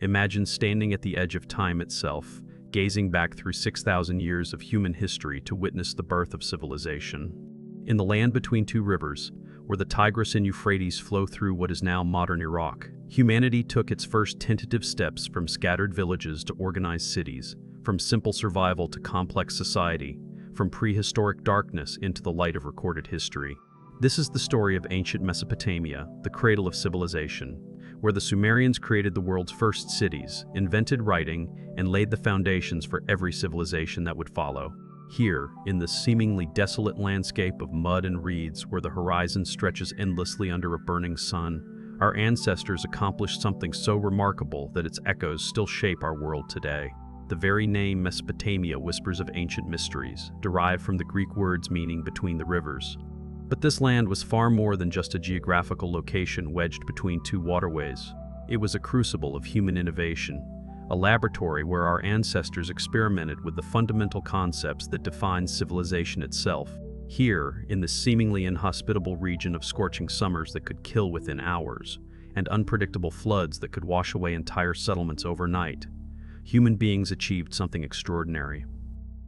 Imagine standing at the edge of time itself, gazing back through 6,000 years of human history to witness the birth of civilization. In the land between two rivers, where the Tigris and Euphrates flow through what is now modern Iraq, humanity took its first tentative steps from scattered villages to organized cities, from simple survival to complex society, from prehistoric darkness into the light of recorded history. This is the story of ancient Mesopotamia, the cradle of civilization, where the Sumerians created the world's first cities, invented writing, and laid the foundations for every civilization that would follow. Here, in this seemingly desolate landscape of mud and reeds where the horizon stretches endlessly under a burning sun, our ancestors accomplished something so remarkable that its echoes still shape our world today. The very name Mesopotamia whispers of ancient mysteries, derived from the Greek words meaning between the rivers. But this land was far more than just a geographical location wedged between two waterways. It was a crucible of human innovation, a laboratory where our ancestors experimented with the fundamental concepts that define civilization itself. Here, in this seemingly inhospitable region of scorching summers that could kill within hours, and unpredictable floods that could wash away entire settlements overnight, human beings achieved something extraordinary.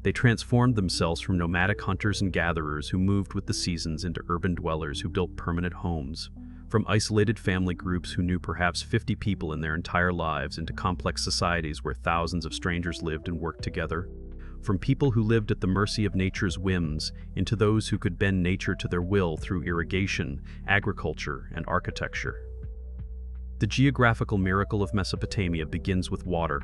They transformed themselves from nomadic hunters and gatherers who moved with the seasons into urban dwellers who built permanent homes, from isolated family groups who knew perhaps 50 people in their entire lives into complex societies where thousands of strangers lived and worked together, from people who lived at the mercy of nature's whims into those who could bend nature to their will through irrigation, agriculture, and architecture. The geographical miracle of Mesopotamia begins with water,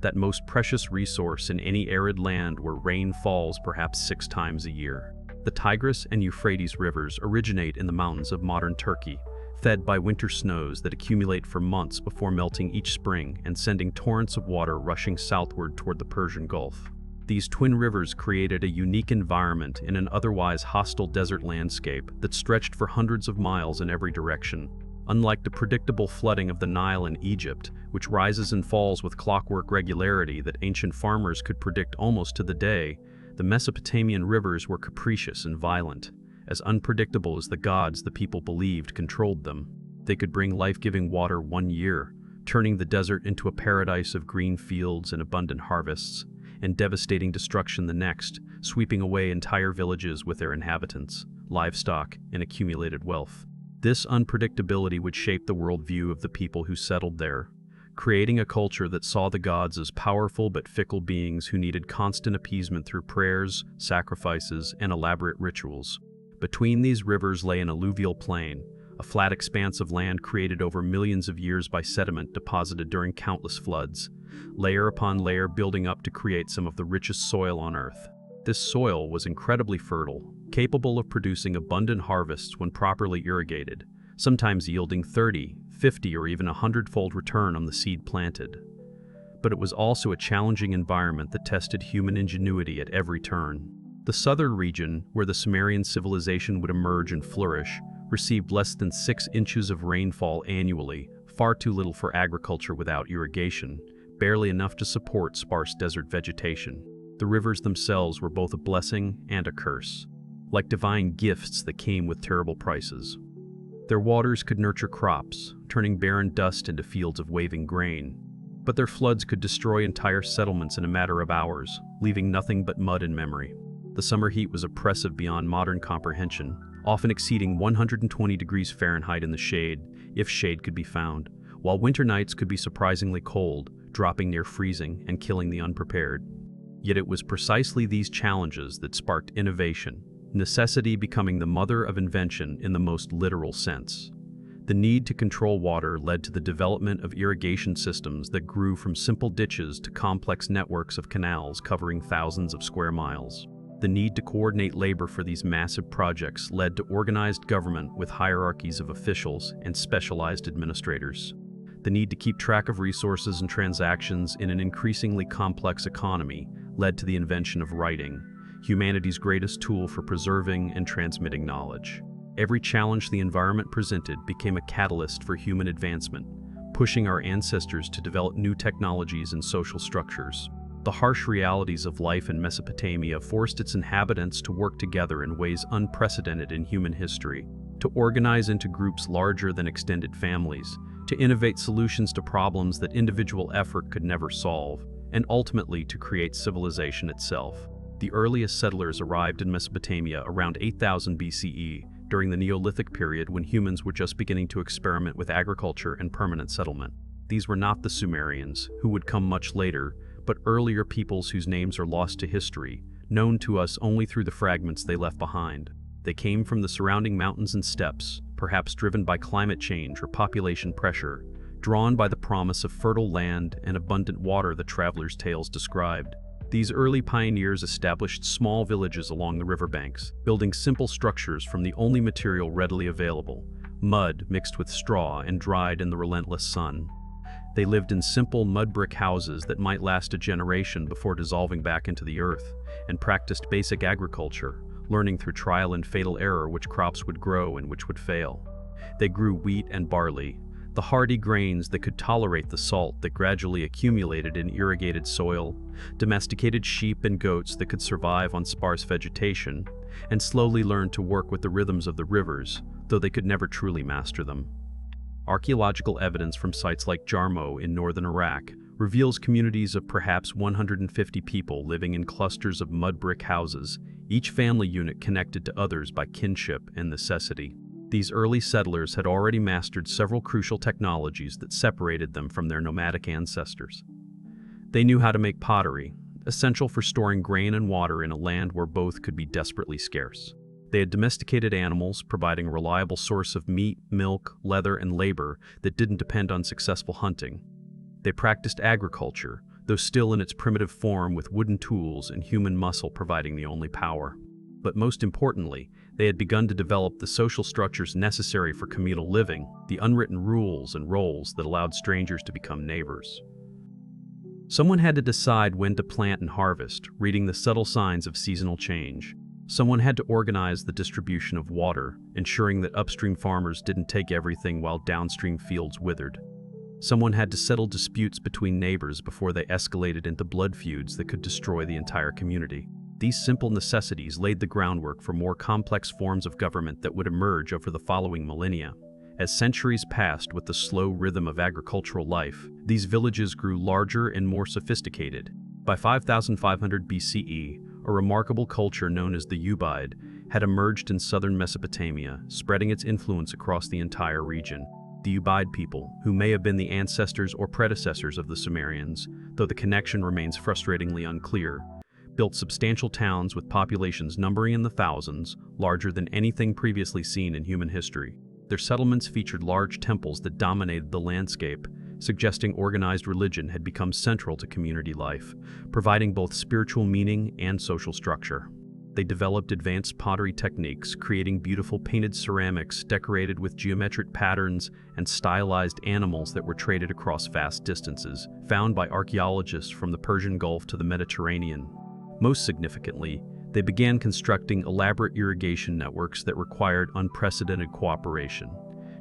that most precious resource in any arid land where rain falls perhaps 6 times a year. The Tigris and Euphrates rivers originate in the mountains of modern Turkey, fed by winter snows that accumulate for months before melting each spring and sending torrents of water rushing southward toward the Persian Gulf. These twin rivers created a unique environment in an otherwise hostile desert landscape that stretched for hundreds of miles in every direction. Unlike the predictable flooding of the Nile in Egypt, which rises and falls with clockwork regularity that ancient farmers could predict almost to the day, the Mesopotamian rivers were capricious and violent, as unpredictable as the gods the people believed controlled them. They could bring life-giving water one year, turning the desert into a paradise of green fields and abundant harvests, and devastating destruction the next, sweeping away entire villages with their inhabitants, livestock, and accumulated wealth. This unpredictability would shape the worldview of the people who settled there, creating a culture that saw the gods as powerful but fickle beings who needed constant appeasement through prayers, sacrifices, and elaborate rituals. Between these rivers lay an alluvial plain, a flat expanse of land created over millions of years by sediment deposited during countless floods, layer upon layer building up to create some of the richest soil on Earth. This soil was incredibly fertile, capable of producing abundant harvests when properly irrigated, sometimes yielding 30, 50, or even 100-fold return on the seed planted. But it was also a challenging environment that tested human ingenuity at every turn. The southern region, where the Sumerian civilization would emerge and flourish, received less than 6 inches of rainfall annually, far too little for agriculture without irrigation, barely enough to support sparse desert vegetation. The rivers themselves were both a blessing and a curse, like divine gifts that came with terrible prices. Their waters could nurture crops, turning barren dust into fields of waving grain, but their floods could destroy entire settlements in a matter of hours, leaving nothing but mud in memory. The summer heat was oppressive beyond modern comprehension, often exceeding 120 degrees Fahrenheit in the shade, if shade could be found, while winter nights could be surprisingly cold, dropping near freezing and killing the unprepared. Yet it was precisely these challenges that sparked innovation, necessity becoming the mother of invention in the most literal sense. The need to control water led to the development of irrigation systems that grew from simple ditches to complex networks of canals covering thousands of square miles. The need to coordinate labor for these massive projects led to organized government with hierarchies of officials and specialized administrators. The need to keep track of resources and transactions in an increasingly complex economy led to the invention of writing, humanity's greatest tool for preserving and transmitting knowledge. Every challenge the environment presented became a catalyst for human advancement, pushing our ancestors to develop new technologies and social structures. The harsh realities of life in Mesopotamia forced its inhabitants to work together in ways unprecedented in human history, to organize into groups larger than extended families, to innovate solutions to problems that individual effort could never solve, and ultimately to create civilization itself. The earliest settlers arrived in Mesopotamia around 8000 BCE, during the Neolithic period when humans were just beginning to experiment with agriculture and permanent settlement. These were not the Sumerians, who would come much later, but earlier peoples whose names are lost to history, known to us only through the fragments they left behind. They came from the surrounding mountains and steppes, perhaps driven by climate change or population pressure, drawn by the promise of fertile land and abundant water the travelers' tales described. These early pioneers established small villages along the riverbanks, building simple structures from the only material readily available, mud mixed with straw and dried in the relentless sun. They lived in simple mud brick houses that might last a generation before dissolving back into the earth, and practiced basic agriculture, learning through trial and fatal error which crops would grow and which would fail. They grew wheat and barley, the hardy grains that could tolerate the salt that gradually accumulated in irrigated soil, domesticated sheep and goats that could survive on sparse vegetation, and slowly learned to work with the rhythms of the rivers, though they could never truly master them. Archaeological evidence from sites like Jarmo in northern Iraq reveals communities of perhaps 150 people living in clusters of mud brick houses, each family unit connected to others by kinship and necessity. These early settlers had already mastered several crucial technologies that separated them from their nomadic ancestors. They knew how to make pottery, essential for storing grain and water in a land where both could be desperately scarce. They had domesticated animals, providing a reliable source of meat, milk, leather, and labor that didn't depend on successful hunting. They practiced agriculture, though still in its primitive form with wooden tools and human muscle providing the only power. But most importantly, they had begun to develop the social structures necessary for communal living, the unwritten rules and roles that allowed strangers to become neighbors. Someone had to decide when to plant and harvest, reading the subtle signs of seasonal change. Someone had to organize the distribution of water, ensuring that upstream farmers didn't take everything while downstream fields withered. Someone had to settle disputes between neighbors before they escalated into blood feuds that could destroy the entire community. These simple necessities laid the groundwork for more complex forms of government that would emerge over the following millennia. As centuries passed with the slow rhythm of agricultural life, these villages grew larger and more sophisticated. By 5500 BCE, a remarkable culture known as the Ubaid had emerged in southern Mesopotamia, spreading its influence across the entire region. The Ubaid people, who may have been the ancestors or predecessors of the Sumerians, though the connection remains frustratingly unclear, built substantial towns with populations numbering in the thousands, larger than anything previously seen in human history. Their settlements featured large temples that dominated the landscape, suggesting organized religion had become central to community life, providing both spiritual meaning and social structure. They developed advanced pottery techniques, creating beautiful painted ceramics decorated with geometric patterns and stylized animals that were traded across vast distances, found by archaeologists from the Persian Gulf to the Mediterranean. Most significantly, they began constructing elaborate irrigation networks that required unprecedented cooperation,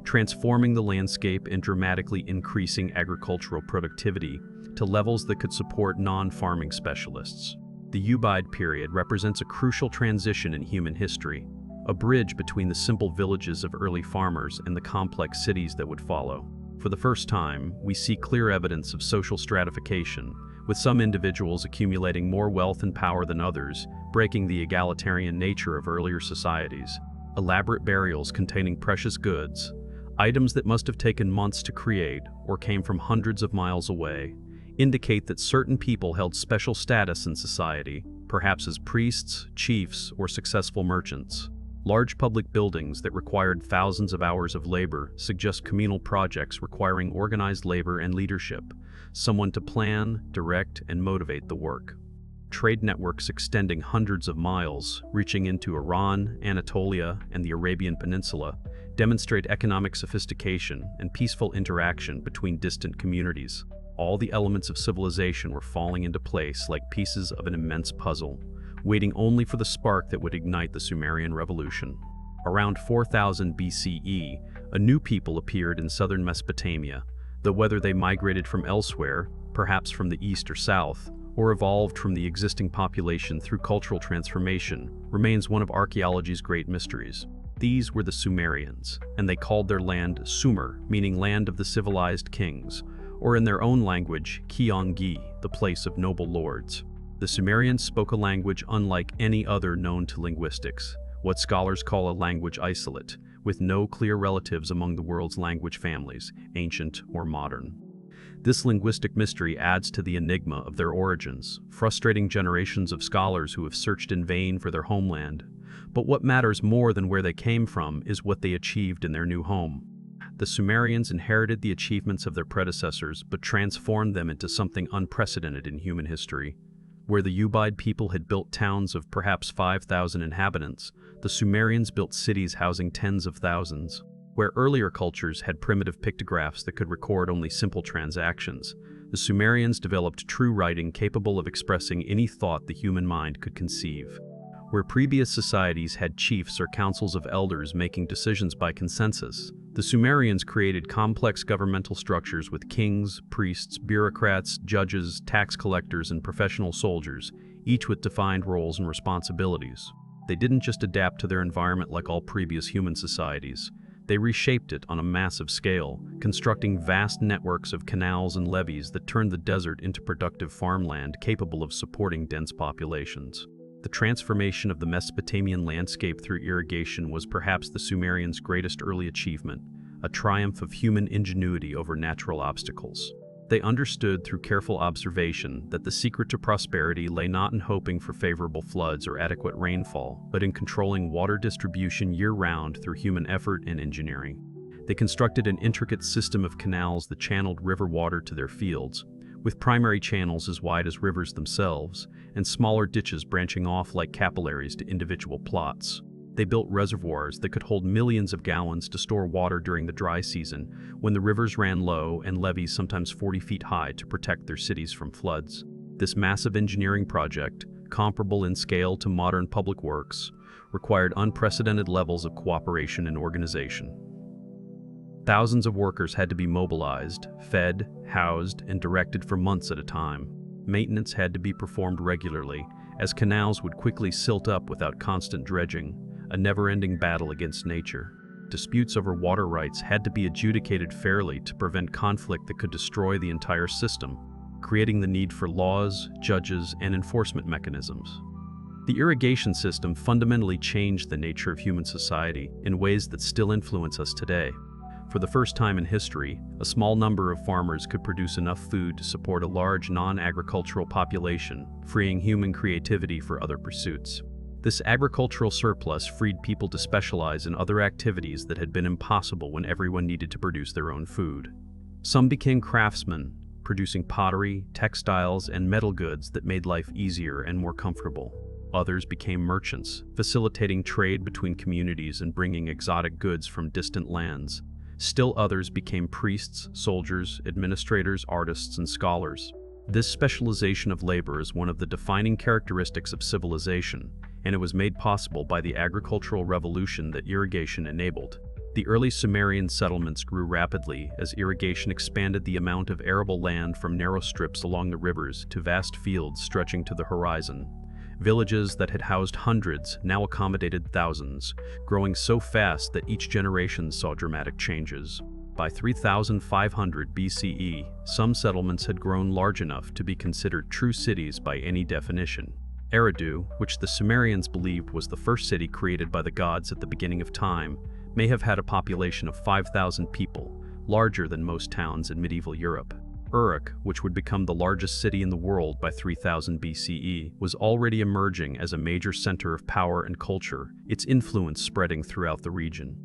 transforming the landscape and dramatically increasing agricultural productivity to levels that could support non-farming specialists. The Ubaid period represents a crucial transition in human history, a bridge between the simple villages of early farmers and the complex cities that would follow. For the first time, we see clear evidence of social stratification, with some individuals accumulating more wealth and power than others, breaking the egalitarian nature of earlier societies. Elaborate burials containing precious goods, items that must have taken months to create or came from hundreds of miles away, indicate that certain people held special status in society, perhaps as priests, chiefs, or successful merchants. Large public buildings that required thousands of hours of labor suggest communal projects requiring organized labor and leadership, someone to plan, direct, and motivate the work. Trade networks extending hundreds of miles, reaching into Iran, Anatolia, and the Arabian Peninsula, demonstrate economic sophistication and peaceful interaction between distant communities. All the elements of civilization were falling into place like pieces of an immense puzzle, waiting only for the spark that would ignite the Sumerian Revolution. Around 4000 BCE, a new people appeared in southern Mesopotamia, though whether they migrated from elsewhere, perhaps from the east or south, or evolved from the existing population through cultural transformation, remains one of archaeology's great mysteries. These were the Sumerians, and they called their land Sumer, meaning land of the civilized kings, or in their own language, Kyongi, the place of noble lords. The Sumerians spoke a language unlike any other known to linguistics, what scholars call a language isolate, with no clear relatives among the world's language families, ancient or modern. This linguistic mystery adds to the enigma of their origins, frustrating generations of scholars who have searched in vain for their homeland. But what matters more than where they came from is what they achieved in their new home. The Sumerians inherited the achievements of their predecessors but transformed them into something unprecedented in human history. Where the Ubaid people had built towns of perhaps 5,000 inhabitants, the Sumerians built cities housing tens of thousands. Where earlier cultures had primitive pictographs that could record only simple transactions, the Sumerians developed true writing capable of expressing any thought the human mind could conceive. Where previous societies had chiefs or councils of elders making decisions by consensus, the Sumerians created complex governmental structures with kings, priests, bureaucrats, judges, tax collectors, and professional soldiers, each with defined roles and responsibilities. They didn't just adapt to their environment like all previous human societies. They reshaped it on a massive scale, constructing vast networks of canals and levees that turned the desert into productive farmland capable of supporting dense populations. The transformation of the Mesopotamian landscape through irrigation was perhaps the Sumerians' greatest early achievement, a triumph of human ingenuity over natural obstacles. They understood through careful observation that the secret to prosperity lay not in hoping for favorable floods or adequate rainfall, but in controlling water distribution year-round through human effort and engineering. They constructed an intricate system of canals that channeled river water to their fields, with primary channels as wide as rivers themselves, and smaller ditches branching off like capillaries to individual plots. They built reservoirs that could hold millions of gallons to store water during the dry season, when the rivers ran low, and levees sometimes 40 feet high to protect their cities from floods. This massive engineering project, comparable in scale to modern public works, required unprecedented levels of cooperation and organization. Thousands of workers had to be mobilized, fed, housed, and directed for months at a time. Maintenance had to be performed regularly, as canals would quickly silt up without constant dredging, a never-ending battle against nature. Disputes over water rights had to be adjudicated fairly to prevent conflict that could destroy the entire system, creating the need for laws, judges, and enforcement mechanisms. The irrigation system fundamentally changed the nature of human society in ways that still influence us today. For the first time in history, a small number of farmers could produce enough food to support a large non-agricultural population, freeing human creativity for other pursuits. This agricultural surplus freed people to specialize in other activities that had been impossible when everyone needed to produce their own food. Some became craftsmen, producing pottery, textiles, and metal goods that made life easier and more comfortable. Others became merchants, facilitating trade between communities and bringing exotic goods from distant lands. Still others became priests, soldiers, administrators, artists, and scholars. This specialization of labor is one of the defining characteristics of civilization, and it was made possible by the agricultural revolution that irrigation enabled. The early Sumerian settlements grew rapidly as irrigation expanded the amount of arable land from narrow strips along the rivers to vast fields stretching to the horizon. Villages that had housed hundreds now accommodated thousands, growing so fast that each generation saw dramatic changes. By 3500 BCE, some settlements had grown large enough to be considered true cities by any definition. Eridu, which the Sumerians believed was the first city created by the gods at the beginning of time, may have had a population of 5,000 people, larger than most towns in medieval Europe. Uruk, which would become the largest city in the world by 3000 BCE, was already emerging as a major center of power and culture, its influence spreading throughout the region.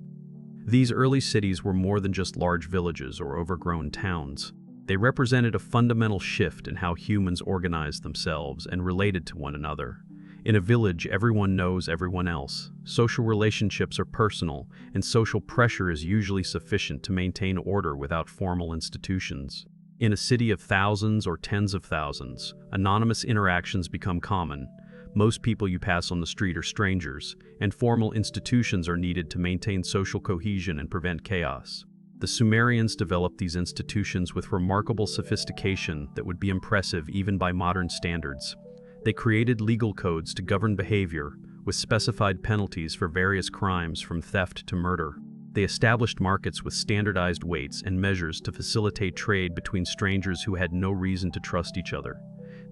These early cities were more than just large villages or overgrown towns. They represented a fundamental shift in how humans organized themselves and related to one another. In a village, everyone knows everyone else. Social relationships are personal, and social pressure is usually sufficient to maintain order without formal institutions. In a city of thousands or tens of thousands, anonymous interactions become common. Most people you pass on the street are strangers, and formal institutions are needed to maintain social cohesion and prevent chaos. The Sumerians developed these institutions with remarkable sophistication that would be impressive even by modern standards. They created legal codes to govern behavior, with specified penalties for various crimes from theft to murder. They established markets with standardized weights and measures to facilitate trade between strangers who had no reason to trust each other.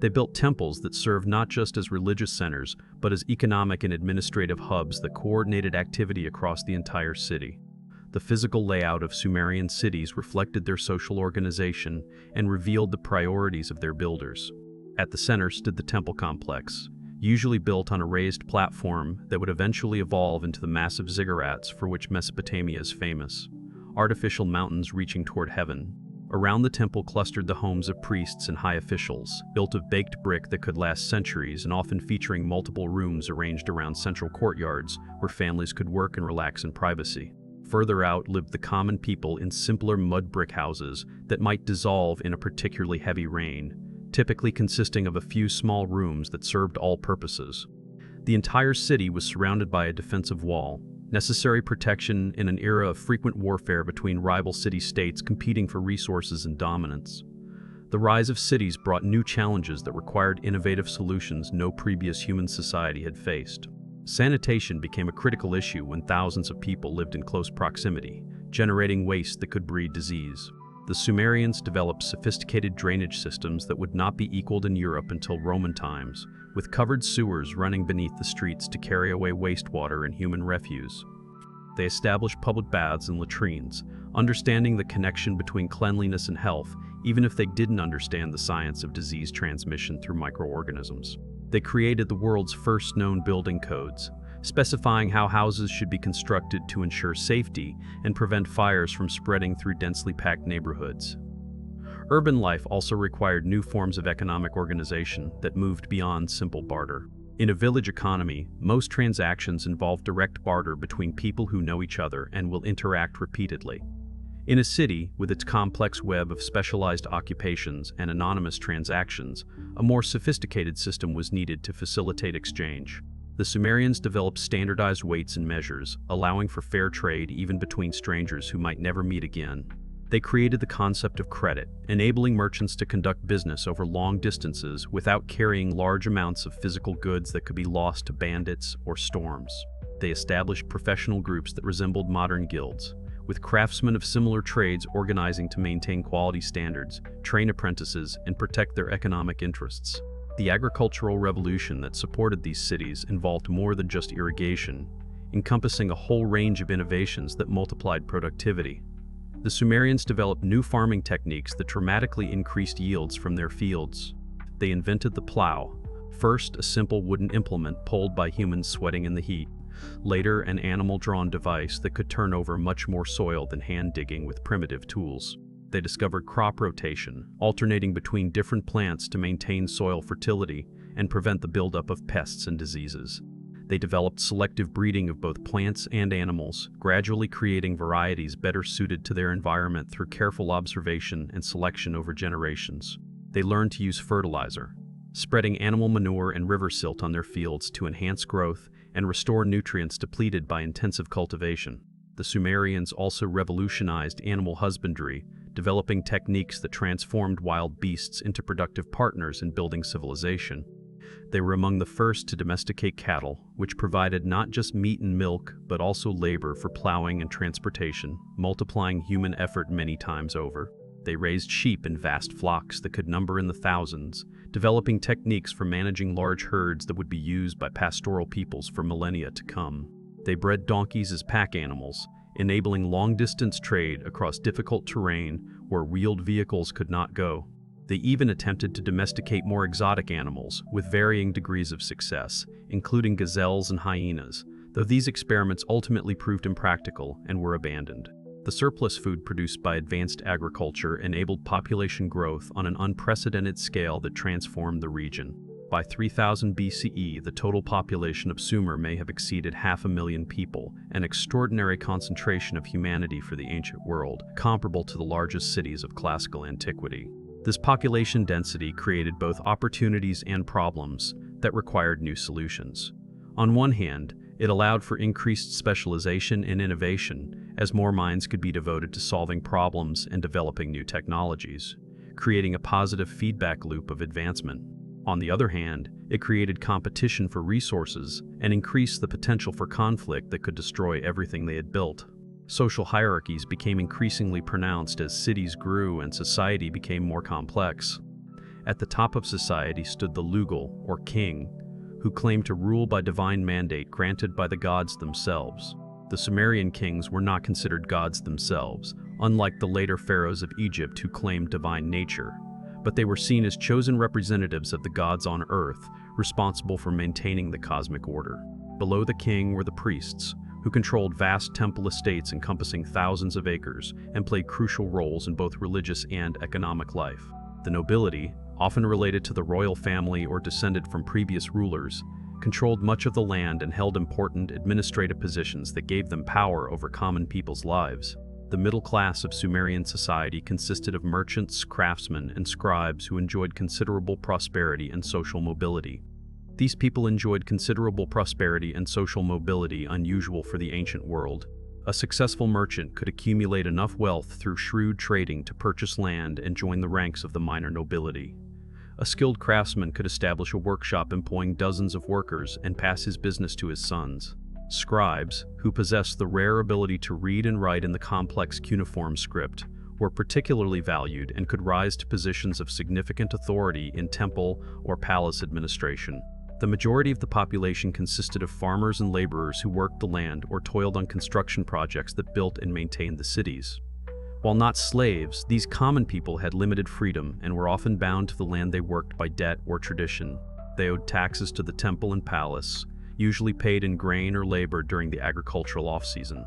They built temples that served not just as religious centers, but as economic and administrative hubs that coordinated activity across the entire city. The physical layout of Sumerian cities reflected their social organization and revealed the priorities of their builders. At the center stood the temple complex, usually built on a raised platform that would eventually evolve into the massive ziggurats for which Mesopotamia is famous, artificial mountains reaching toward heaven. Around the temple clustered the homes of priests and high officials, built of baked brick that could last centuries and often featuring multiple rooms arranged around central courtyards where families could work and relax in privacy. Further out lived the common people in simpler mud brick houses that might dissolve in a particularly heavy rain, typically consisting of a few small rooms that served all purposes. The entire city was surrounded by a defensive wall, necessary protection in an era of frequent warfare between rival city-states competing for resources and dominance. The rise of cities brought new challenges that required innovative solutions no previous human society had faced. Sanitation became a critical issue when thousands of people lived in close proximity, generating waste that could breed disease. The Sumerians developed sophisticated drainage systems that would not be equaled in Europe until Roman times, with covered sewers running beneath the streets to carry away wastewater and human refuse. They established public baths and latrines, understanding the connection between cleanliness and health, even if they didn't understand the science of disease transmission through microorganisms. They created the world's first known building codes, specifying how houses should be constructed to ensure safety and prevent fires from spreading through densely packed neighborhoods. Urban life also required new forms of economic organization that moved beyond simple barter. In a village economy, most transactions involve direct barter between people who know each other and will interact repeatedly. In a city, with its complex web of specialized occupations and anonymous transactions, a more sophisticated system was needed to facilitate exchange. The Sumerians developed standardized weights and measures, allowing for fair trade even between strangers who might never meet again. They created the concept of credit, enabling merchants to conduct business over long distances without carrying large amounts of physical goods that could be lost to bandits or storms. They established professional groups that resembled modern guilds, with craftsmen of similar trades organizing to maintain quality standards, train apprentices, and protect their economic interests. The agricultural revolution that supported these cities involved more than just irrigation, encompassing a whole range of innovations that multiplied productivity. The Sumerians developed new farming techniques that dramatically increased yields from their fields. They invented the plow, first a simple wooden implement pulled by humans sweating in the heat, later an animal-drawn device that could turn over much more soil than hand-digging with primitive tools. They discovered crop rotation, alternating between different plants to maintain soil fertility and prevent the buildup of pests and diseases. They developed selective breeding of both plants and animals, gradually creating varieties better suited to their environment through careful observation and selection over generations. They learned to use fertilizer, spreading animal manure and river silt on their fields to enhance growth and restore nutrients depleted by intensive cultivation. The Sumerians also revolutionized animal husbandry, developing techniques that transformed wild beasts into productive partners in building civilization. They were among the first to domesticate cattle, which provided not just meat and milk, but also labor for plowing and transportation, multiplying human effort many times over. They raised sheep in vast flocks that could number in the thousands, developing techniques for managing large herds that would be used by pastoral peoples for millennia to come. They bred donkeys as pack animals, enabling long-distance trade across difficult terrain where wheeled vehicles could not go. They even attempted to domesticate more exotic animals with varying degrees of success, including gazelles and hyenas, though these experiments ultimately proved impractical and were abandoned. The surplus food produced by advanced agriculture enabled population growth on an unprecedented scale that transformed the region. By 3000 BCE, the total population of Sumer may have exceeded 500,000 people, an extraordinary concentration of humanity for the ancient world, comparable to the largest cities of classical antiquity. This population density created both opportunities and problems that required new solutions. On one hand, it allowed for increased specialization and innovation, as more minds could be devoted to solving problems and developing new technologies, creating a positive feedback loop of advancement. On the other hand, it created competition for resources and increased the potential for conflict that could destroy everything they had built. Social hierarchies became increasingly pronounced as cities grew and society became more complex. At the top of society stood the Lugal, or king, who claimed to rule by divine mandate granted by the gods themselves. The Sumerian kings were not considered gods themselves, unlike the later pharaohs of Egypt who claimed divine nature, but they were seen as chosen representatives of the gods on earth, responsible for maintaining the cosmic order. Below the king were the priests, who controlled vast temple estates encompassing thousands of acres and played crucial roles in both religious and economic life. The nobility, often related to the royal family or descended from previous rulers, controlled much of the land and held important administrative positions that gave them power over common people's lives. The middle class of Sumerian society consisted of merchants, craftsmen, and scribes who enjoyed considerable prosperity and social mobility. These people enjoyed considerable prosperity and social mobility unusual for the ancient world. A successful merchant could accumulate enough wealth through shrewd trading to purchase land and join the ranks of the minor nobility. A skilled craftsman could establish a workshop employing dozens of workers and pass his business to his sons. Scribes, who possessed the rare ability to read and write in the complex cuneiform script, were particularly valued and could rise to positions of significant authority in temple or palace administration. The majority of the population consisted of farmers and laborers who worked the land or toiled on construction projects that built and maintained the cities. While not slaves, these common people had limited freedom and were often bound to the land they worked by debt or tradition. They owed taxes to the temple and palace, usually paid in grain or labor during the agricultural off-season.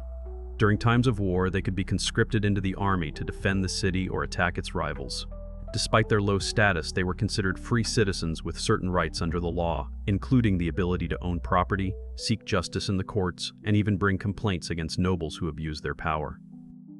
During times of war, they could be conscripted into the army to defend the city or attack its rivals. Despite their low status, they were considered free citizens with certain rights under the law, including the ability to own property, seek justice in the courts, and even bring complaints against nobles who abused their power.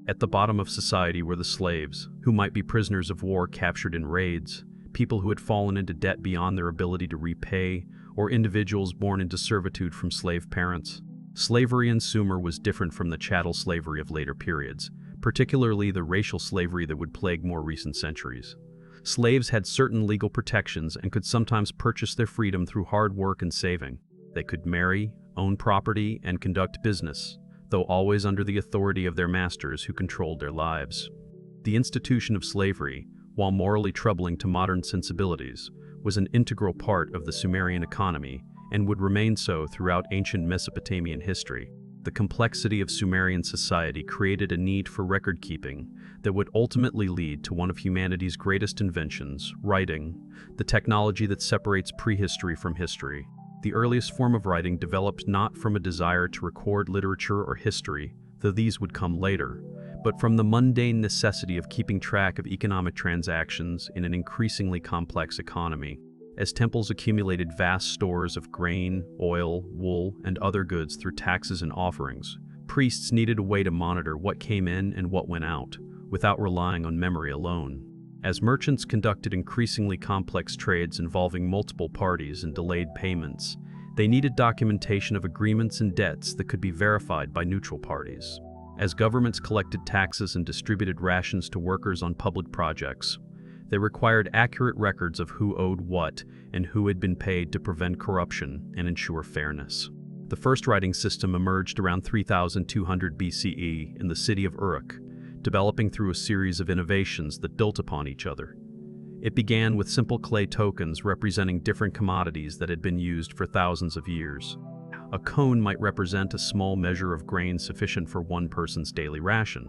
At the bottom of society were the slaves, who might be prisoners of war captured in raids, people who had fallen into debt beyond their ability to repay, or individuals born into servitude from slave parents. Slavery in Sumer was different from the chattel slavery of later periods, particularly the racial slavery that would plague more recent centuries. Slaves had certain legal protections and could sometimes purchase their freedom through hard work and saving. They could marry, own property, and conduct business, though always under the authority of their masters who controlled their lives. The institution of slavery, while morally troubling to modern sensibilities, was an integral part of the Sumerian economy and would remain so throughout ancient Mesopotamian history. The complexity of Sumerian society created a need for record-keeping that would ultimately lead to one of humanity's greatest inventions, writing, the technology that separates prehistory from history. The earliest form of writing developed not from a desire to record literature or history, though these would come later, but from the mundane necessity of keeping track of economic transactions in an increasingly complex economy. As temples accumulated vast stores of grain, oil, wool, and other goods through taxes and offerings, priests needed a way to monitor what came in and what went out, without relying on memory alone. As merchants conducted increasingly complex trades involving multiple parties and delayed payments, they needed documentation of agreements and debts that could be verified by neutral parties. As governments collected taxes and distributed rations to workers on public projects, they required accurate records of who owed what and who had been paid to prevent corruption and ensure fairness. The first writing system emerged around 3200 BCE in the city of Uruk, developing through a series of innovations that built upon each other. It began with simple clay tokens representing different commodities that had been used for thousands of years. A cone might represent a small measure of grain sufficient for one person's daily ration.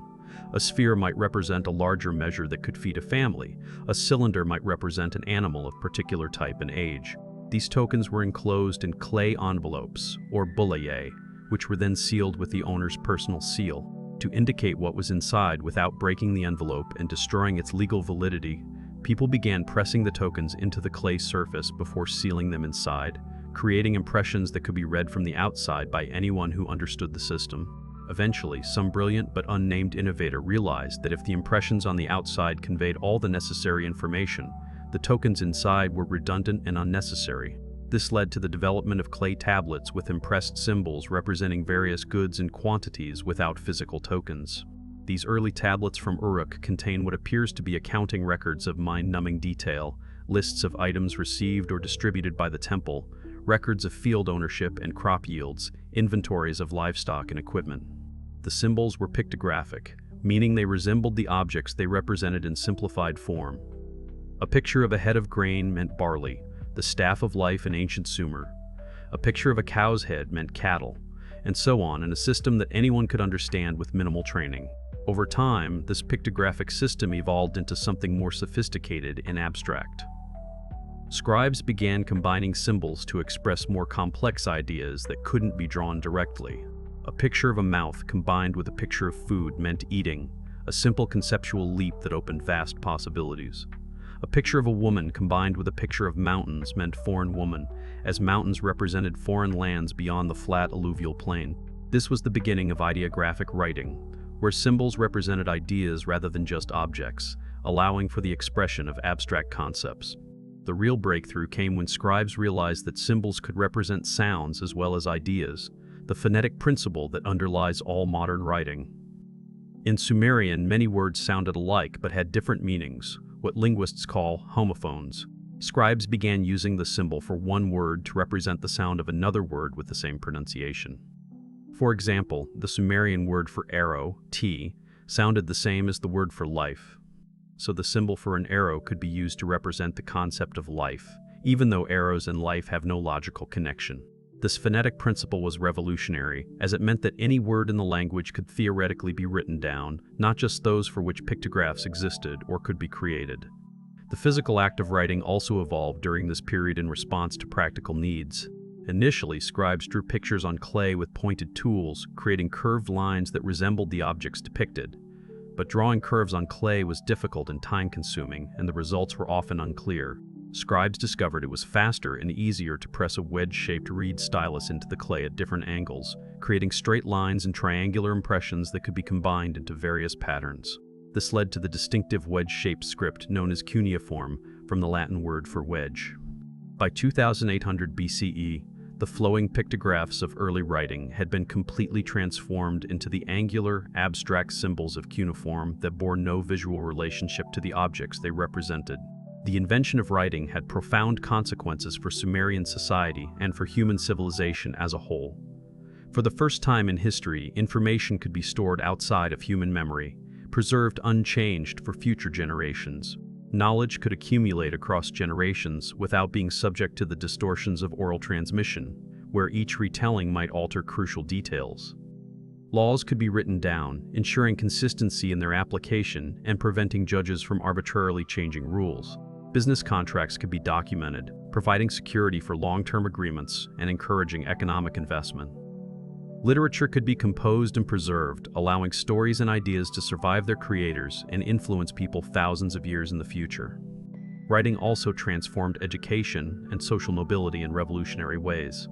A sphere might represent a larger measure that could feed a family. A cylinder might represent an animal of particular type and age. These tokens were enclosed in clay envelopes, or bullae, which were then sealed with the owner's personal seal. To indicate what was inside without breaking the envelope and destroying its legal validity, people began pressing the tokens into the clay surface before sealing them inside, creating impressions that could be read from the outside by anyone who understood the system. Eventually, some brilliant but unnamed innovator realized that if the impressions on the outside conveyed all the necessary information, the tokens inside were redundant and unnecessary. This led to the development of clay tablets with impressed symbols representing various goods and quantities without physical tokens. These early tablets from Uruk contain what appears to be accounting records of mind-numbing detail, lists of items received or distributed by the temple, records of field ownership and crop yields, inventories of livestock and equipment. The symbols were pictographic, meaning they resembled the objects they represented in simplified form. A picture of a head of grain meant barley, the staff of life in ancient Sumer. A picture of a cow's head meant cattle, and so on, in a system that anyone could understand with minimal training. Over time, this pictographic system evolved into something more sophisticated and abstract. Scribes began combining symbols to express more complex ideas that couldn't be drawn directly. A picture of a mouth combined with a picture of food meant eating, a simple conceptual leap that opened vast possibilities. A picture of a woman combined with a picture of mountains meant foreign woman, as mountains represented foreign lands beyond the flat alluvial plain. This was the beginning of ideographic writing, where symbols represented ideas rather than just objects, allowing for the expression of abstract concepts. The real breakthrough came when scribes realized that symbols could represent sounds as well as ideas, the phonetic principle that underlies all modern writing. In Sumerian, many words sounded alike but had different meanings, what linguists call homophones. Scribes began using the symbol for one word to represent the sound of another word with the same pronunciation. For example, the Sumerian word for arrow, T, sounded the same as the word for life. So the symbol for an arrow could be used to represent the concept of life, even though arrows and life have no logical connection. This phonetic principle was revolutionary, as it meant that any word in the language could theoretically be written down, not just those for which pictographs existed or could be created. The physical act of writing also evolved during this period in response to practical needs. Initially, scribes drew pictures on clay with pointed tools, creating curved lines that resembled the objects depicted. But drawing curves on clay was difficult and time-consuming, and the results were often unclear. Scribes discovered it was faster and easier to press a wedge-shaped reed stylus into the clay at different angles, creating straight lines and triangular impressions that could be combined into various patterns. This led to the distinctive wedge-shaped script known as cuneiform, from the Latin word for wedge. By 2800 BCE, the flowing pictographs of early writing had been completely transformed into the angular, abstract symbols of cuneiform that bore no visual relationship to the objects they represented. The invention of writing had profound consequences for Sumerian society and for human civilization as a whole. For the first time in history, information could be stored outside of human memory, preserved unchanged for future generations. Knowledge could accumulate across generations without being subject to the distortions of oral transmission, where each retelling might alter crucial details. Laws could be written down, ensuring consistency in their application and preventing judges from arbitrarily changing rules. Business contracts could be documented, providing security for long-term agreements and encouraging economic investment. Literature could be composed and preserved, allowing stories and ideas to survive their creators and influence people thousands of years in the future. Writing also transformed education and social mobility in revolutionary ways.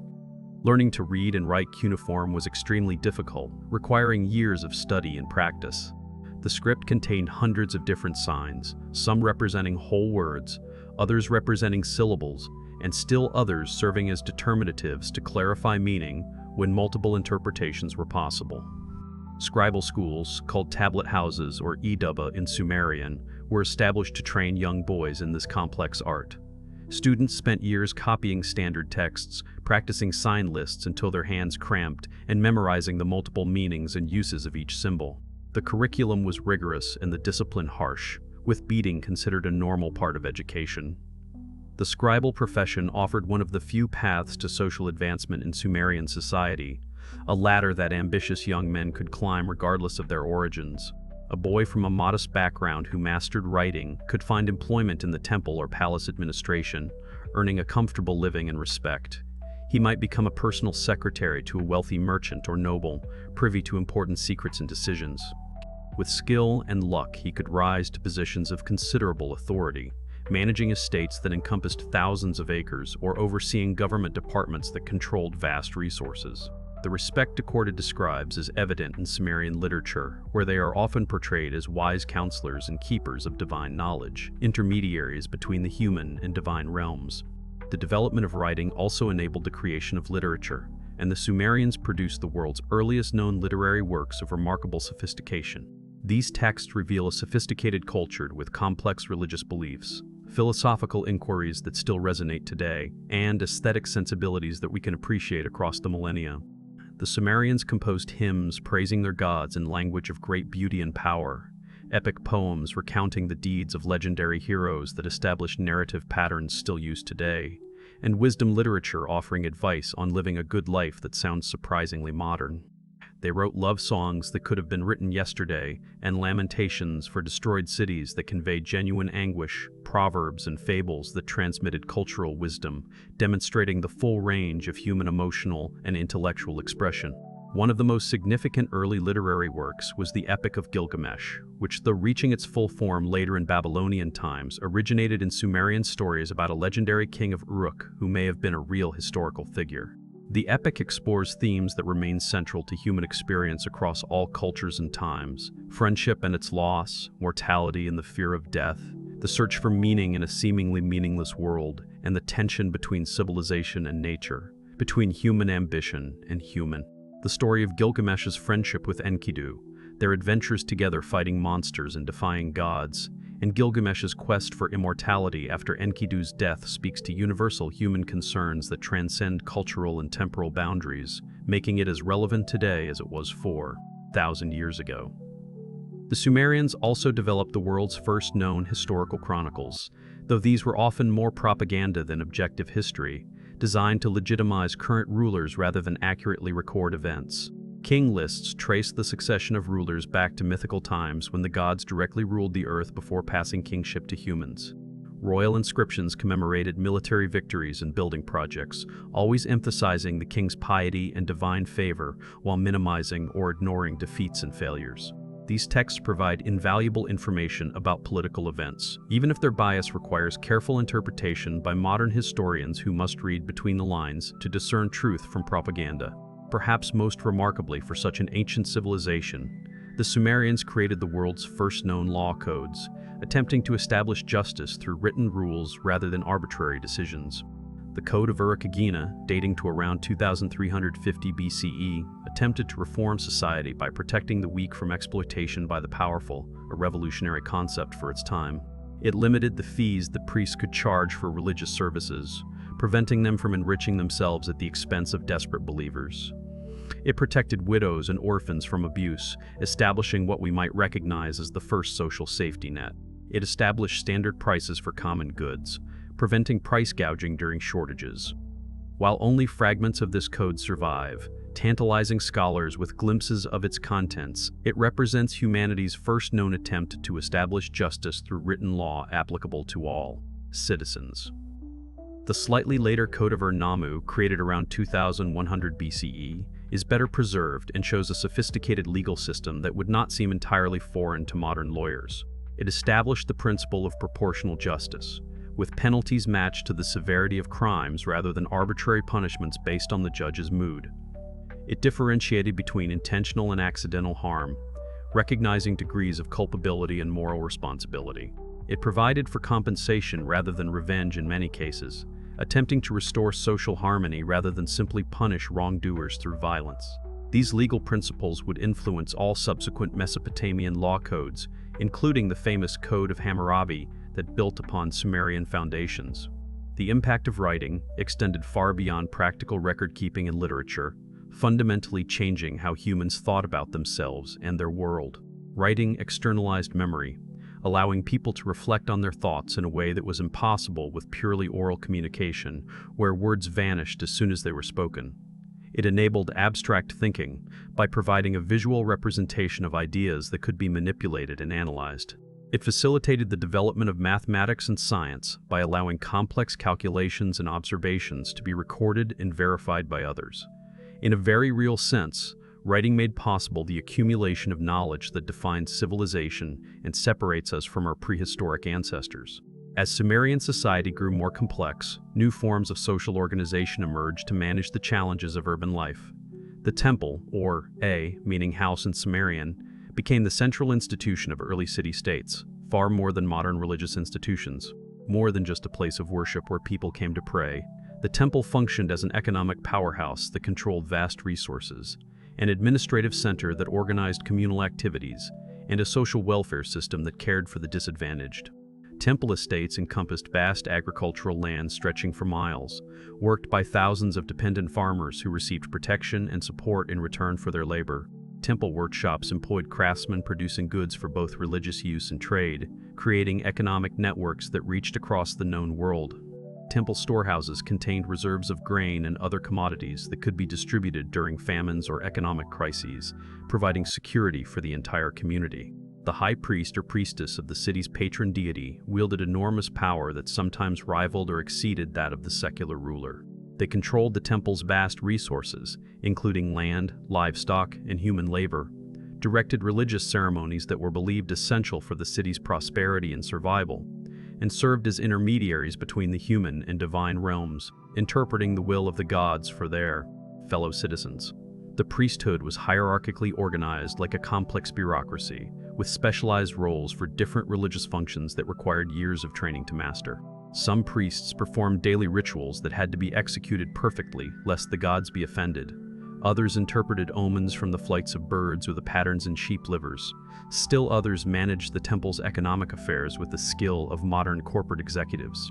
Learning to read and write cuneiform was extremely difficult, requiring years of study and practice. The script contained hundreds of different signs, some representing whole words, others representing syllables, and still others serving as determinatives to clarify meaning when multiple interpretations were possible. Scribal schools, called tablet houses or edubba in Sumerian, were established to train young boys in this complex art. Students spent years copying standard texts, practicing sign lists until their hands cramped, and memorizing the multiple meanings and uses of each symbol. The curriculum was rigorous and the discipline harsh, with beating considered a normal part of education. The scribal profession offered one of the few paths to social advancement in Sumerian society, a ladder that ambitious young men could climb regardless of their origins. A boy from a modest background who mastered writing could find employment in the temple or palace administration, earning a comfortable living and respect. He might become a personal secretary to a wealthy merchant or noble, privy to important secrets and decisions. With skill and luck, he could rise to positions of considerable authority, managing estates that encompassed thousands of acres or overseeing government departments that controlled vast resources. The respect accorded to scribes is evident in Sumerian literature, where they are often portrayed as wise counselors and keepers of divine knowledge, intermediaries between the human and divine realms. The development of writing also enabled the creation of literature, and the Sumerians produced the world's earliest known literary works of remarkable sophistication. These texts reveal a sophisticated culture with complex religious beliefs, philosophical inquiries that still resonate today, and aesthetic sensibilities that we can appreciate across the millennia. The Sumerians composed hymns praising their gods in language of great beauty and power, epic poems recounting the deeds of legendary heroes that established narrative patterns still used today, and wisdom literature offering advice on living a good life that sounds surprisingly modern. They wrote love songs that could have been written yesterday, and lamentations for destroyed cities that conveyed genuine anguish, proverbs and fables that transmitted cultural wisdom, demonstrating the full range of human emotional and intellectual expression. One of the most significant early literary works was the Epic of Gilgamesh, which, though reaching its full form later in Babylonian times, originated in Sumerian stories about a legendary king of Uruk who may have been a real historical figure. The epic explores themes that remain central to human experience across all cultures and times: friendship and its loss, mortality and the fear of death, the search for meaning in a seemingly meaningless world, and the tension between civilization and nature, between human ambition and human. The story of Gilgamesh's friendship with Enkidu, their adventures together fighting monsters and defying gods, and Gilgamesh's quest for immortality after Enkidu's death speaks to universal human concerns that transcend cultural and temporal boundaries, making it as relevant today as it was 4,000 years ago. The Sumerians also developed the world's first known historical chronicles, though these were often more propaganda than objective history, designed to legitimize current rulers rather than accurately record events. King lists trace the succession of rulers back to mythical times when the gods directly ruled the earth before passing kingship to humans. Royal inscriptions commemorated military victories and building projects, always emphasizing the king's piety and divine favor while minimizing or ignoring defeats and failures. These texts provide invaluable information about political events, even if their bias requires careful interpretation by modern historians who must read between the lines to discern truth from propaganda. Perhaps most remarkably for such an ancient civilization, the Sumerians created the world's first known law codes, attempting to establish justice through written rules rather than arbitrary decisions. The Code of Uruk-agina, dating to around 2350 BCE, attempted to reform society by protecting the weak from exploitation by the powerful, a revolutionary concept for its time. It limited the fees that priests could charge for religious services, preventing them from enriching themselves at the expense of desperate believers. It protected widows and orphans from abuse, establishing what we might recognize as the first social safety net. It established standard prices for common goods, preventing price gouging during shortages. While only fragments of this code survive, tantalizing scholars with glimpses of its contents, it represents humanity's first known attempt to establish justice through written law applicable to all citizens. The slightly later Code of Ur-Nammu, created around 2100 BCE, is better preserved and shows a sophisticated legal system that would not seem entirely foreign to modern lawyers. It established the principle of proportional justice, with penalties matched to the severity of crimes rather than arbitrary punishments based on the judge's mood. It differentiated between intentional and accidental harm, recognizing degrees of culpability and moral responsibility. It provided for compensation rather than revenge in many cases, attempting to restore social harmony rather than simply punish wrongdoers through violence. These legal principles would influence all subsequent Mesopotamian law codes, including the famous Code of Hammurabi that built upon Sumerian foundations. The impact of writing extended far beyond practical record-keeping and literature, fundamentally changing how humans thought about themselves and their world. Writing externalized memory, allowing people to reflect on their thoughts in a way that was impossible with purely oral communication, where words vanished as soon as they were spoken. It enabled abstract thinking by providing a visual representation of ideas that could be manipulated and analyzed. It facilitated the development of mathematics and science by allowing complex calculations and observations to be recorded and verified by others. In a very real sense, writing made possible the accumulation of knowledge that defines civilization and separates us from our prehistoric ancestors. As Sumerian society grew more complex, new forms of social organization emerged to manage the challenges of urban life. The temple, or meaning house in Sumerian, became the central institution of early city-states, far more than modern religious institutions. More than just a place of worship where people came to pray, the temple functioned as an economic powerhouse that controlled vast resources, an administrative center that organized communal activities, and a social welfare system that cared for the disadvantaged. Temple estates encompassed vast agricultural land stretching for miles, worked by thousands of dependent farmers who received protection and support in return for their labor. Temple workshops employed craftsmen producing goods for both religious use and trade, creating economic networks that reached across the known world. Temple storehouses contained reserves of grain and other commodities that could be distributed during famines or economic crises, providing security for the entire community. The high priest or priestess of the city's patron deity wielded enormous power that sometimes rivaled or exceeded that of the secular ruler. They controlled the temple's vast resources, including land, livestock, and human labor, directed religious ceremonies that were believed essential for the city's prosperity and survival, and served as intermediaries between the human and divine realms, interpreting the will of the gods for their fellow citizens. The priesthood was hierarchically organized like a complex bureaucracy, with specialized roles for different religious functions that required years of training to master. Some priests performed daily rituals that had to be executed perfectly, lest the gods be offended. Others interpreted omens from the flights of birds or the patterns in sheep livers. Still others managed the temple's economic affairs with the skill of modern corporate executives.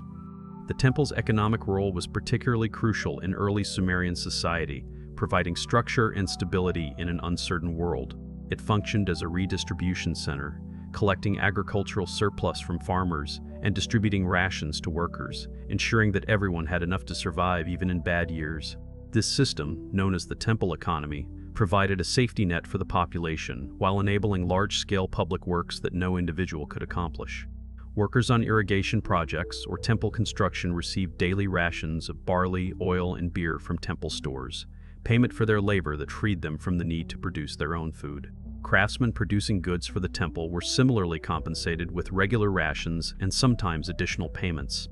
The temple's economic role was particularly crucial in early Sumerian society, providing structure and stability in an uncertain world. It functioned as a redistribution center, collecting agricultural surplus from farmers and distributing rations to workers, ensuring that everyone had enough to survive even in bad years. This system, known as the temple economy, provided a safety net for the population while enabling large-scale public works that no individual could accomplish. Workers on irrigation projects or temple construction received daily rations of barley, oil, and beer from temple stores, payment for their labor that freed them from the need to produce their own food. Craftsmen producing goods for the temple were similarly compensated with regular rations and sometimes additional payments.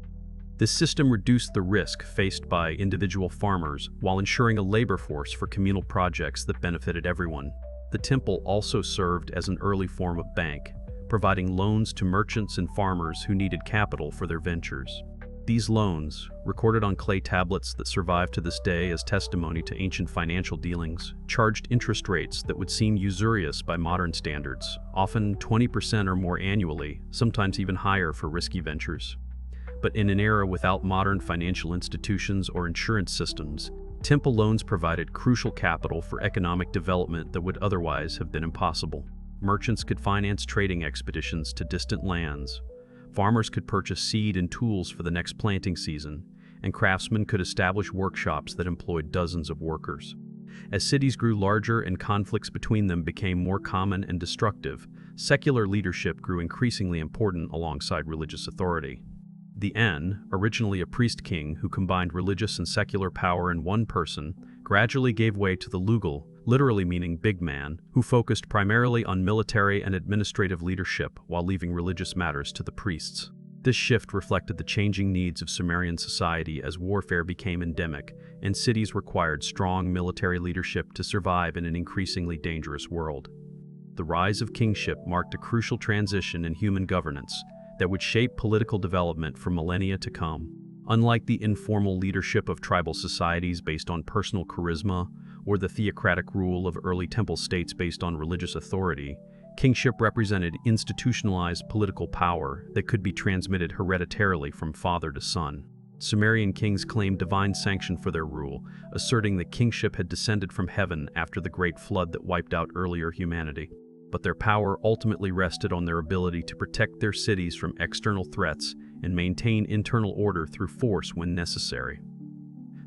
This system reduced the risk faced by individual farmers while ensuring a labor force for communal projects that benefited everyone. The temple also served as an early form of bank, providing loans to merchants and farmers who needed capital for their ventures. These loans, recorded on clay tablets that survive to this day as testimony to ancient financial dealings, charged interest rates that would seem usurious by modern standards, often 20% or more annually, sometimes even higher for risky ventures. But in an era without modern financial institutions or insurance systems, temple loans provided crucial capital for economic development that would otherwise have been impossible. Merchants could finance trading expeditions to distant lands. Farmers could purchase seed and tools for the next planting season, and craftsmen could establish workshops that employed dozens of workers. As cities grew larger and conflicts between them became more common and destructive, secular leadership grew increasingly important alongside religious authority. The En, originally a priest-king who combined religious and secular power in one person, gradually gave way to the Lugal, literally meaning big man, who focused primarily on military and administrative leadership while leaving religious matters to the priests. This shift reflected the changing needs of Sumerian society as warfare became endemic and cities required strong military leadership to survive in an increasingly dangerous world. The rise of kingship marked a crucial transition in human governance that would shape political development for millennia to come. Unlike the informal leadership of tribal societies based on personal charisma or the theocratic rule of early temple states based on religious authority, kingship represented institutionalized political power that could be transmitted hereditarily from father to son. Sumerian kings claimed divine sanction for their rule, asserting that kingship had descended from heaven after the great flood that wiped out earlier humanity. But their power ultimately rested on their ability to protect their cities from external threats and maintain internal order through force when necessary.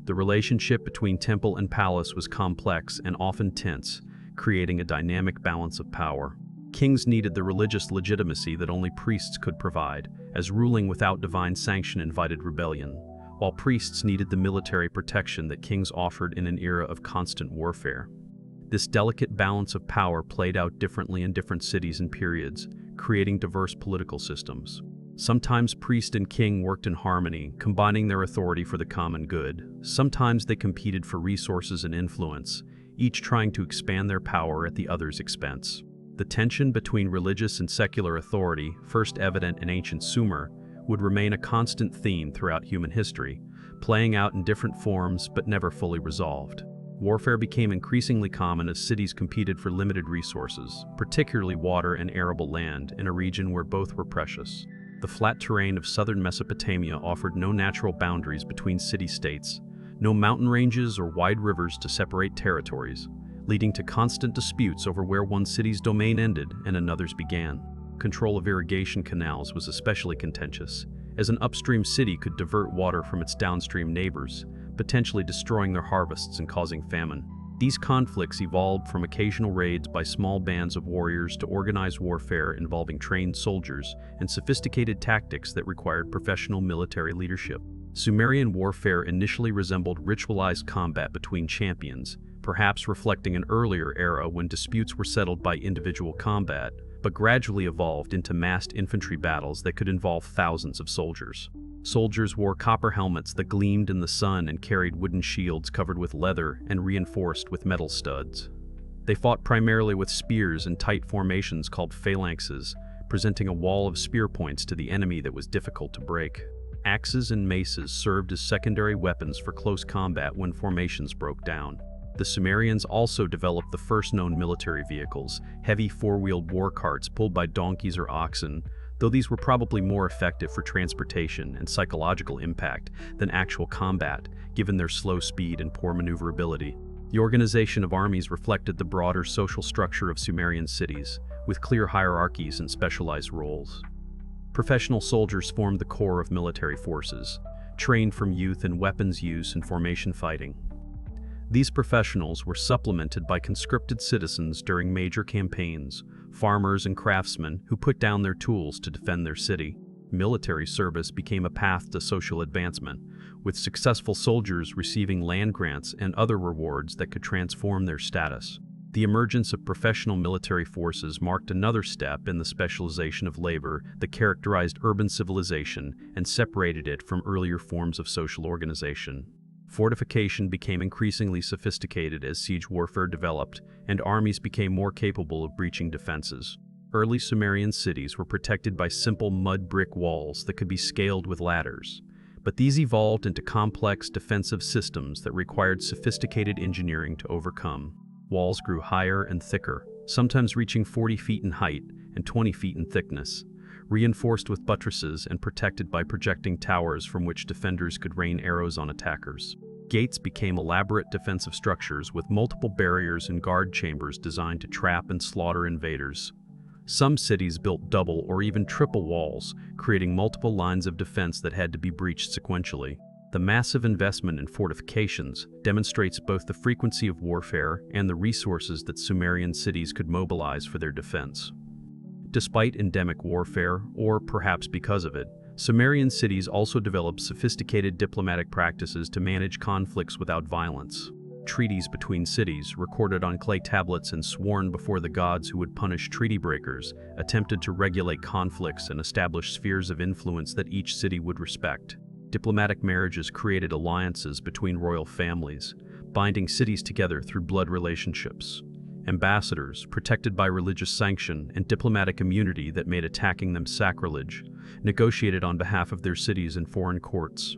The relationship between temple and palace was complex and often tense, creating a dynamic balance of power. Kings needed the religious legitimacy that only priests could provide, as ruling without divine sanction invited rebellion, while priests needed the military protection that kings offered in an era of constant warfare. This delicate balance of power played out differently in different cities and periods, creating diverse political systems. Sometimes priest and king worked in harmony, combining their authority for the common good. Sometimes they competed for resources and influence, each trying to expand their power at the other's expense. The tension between religious and secular authority, first evident in ancient Sumer, would remain a constant theme throughout human history, playing out in different forms but never fully resolved. Warfare became increasingly common as cities competed for limited resources, particularly water and arable land, in a region where both were precious. The flat terrain of southern Mesopotamia offered no natural boundaries between city-states, no mountain ranges or wide rivers to separate territories, leading to constant disputes over where one city's domain ended and another's began. Control of irrigation canals was especially contentious, as an upstream city could divert water from its downstream neighbors, potentially destroying their harvests and causing famine. These conflicts evolved from occasional raids by small bands of warriors to organized warfare involving trained soldiers and sophisticated tactics that required professional military leadership. Sumerian warfare initially resembled ritualized combat between champions, perhaps reflecting an earlier era when disputes were settled by individual combat, but gradually evolved into massed infantry battles that could involve thousands of soldiers. Soldiers wore copper helmets that gleamed in the sun and carried wooden shields covered with leather and reinforced with metal studs. They fought primarily with spears in tight formations called phalanxes, presenting a wall of spear points to the enemy that was difficult to break. Axes and maces served as secondary weapons for close combat when formations broke down. The Sumerians also developed the first known military vehicles, heavy four-wheeled war carts pulled by donkeys or oxen, though these were probably more effective for transportation and psychological impact than actual combat, given their slow speed and poor maneuverability. The organization of armies reflected the broader social structure of Sumerian cities, with clear hierarchies and specialized roles. Professional soldiers formed the core of military forces, trained from youth in weapons use and formation fighting. These professionals were supplemented by conscripted citizens during major campaigns, farmers and craftsmen who put down their tools to defend their city. Military service became a path to social advancement, with successful soldiers receiving land grants and other rewards that could transform their status. The emergence of professional military forces marked another step in the specialization of labor that characterized urban civilization and separated it from earlier forms of social organization. Fortification became increasingly sophisticated as siege warfare developed, and armies became more capable of breaching defenses. Early Sumerian cities were protected by simple mud brick walls that could be scaled with ladders, but these evolved into complex defensive systems that required sophisticated engineering to overcome. Walls grew higher and thicker, sometimes reaching 40 feet in height and 20 feet in thickness, reinforced with buttresses and protected by projecting towers from which defenders could rain arrows on attackers. Gates became elaborate defensive structures with multiple barriers and guard chambers designed to trap and slaughter invaders. Some cities built double or even triple walls, creating multiple lines of defense that had to be breached sequentially. The massive investment in fortifications demonstrates both the frequency of warfare and the resources that Sumerian cities could mobilize for their defense. Despite endemic warfare, or perhaps because of it, Sumerian cities also developed sophisticated diplomatic practices to manage conflicts without violence. Treaties between cities, recorded on clay tablets and sworn before the gods who would punish treaty breakers, attempted to regulate conflicts and establish spheres of influence that each city would respect. Diplomatic marriages created alliances between royal families, binding cities together through blood relationships. Ambassadors, protected by religious sanction and diplomatic immunity that made attacking them sacrilege, negotiated on behalf of their cities in foreign courts.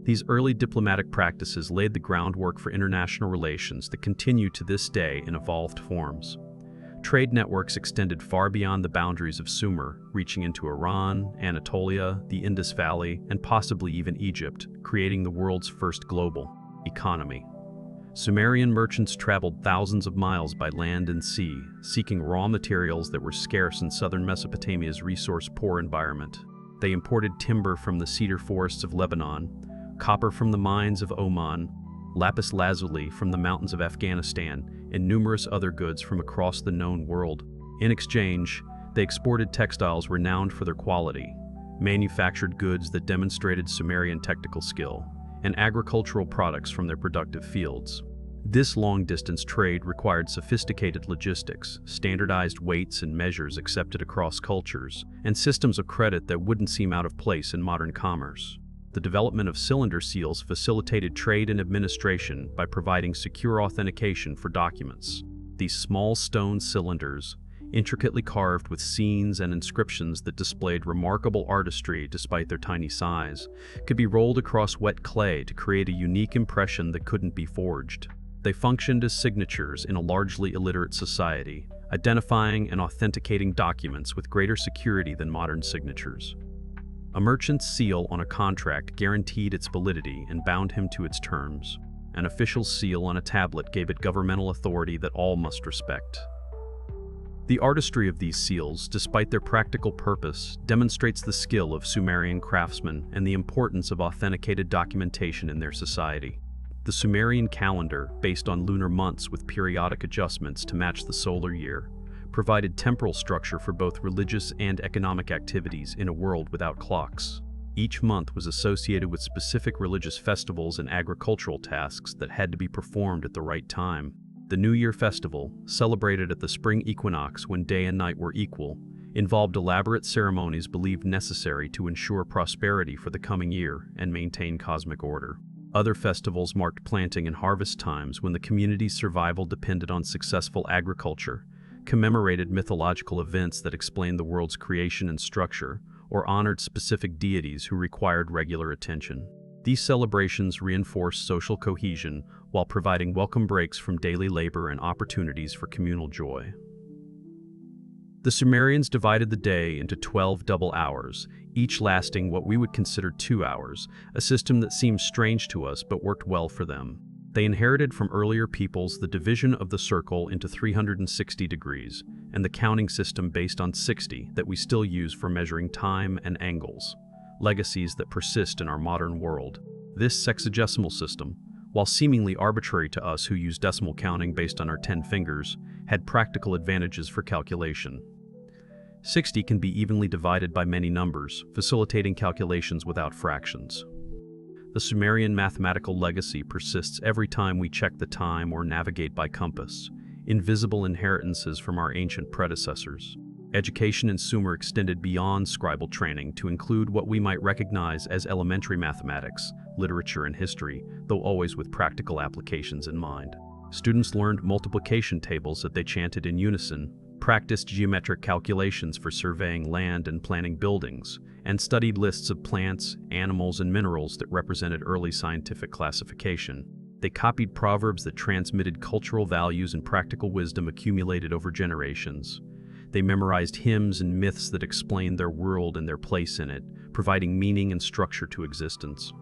These early diplomatic practices laid the groundwork for international relations that continue to this day in evolved forms. Trade networks extended far beyond the boundaries of Sumer, reaching into Iran, Anatolia, the Indus Valley, and possibly even Egypt, creating the world's first global economy. Sumerian merchants traveled thousands of miles by land and sea, seeking raw materials that were scarce in southern Mesopotamia's resource-poor environment. They imported timber from the cedar forests of Lebanon, copper from the mines of Oman, lapis lazuli from the mountains of Afghanistan, and numerous other goods from across the known world. In exchange, they exported textiles renowned for their quality, manufactured goods that demonstrated Sumerian technical skill, and agricultural products from their productive fields. This long-distance trade required sophisticated logistics, standardized weights and measures accepted across cultures, and systems of credit that wouldn't seem out of place in modern commerce. The development of cylinder seals facilitated trade and administration by providing secure authentication for documents. These small stone cylinders, intricately carved with scenes and inscriptions that displayed remarkable artistry despite their tiny size, could be rolled across wet clay to create a unique impression that couldn't be forged. They functioned as signatures in a largely illiterate society, identifying and authenticating documents with greater security than modern signatures. A merchant's seal on a contract guaranteed its validity and bound him to its terms. An official seal on a tablet gave it governmental authority that all must respect. The artistry of these seals, despite their practical purpose, demonstrates the skill of Sumerian craftsmen and the importance of authenticated documentation in their society. The Sumerian calendar, based on lunar months with periodic adjustments to match the solar year, provided temporal structure for both religious and economic activities in a world without clocks. Each month was associated with specific religious festivals and agricultural tasks that had to be performed at the right time. The New Year festival, celebrated at the spring equinox when day and night were equal, involved elaborate ceremonies believed necessary to ensure prosperity for the coming year and maintain cosmic order. Other festivals marked planting and harvest times when the community's survival depended on successful agriculture, commemorated mythological events that explained the world's creation and structure, or honored specific deities who required regular attention. These celebrations reinforced social cohesion while providing welcome breaks from daily labor and opportunities for communal joy. The Sumerians divided the day into 12 double hours, each lasting what we would consider 2 hours, a system that seems strange to us but worked well for them. They inherited from earlier peoples the division of the circle into 360 degrees, and the counting system based on 60 that we still use for measuring time and angles, legacies that persist in our modern world. This sexagesimal system, while seemingly arbitrary to us who use decimal counting based on our 10 fingers, had practical advantages for calculation. 60 can be evenly divided by many numbers, facilitating calculations without fractions. The Sumerian mathematical legacy persists every time we check the time or navigate by compass, invisible inheritances from our ancient predecessors. Education in Sumer extended beyond scribal training to include what we might recognize as elementary mathematics, literature, and history, though always with practical applications in mind. Students learned multiplication tables that they chanted in unison, practiced geometric calculations for surveying land and planning buildings, and studied lists of plants, animals, and minerals that represented early scientific classification. They copied proverbs that transmitted cultural values and practical wisdom accumulated over generations. They memorized hymns and myths that explained their world and their place in it, providing meaning and structure to existence.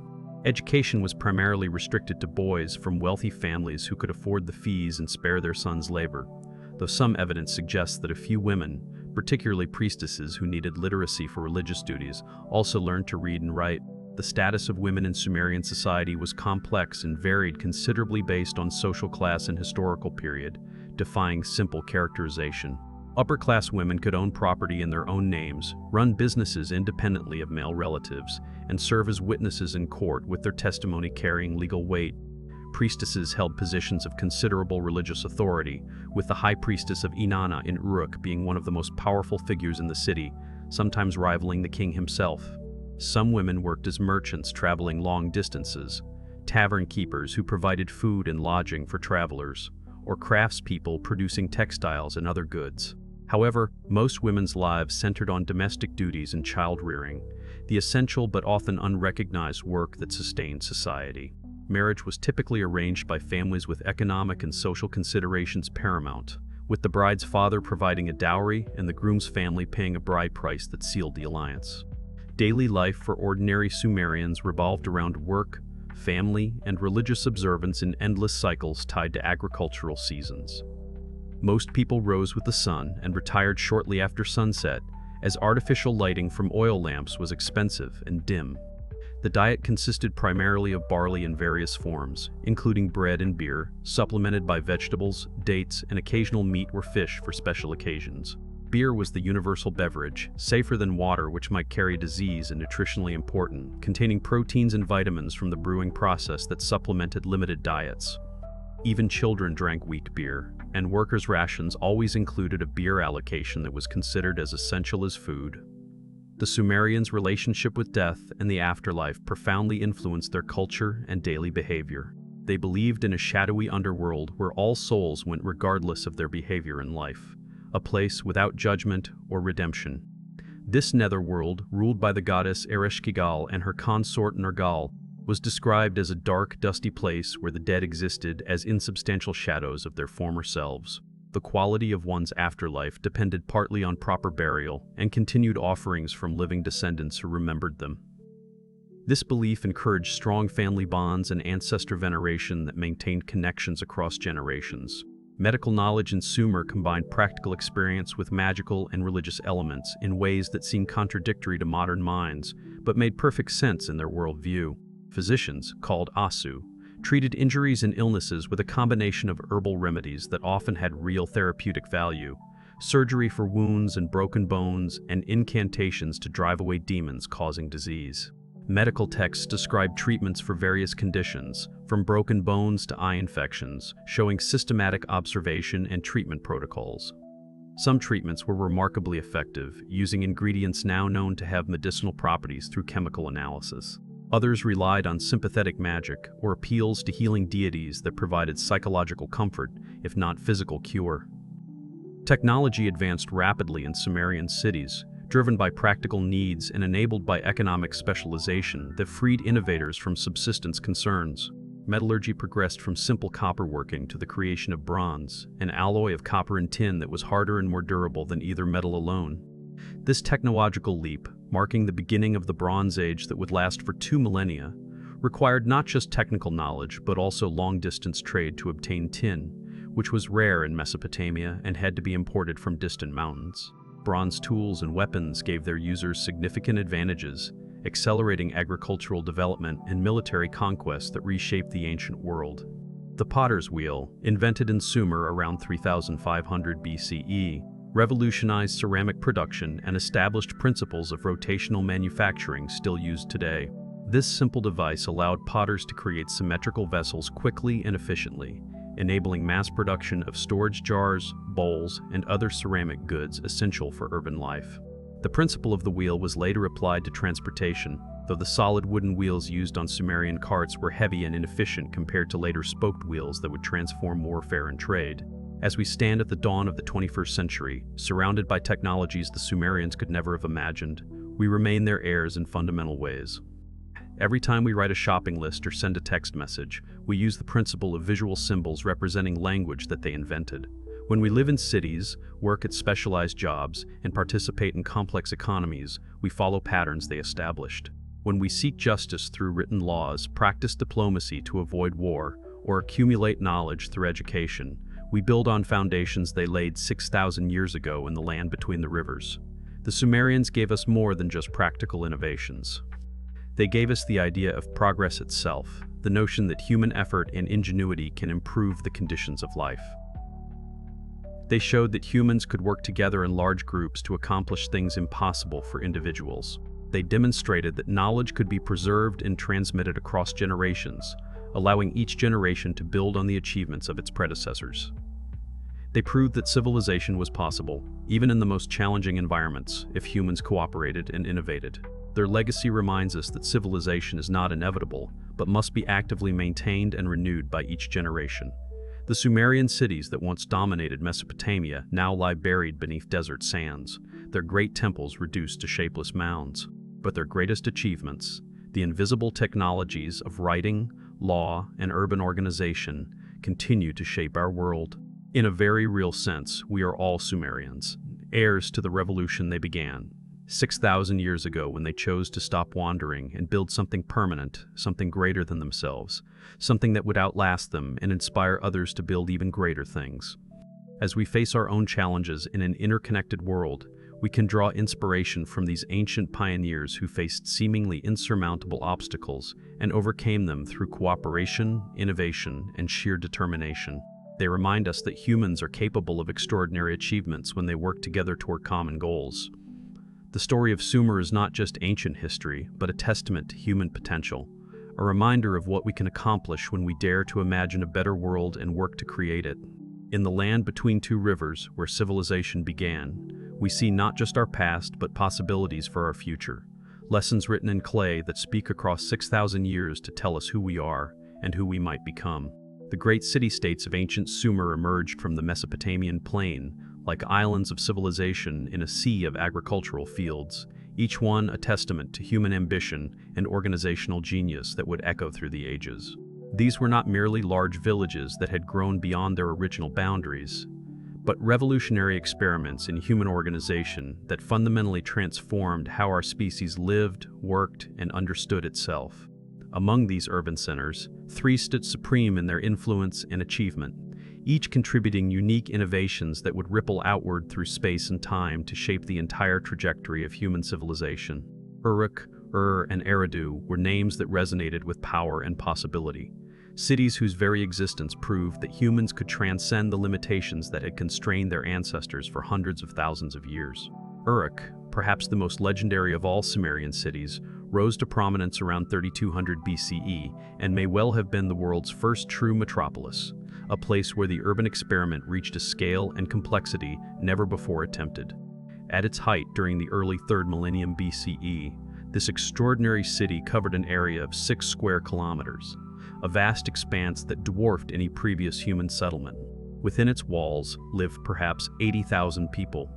Education was primarily restricted to boys from wealthy families who could afford the fees and spare their sons' labor, though some evidence suggests that a few women, particularly priestesses who needed literacy for religious duties, also learned to read and write. The status of women in Sumerian society was complex and varied considerably based on social class and historical period, defying simple characterization. Upper-class women could own property in their own names, run businesses independently of male relatives, and serve as witnesses in court with their testimony carrying legal weight. Priestesses held positions of considerable religious authority, with the high priestess of Inanna in Uruk being one of the most powerful figures in the city, sometimes rivaling the king himself. Some women worked as merchants traveling long distances, tavern keepers who provided food and lodging for travelers, or craftspeople producing textiles and other goods. However, most women's lives centered on domestic duties and child-rearing, the essential but often unrecognized work that sustained society. Marriage was typically arranged by families with economic and social considerations paramount, with the bride's father providing a dowry and the groom's family paying a bride price that sealed the alliance. Daily life for ordinary Sumerians revolved around work, family, and religious observance in endless cycles tied to agricultural seasons. Most people rose with the sun and retired shortly after sunset, as artificial lighting from oil lamps was expensive and dim. The diet consisted primarily of barley in various forms, including bread and beer, supplemented by vegetables, dates, and occasional meat or fish for special occasions. Beer was the universal beverage, safer than water which might carry disease and nutritionally important, containing proteins and vitamins from the brewing process that supplemented limited diets. Even children drank weak beer, and workers' rations always included a beer allocation that was considered as essential as food. The Sumerians' relationship with death and the afterlife profoundly influenced their culture and daily behavior. They believed in a shadowy underworld where all souls went regardless of their behavior in life, a place without judgment or redemption. This netherworld, ruled by the goddess Ereshkigal and her consort Nergal, was described as a dark, dusty place where the dead existed as insubstantial shadows of their former selves. The quality of one's afterlife depended partly on proper burial and continued offerings from living descendants who remembered them. This belief encouraged strong family bonds and ancestor veneration that maintained connections across generations. Medical knowledge in Sumer combined practical experience with magical and religious elements in ways that seem contradictory to modern minds, but made perfect sense in their worldview. Physicians, called Asu, treated injuries and illnesses with a combination of herbal remedies that often had real therapeutic value, surgery for wounds and broken bones, and incantations to drive away demons causing disease. Medical texts describe treatments for various conditions, from broken bones to eye infections, showing systematic observation and treatment protocols. Some treatments were remarkably effective, using ingredients now known to have medicinal properties through chemical analysis. Others relied on sympathetic magic or appeals to healing deities that provided psychological comfort, if not physical cure. Technology advanced rapidly in Sumerian cities, driven by practical needs and enabled by economic specialization that freed innovators from subsistence concerns. Metallurgy progressed from simple copperworking to the creation of bronze, an alloy of copper and tin that was harder and more durable than either metal alone. This technological leap, marking the beginning of the Bronze Age that would last for 2 millennia, required not just technical knowledge but also long-distance trade to obtain tin, which was rare in Mesopotamia and had to be imported from distant mountains. Bronze tools and weapons gave their users significant advantages, accelerating agricultural development and military conquest that reshaped the ancient world. The potter's wheel, invented in Sumer around 3500 BCE, revolutionized ceramic production and established principles of rotational manufacturing still used today. This simple device allowed potters to create symmetrical vessels quickly and efficiently, enabling mass production of storage jars, bowls, and other ceramic goods essential for urban life. The principle of the wheel was later applied to transportation, though the solid wooden wheels used on Sumerian carts were heavy and inefficient compared to later spoked wheels that would transform warfare and trade. As we stand at the dawn of the 21st century, surrounded by technologies the Sumerians could never have imagined, we remain their heirs in fundamental ways. Every time we write a shopping list or send a text message, we use the principle of visual symbols representing language that they invented. When we live in cities, work at specialized jobs, and participate in complex economies, we follow patterns they established. When we seek justice through written laws, practice diplomacy to avoid war, or accumulate knowledge through education, we build on foundations they laid 6,000 years ago in the land between the rivers. The Sumerians gave us more than just practical innovations. They gave us the idea of progress itself, the notion that human effort and ingenuity can improve the conditions of life. They showed that humans could work together in large groups to accomplish things impossible for individuals. They demonstrated that knowledge could be preserved and transmitted across generations, allowing each generation to build on the achievements of its predecessors. They proved that civilization was possible, even in the most challenging environments, if humans cooperated and innovated. Their legacy reminds us that civilization is not inevitable, but must be actively maintained and renewed by each generation. The Sumerian cities that once dominated Mesopotamia now lie buried beneath desert sands, their great temples reduced to shapeless mounds. But their greatest achievements, the invisible technologies of writing, law, and urban organization, continue to shape our world. In a very real sense, we are all Sumerians, heirs to the revolution they began 6,000 years ago when they chose to stop wandering and build something permanent, something greater than themselves, something that would outlast them and inspire others to build even greater things. As we face our own challenges in an interconnected world, we can draw inspiration from these ancient pioneers who faced seemingly insurmountable obstacles and overcame them through cooperation, innovation, and sheer determination. They remind us that humans are capable of extraordinary achievements when they work together toward common goals. The story of Sumer is not just ancient history, but a testament to human potential, a reminder of what we can accomplish when we dare to imagine a better world and work to create it. In the land between two rivers, where civilization began, we see not just our past, but possibilities for our future. Lessons written in clay that speak across 6,000 years to tell us who we are and who we might become. The great city-states of ancient Sumer emerged from the Mesopotamian plain, like islands of civilization in a sea of agricultural fields, each one a testament to human ambition and organizational genius that would echo through the ages. These were not merely large villages that had grown beyond their original boundaries, but revolutionary experiments in human organization that fundamentally transformed how our species lived, worked, and understood itself. Among these urban centers, 3 stood supreme in their influence and achievement, each contributing unique innovations that would ripple outward through space and time to shape the entire trajectory of human civilization. Uruk, Ur, and Eridu were names that resonated with power and possibility. Cities whose very existence proved that humans could transcend the limitations that had constrained their ancestors for hundreds of thousands of years. Uruk, perhaps the most legendary of all Sumerian cities, rose to prominence around 3200 BCE and may well have been the world's first true metropolis, a place where the urban experiment reached a scale and complexity never before attempted. At its height during the early 3rd millennium BCE, this extraordinary city covered an area of 6 square kilometers, a vast expanse that dwarfed any previous human settlement. Within its walls lived perhaps 80,000 people,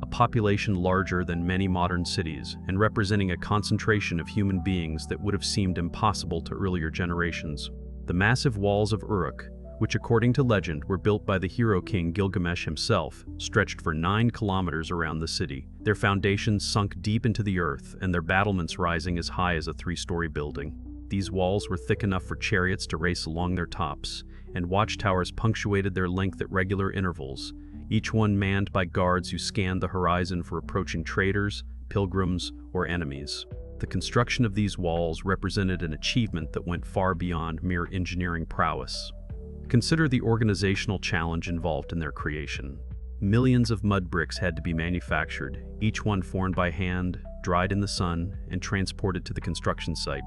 a population larger than many modern cities and representing a concentration of human beings that would have seemed impossible to earlier generations. The massive walls of Uruk, which according to legend were built by the hero king Gilgamesh himself, stretched for 9 kilometers around the city, their foundations sunk deep into the earth and their battlements rising as high as a 3-story building. These walls were thick enough for chariots to race along their tops, and watchtowers punctuated their length at regular intervals, each one manned by guards who scanned the horizon for approaching traders, pilgrims, or enemies. The construction of these walls represented an achievement that went far beyond mere engineering prowess. Consider the organizational challenge involved in their creation. Millions of mud bricks had to be manufactured, each one formed by hand, dried in the sun, and transported to the construction site.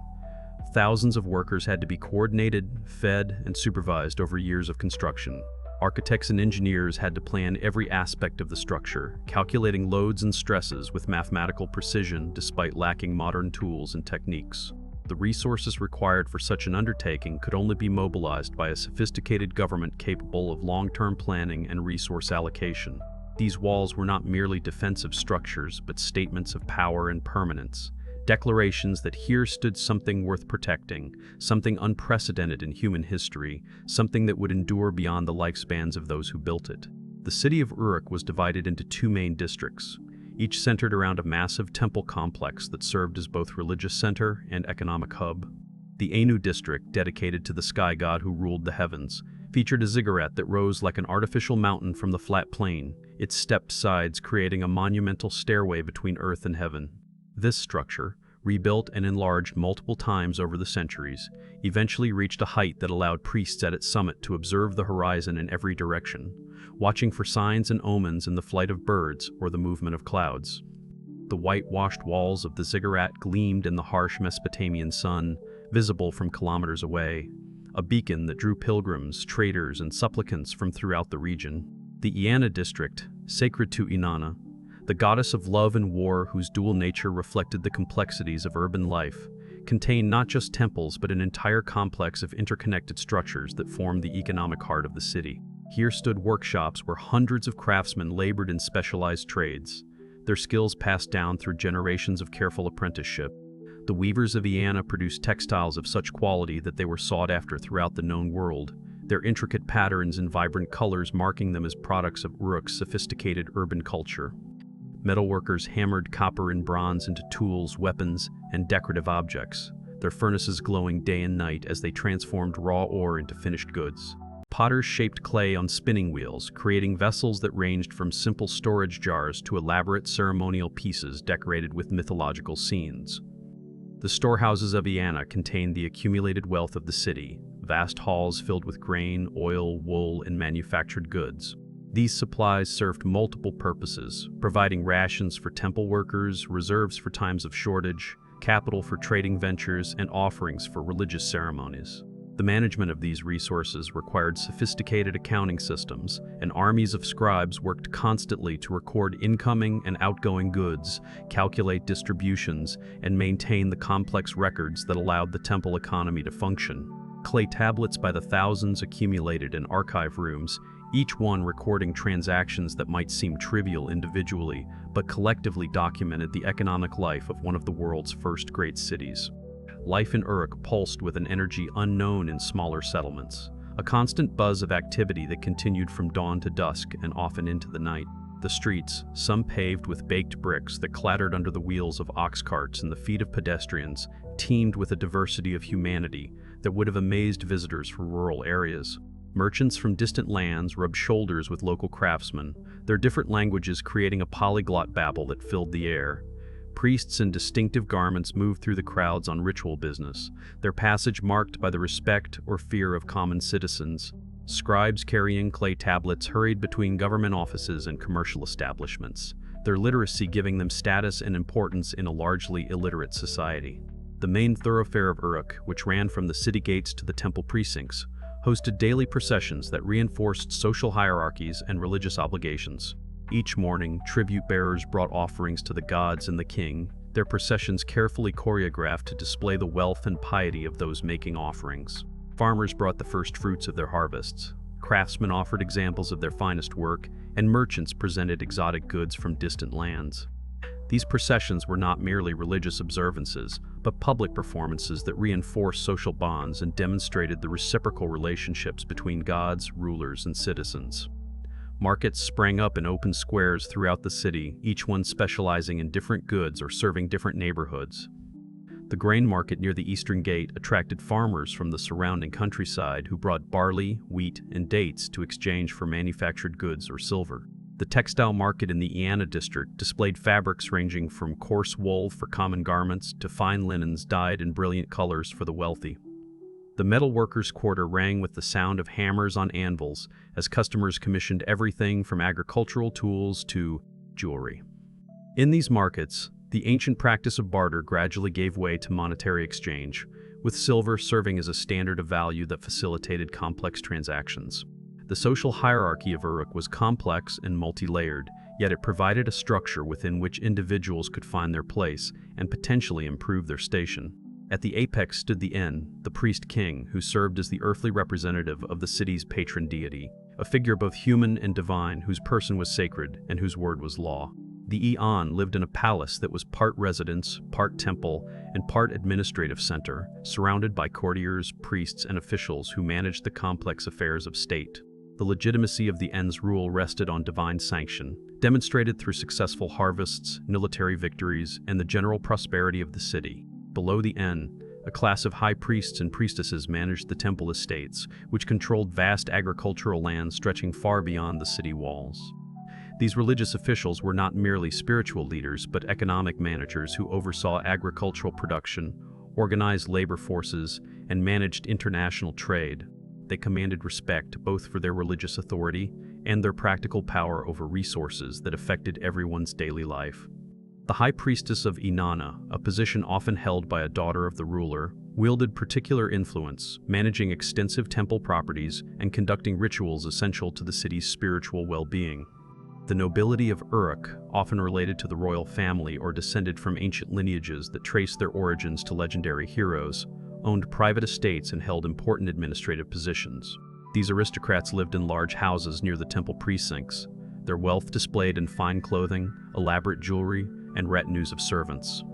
Thousands of workers had to be coordinated, fed, and supervised over years of construction. Architects and engineers had to plan every aspect of the structure, calculating loads and stresses with mathematical precision despite lacking modern tools and techniques. The resources required for such an undertaking could only be mobilized by a sophisticated government capable of long-term planning and resource allocation. These walls were not merely defensive structures, but statements of power and permanence. Declarations that here stood something worth protecting, something unprecedented in human history, something that would endure beyond the lifespans of those who built it. The city of Uruk was divided into 2 main districts, each centered around a massive temple complex that served as both religious center and economic hub. The Anu district, dedicated to the sky god who ruled the heavens, featured a ziggurat that rose like an artificial mountain from the flat plain, its stepped sides creating a monumental stairway between earth and heaven. This structure, rebuilt and enlarged multiple times over the centuries, eventually reached a height that allowed priests at its summit to observe the horizon in every direction, watching for signs and omens in the flight of birds or the movement of clouds. The whitewashed walls of the ziggurat gleamed in the harsh Mesopotamian sun, visible from kilometers away, a beacon that drew pilgrims, traders, and supplicants from throughout the region. The Eanna district, sacred to Inanna, the goddess of love and war whose dual nature reflected the complexities of urban life, contained not just temples but an entire complex of interconnected structures that formed the economic heart of the city. Here stood workshops where hundreds of craftsmen labored in specialized trades, their skills passed down through generations of careful apprenticeship. The weavers of Eanna produced textiles of such quality that they were sought after throughout the known world, their intricate patterns and vibrant colors marking them as products of Uruk's sophisticated urban culture. Metalworkers hammered copper and bronze into tools, weapons, and decorative objects, their furnaces glowing day and night as they transformed raw ore into finished goods. Potters shaped clay on spinning wheels, creating vessels that ranged from simple storage jars to elaborate ceremonial pieces decorated with mythological scenes. The storehouses of Eanna contained the accumulated wealth of the city, vast halls filled with grain, oil, wool, and manufactured goods. These supplies served multiple purposes, providing rations for temple workers, reserves for times of shortage, capital for trading ventures, and offerings for religious ceremonies. The management of these resources required sophisticated accounting systems, and armies of scribes worked constantly to record incoming and outgoing goods, calculate distributions, and maintain the complex records that allowed the temple economy to function. Clay tablets by the thousands accumulated in archive rooms, each one recording transactions that might seem trivial individually, but collectively documented the economic life of one of the world's first great cities. Life in Uruk pulsed with an energy unknown in smaller settlements, a constant buzz of activity that continued from dawn to dusk and often into the night. The streets, some paved with baked bricks that clattered under the wheels of ox carts and the feet of pedestrians, teemed with a diversity of humanity that would have amazed visitors from rural areas. Merchants from distant lands rubbed shoulders with local craftsmen, their different languages creating a polyglot babble that filled the air. Priests in distinctive garments moved through the crowds on ritual business, their passage marked by the respect or fear of common citizens. Scribes carrying clay tablets hurried between government offices and commercial establishments, their literacy giving them status and importance in a largely illiterate society. The main thoroughfare of Uruk, which ran from the city gates to the temple precincts, hosted daily processions that reinforced social hierarchies and religious obligations. Each morning, tribute bearers brought offerings to the gods and the king, their processions carefully choreographed to display the wealth and piety of those making offerings. Farmers brought the first fruits of their harvests. Craftsmen offered examples of their finest work, and merchants presented exotic goods from distant lands. These processions were not merely religious observances, but public performances that reinforced social bonds and demonstrated the reciprocal relationships between gods, rulers, and citizens. Markets sprang up in open squares throughout the city, each one specializing in different goods or serving different neighborhoods. The grain market near the eastern gate attracted farmers from the surrounding countryside who brought barley, wheat, and dates to exchange for manufactured goods or silver. The textile market in the Iana district displayed fabrics ranging from coarse wool for common garments to fine linens dyed in brilliant colors for the wealthy. The metalworkers' quarter rang with the sound of hammers on anvils as customers commissioned everything from agricultural tools to jewelry. In these markets, the ancient practice of barter gradually gave way to monetary exchange, with silver serving as a standard of value that facilitated complex transactions. The social hierarchy of Uruk was complex and multi-layered, yet it provided a structure within which individuals could find their place and potentially improve their station. At the apex stood the En, the priest-king, who served as the earthly representative of the city's patron deity, a figure both human and divine whose person was sacred and whose word was law. The Eon lived in a palace that was part residence, part temple, and part administrative center, surrounded by courtiers, priests, and officials who managed the complex affairs of state. The legitimacy of the En's rule rested on divine sanction, demonstrated through successful harvests, military victories, and the general prosperity of the city. Below the En, a class of high priests and priestesses managed the temple estates, which controlled vast agricultural lands stretching far beyond the city walls. These religious officials were not merely spiritual leaders, but economic managers who oversaw agricultural production, organized labor forces, and managed international trade. They commanded respect both for their religious authority and their practical power over resources that affected everyone's daily life. The High Priestess of Inanna, a position often held by a daughter of the ruler, wielded particular influence, managing extensive temple properties and conducting rituals essential to the city's spiritual well-being. The nobility of Uruk, often related to the royal family or descended from ancient lineages that traced their origins to legendary heroes, owned private estates and held important administrative positions. These aristocrats lived in large houses near the temple precincts, their wealth displayed in fine clothing, elaborate jewelry, and retinues of servants.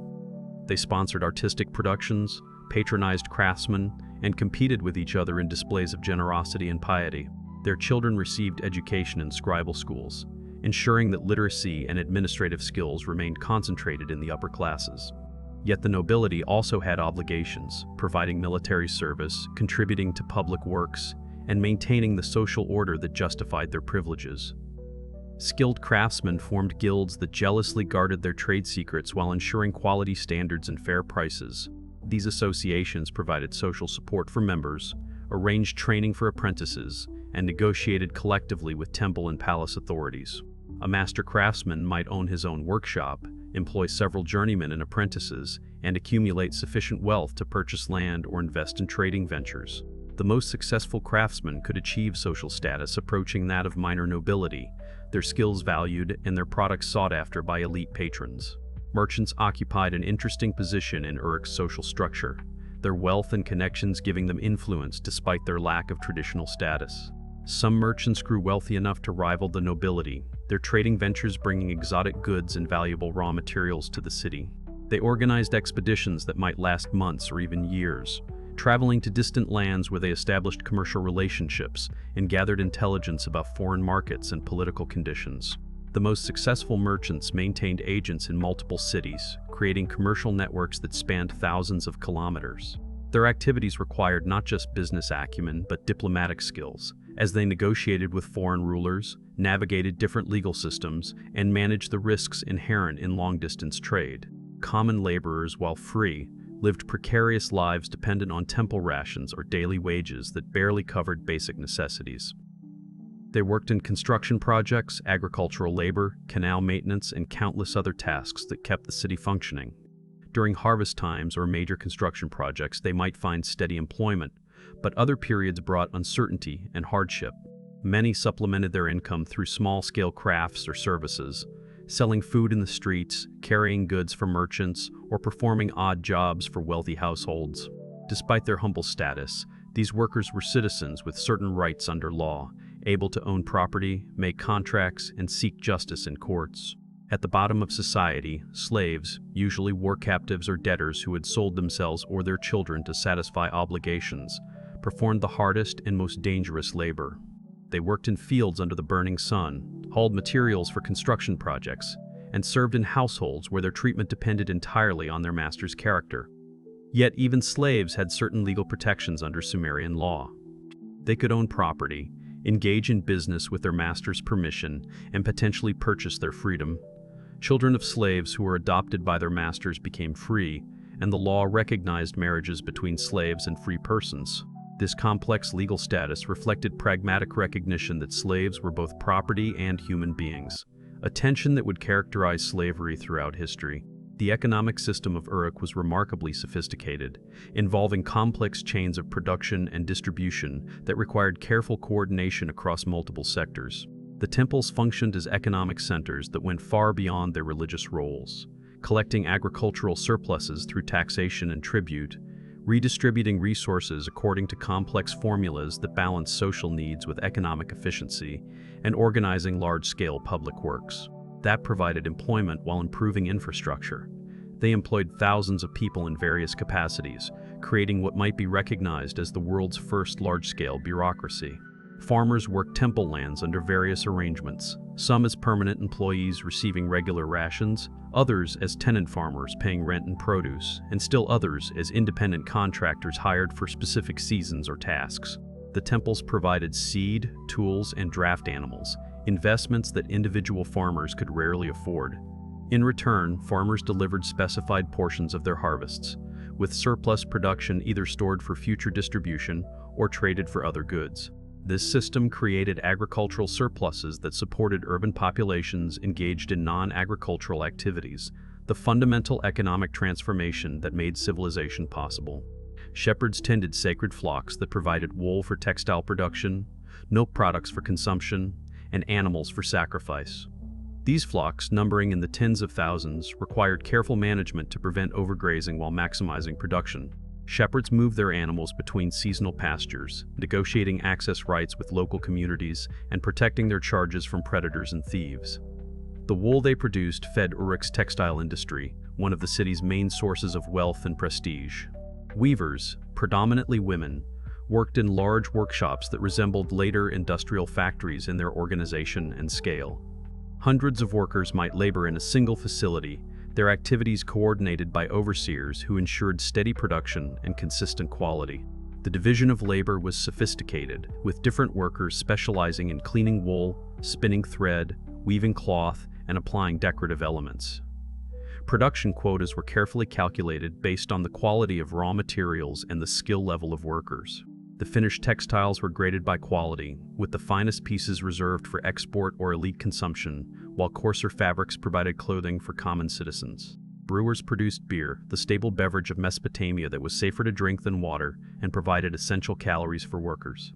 They sponsored artistic productions, patronized craftsmen, and competed with each other in displays of generosity and piety. Their children received education in scribal schools, ensuring that literacy and administrative skills remained concentrated in the upper classes. Yet the nobility also had obligations, providing military service, contributing to public works, and maintaining the social order that justified their privileges. Skilled craftsmen formed guilds that jealously guarded their trade secrets while ensuring quality standards and fair prices. These associations provided social support for members, arranged training for apprentices, and negotiated collectively with temple and palace authorities. A master craftsman might own his own workshop, employ several journeymen and apprentices, and accumulate sufficient wealth to purchase land or invest in trading ventures. The most successful craftsmen could achieve social status approaching that of minor nobility, their skills valued and their products sought after by elite patrons. Merchants occupied an interesting position in Uruk's social structure, their wealth and connections giving them influence despite their lack of traditional status. Some merchants grew wealthy enough to rival the nobility, their trading ventures bringing exotic goods and valuable raw materials to the city. They organized expeditions that might last months or even years, traveling to distant lands where they established commercial relationships and gathered intelligence about foreign markets and political conditions. The most successful merchants maintained agents in multiple cities, creating commercial networks that spanned thousands of kilometers. Their activities required not just business acumen, but diplomatic skills, as they negotiated with foreign rulers, navigated different legal systems, and managed the risks inherent in long-distance trade. Common laborers, while free, lived precarious lives dependent on temple rations or daily wages that barely covered basic necessities. They worked in construction projects, agricultural labor, canal maintenance, and countless other tasks that kept the city functioning. During harvest times or major construction projects, they might find steady employment, but other periods brought uncertainty and hardship. Many supplemented their income through small-scale crafts or services, selling food in the streets, carrying goods for merchants, or performing odd jobs for wealthy households. Despite their humble status, these workers were citizens with certain rights under law, able to own property, make contracts, and seek justice in courts. At the bottom of society, slaves, usually war captives or debtors who had sold themselves or their children to satisfy obligations, performed the hardest and most dangerous labor. They worked in fields under the burning sun, hauled materials for construction projects, and served in households where their treatment depended entirely on their master's character. Yet even slaves had certain legal protections under Sumerian law. They could own property, engage in business with their master's permission, and potentially purchase their freedom. Children of slaves who were adopted by their masters became free, and the law recognized marriages between slaves and free persons. This complex legal status reflected pragmatic recognition that slaves were both property and human beings, a tension that would characterize slavery throughout history. The economic system of Uruk was remarkably sophisticated, involving complex chains of production and distribution that required careful coordination across multiple sectors. The temples functioned as economic centers that went far beyond their religious roles, collecting agricultural surpluses through taxation and tribute, redistributing resources according to complex formulas that balance social needs with economic efficiency, and organizing large-scale public works. That provided employment while improving infrastructure. They employed thousands of people in various capacities, creating what might be recognized as the world's first large-scale bureaucracy. Farmers worked temple lands under various arrangements, some as permanent employees receiving regular rations, others as tenant farmers paying rent and produce, and still others as independent contractors hired for specific seasons or tasks. The temples provided seed, tools, and draft animals, investments that individual farmers could rarely afford. In return, farmers delivered specified portions of their harvests, with surplus production either stored for future distribution or traded for other goods. This system created agricultural surpluses that supported urban populations engaged in non-agricultural activities, the fundamental economic transformation that made civilization possible. Shepherds tended sacred flocks that provided wool for textile production, milk products for consumption, and animals for sacrifice. These flocks, numbering in the tens of thousands, required careful management to prevent overgrazing while maximizing production. Shepherds moved their animals between seasonal pastures, negotiating access rights with local communities and protecting their charges from predators and thieves. The wool they produced fed Uruk's textile industry, one of the city's main sources of wealth and prestige. Weavers, predominantly women, worked in large workshops that resembled later industrial factories in their organization and scale. Hundreds of workers might labor in a single facility, their activities coordinated by overseers who ensured steady production and consistent quality. The division of labor was sophisticated, with different workers specializing in cleaning wool, spinning thread, weaving cloth, and applying decorative elements. Production quotas were carefully calculated based on the quality of raw materials and the skill level of workers. The finished textiles were graded by quality, with the finest pieces reserved for export or elite consumption, while coarser fabrics provided clothing for common citizens. Brewers produced beer, the staple beverage of Mesopotamia that was safer to drink than water and provided essential calories for workers.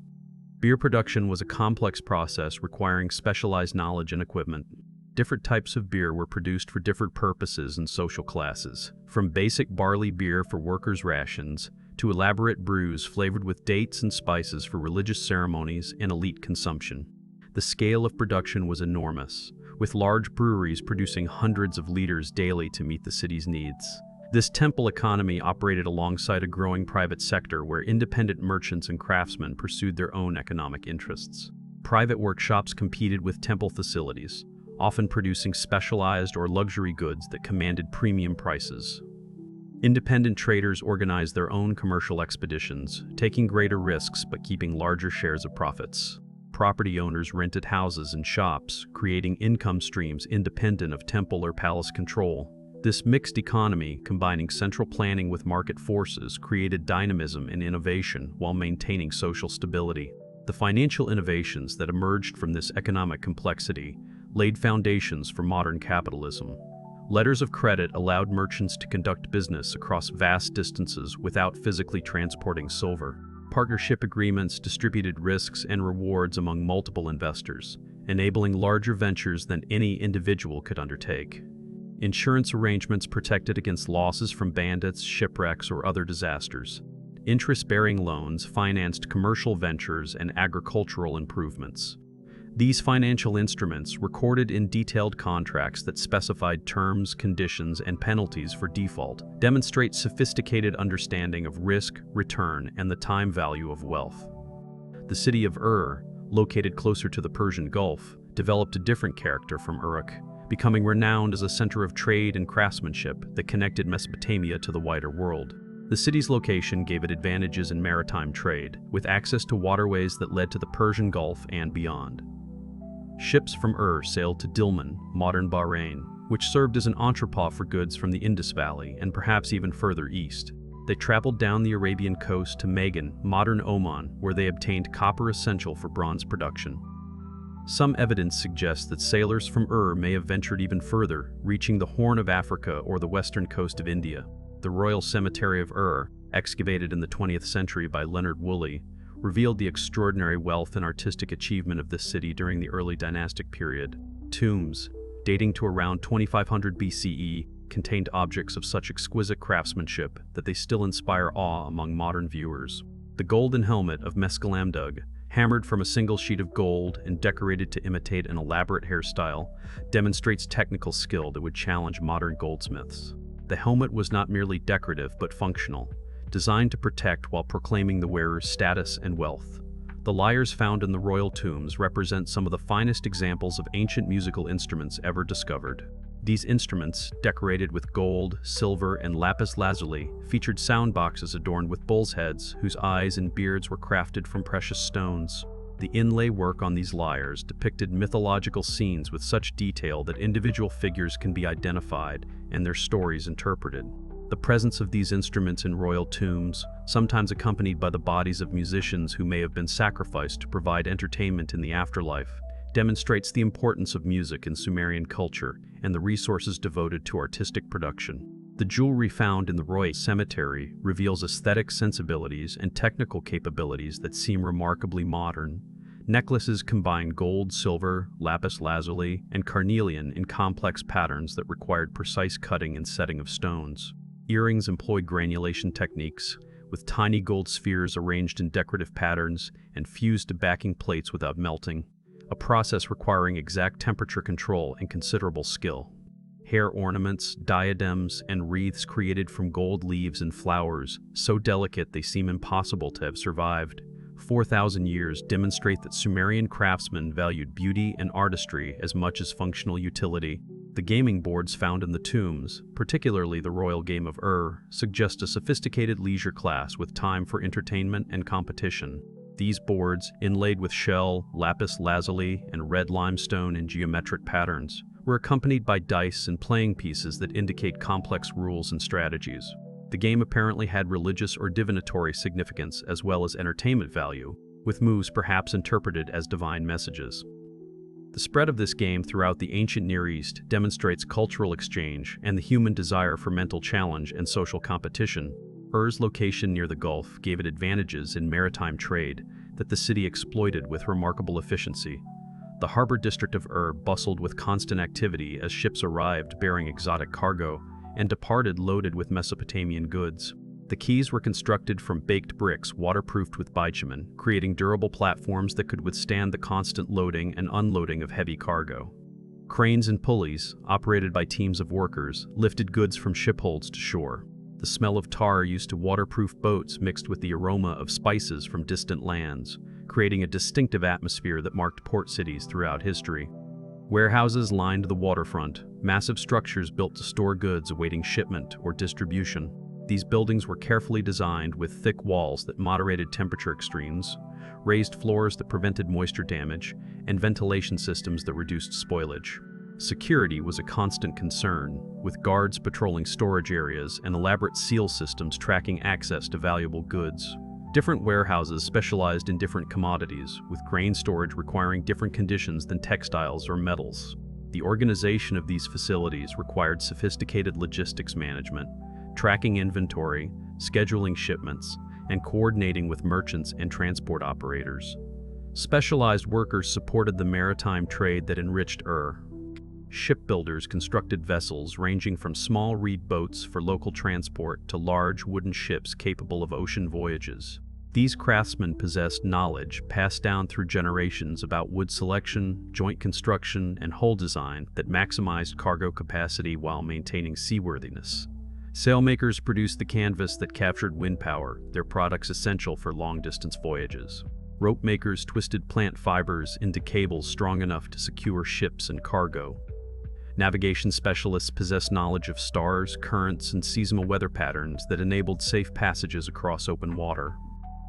Beer production was a complex process requiring specialized knowledge and equipment. Different types of beer were produced for different purposes and social classes, from basic barley beer for workers' rations to elaborate brews flavored with dates and spices for religious ceremonies and elite consumption. The scale of production was enormous, with large breweries producing hundreds of liters daily to meet the city's needs. This temple economy operated alongside a growing private sector where independent merchants and craftsmen pursued their own economic interests. Private workshops competed with temple facilities, often producing specialized or luxury goods that commanded premium prices. Independent traders organized their own commercial expeditions, taking greater risks but keeping larger shares of profits. Property owners rented houses and shops, creating income streams independent of temple or palace control. This mixed economy, combining central planning with market forces, created dynamism and innovation while maintaining social stability. The financial innovations that emerged from this economic complexity laid foundations for modern capitalism. Letters of credit allowed merchants to conduct business across vast distances without physically transporting silver. Partnership agreements distributed risks and rewards among multiple investors, enabling larger ventures than any individual could undertake. Insurance arrangements protected against losses from bandits, shipwrecks, or other disasters. Interest-bearing loans financed commercial ventures and agricultural improvements. These financial instruments, recorded in detailed contracts that specified terms, conditions, and penalties for default, demonstrate sophisticated understanding of risk, return, and the time value of wealth. The city of Ur, located closer to the Persian Gulf, developed a different character from Uruk, becoming renowned as a center of trade and craftsmanship that connected Mesopotamia to the wider world. The city's location gave it advantages in maritime trade, with access to waterways that led to the Persian Gulf and beyond. Ships from Ur sailed to Dilmun, modern Bahrain, which served as an entrepot for goods from the Indus Valley and perhaps even further east. They traveled down the Arabian coast to Magan, modern Oman, where they obtained copper essential for bronze production. Some evidence suggests that sailors from Ur may have ventured even further, reaching the Horn of Africa or the western coast of India. The Royal Cemetery of Ur, excavated in the 20th century by Leonard Woolley, revealed the extraordinary wealth and artistic achievement of this city during the early dynastic period. Tombs, dating to around 2500 BCE, contained objects of such exquisite craftsmanship that they still inspire awe among modern viewers. The golden helmet of Mescalamdug, hammered from a single sheet of gold and decorated to imitate an elaborate hairstyle, demonstrates technical skill that would challenge modern goldsmiths. The helmet was not merely decorative but functional, designed to protect while proclaiming the wearer's status and wealth. The lyres found in the royal tombs represent some of the finest examples of ancient musical instruments ever discovered. These instruments, decorated with gold, silver, and lapis lazuli, featured sound boxes adorned with bulls' heads whose eyes and beards were crafted from precious stones. The inlay work on these lyres depicted mythological scenes with such detail that individual figures can be identified and their stories interpreted. The presence of these instruments in royal tombs, sometimes accompanied by the bodies of musicians who may have been sacrificed to provide entertainment in the afterlife, demonstrates the importance of music in Sumerian culture and the resources devoted to artistic production. The jewelry found in the Royal Cemetery reveals aesthetic sensibilities and technical capabilities that seem remarkably modern. Necklaces combine gold, silver, lapis lazuli, and carnelian in complex patterns that required precise cutting and setting of stones. Earrings employed granulation techniques, with tiny gold spheres arranged in decorative patterns and fused to backing plates without melting, a process requiring exact temperature control and considerable skill. Hair ornaments, diadems, and wreaths created from gold leaves and flowers, so delicate they seem impossible to have survived. 4,000 years demonstrate that Sumerian craftsmen valued beauty and artistry as much as functional utility. The gaming boards found in the tombs, particularly the royal game of Ur, suggest a sophisticated leisure class with time for entertainment and competition. These boards, inlaid with shell, lapis lazuli, and red limestone in geometric patterns, were accompanied by dice and playing pieces that indicate complex rules and strategies. The game apparently had religious or divinatory significance as well as entertainment value, with moves perhaps interpreted as divine messages. The spread of this game throughout the ancient Near East demonstrates cultural exchange and the human desire for mental challenge and social competition. Ur's location near the Gulf gave it advantages in maritime trade that the city exploited with remarkable efficiency. The harbor district of Ur bustled with constant activity as ships arrived bearing exotic cargo and departed loaded with Mesopotamian goods. The quays were constructed from baked bricks waterproofed with bitumen, creating durable platforms that could withstand the constant loading and unloading of heavy cargo. Cranes and pulleys, operated by teams of workers, lifted goods from shipholds to shore. The smell of tar used to waterproof boats mixed with the aroma of spices from distant lands, creating a distinctive atmosphere that marked port cities throughout history. Warehouses lined the waterfront, massive structures built to store goods awaiting shipment or distribution. These buildings were carefully designed with thick walls that moderated temperature extremes, raised floors that prevented moisture damage, and ventilation systems that reduced spoilage. Security was a constant concern, with guards patrolling storage areas and elaborate seal systems tracking access to valuable goods. Different warehouses specialized in different commodities, with grain storage requiring different conditions than textiles or metals. The organization of these facilities required sophisticated logistics management, tracking inventory, scheduling shipments, and coordinating with merchants and transport operators. Specialized workers supported the maritime trade that enriched Ur. Shipbuilders constructed vessels ranging from small reed boats for local transport to large wooden ships capable of ocean voyages. These craftsmen possessed knowledge passed down through generations about wood selection, joint construction, and hull design that maximized cargo capacity while maintaining seaworthiness. Sailmakers produced the canvas that captured wind power, their products essential for long-distance voyages. Rope makers twisted plant fibers into cables strong enough to secure ships and cargo. Navigation specialists possessed knowledge of stars, currents, and seasonal weather patterns that enabled safe passages across open water.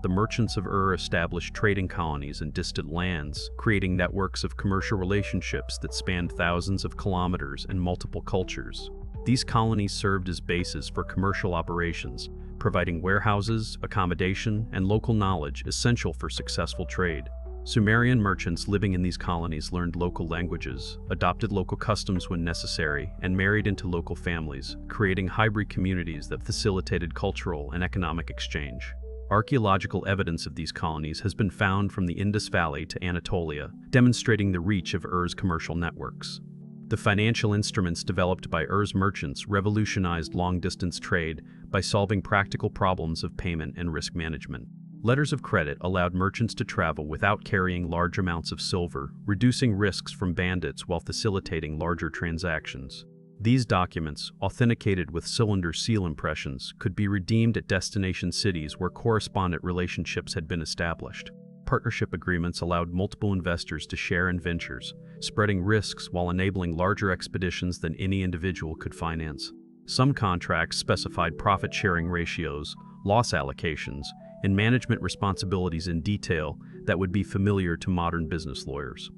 The merchants of Ur established trading colonies in distant lands, creating networks of commercial relationships that spanned thousands of kilometers and multiple cultures. These colonies served as bases for commercial operations, providing warehouses, accommodation, and local knowledge essential for successful trade. Sumerian merchants living in these colonies learned local languages, adopted local customs when necessary, and married into local families, creating hybrid communities that facilitated cultural and economic exchange. Archaeological evidence of these colonies has been found from the Indus Valley to Anatolia, demonstrating the reach of Ur's commercial networks. The financial instruments developed by Ur's merchants revolutionized long-distance trade by solving practical problems of payment and risk management. Letters of credit allowed merchants to travel without carrying large amounts of silver, reducing risks from bandits while facilitating larger transactions. These documents, authenticated with cylinder seal impressions, could be redeemed at destination cities where correspondent relationships had been established. Partnership agreements allowed multiple investors to share in ventures, spreading risks while enabling larger expeditions than any individual could finance. Some contracts specified profit-sharing ratios, loss allocations, and management responsibilities in detail that would be familiar to modern business lawyers.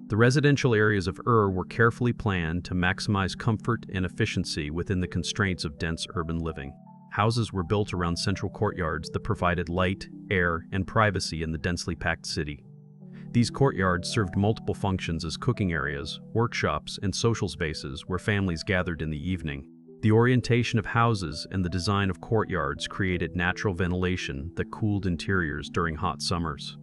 The residential areas of Ur were carefully planned to maximize comfort and efficiency within the constraints of dense urban living. Houses were built around central courtyards that provided light, air, and privacy in the densely packed city. These courtyards served multiple functions as cooking areas, workshops, and social spaces where families gathered in the evening. The orientation of houses and the design of courtyards created natural ventilation that cooled interiors during hot summers.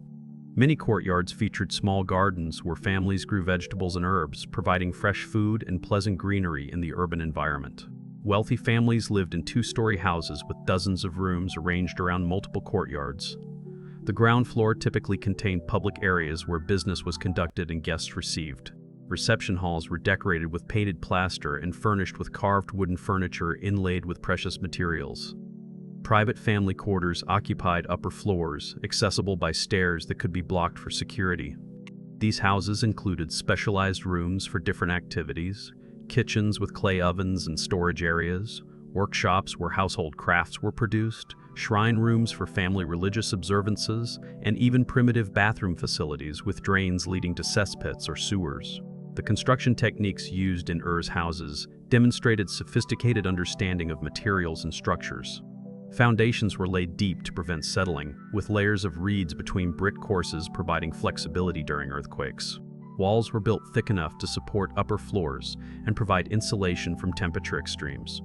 Many courtyards featured small gardens where families grew vegetables and herbs, providing fresh food and pleasant greenery in the urban environment. Wealthy families lived in two-story houses with dozens of rooms arranged around multiple courtyards. The ground floor typically contained public areas where business was conducted and guests received. Reception halls were decorated with painted plaster and furnished with carved wooden furniture inlaid with precious materials. Private family quarters occupied upper floors, accessible by stairs that could be blocked for security. These houses included specialized rooms for different activities, kitchens with clay ovens and storage areas, workshops where household crafts were produced, shrine rooms for family religious observances, and even primitive bathroom facilities with drains leading to cesspits or sewers. The construction techniques used in Ur's houses demonstrated sophisticated understanding of materials and structures. Foundations were laid deep to prevent settling, with layers of reeds between brick courses providing flexibility during earthquakes. Walls were built thick enough to support upper floors and provide insulation from temperature extremes.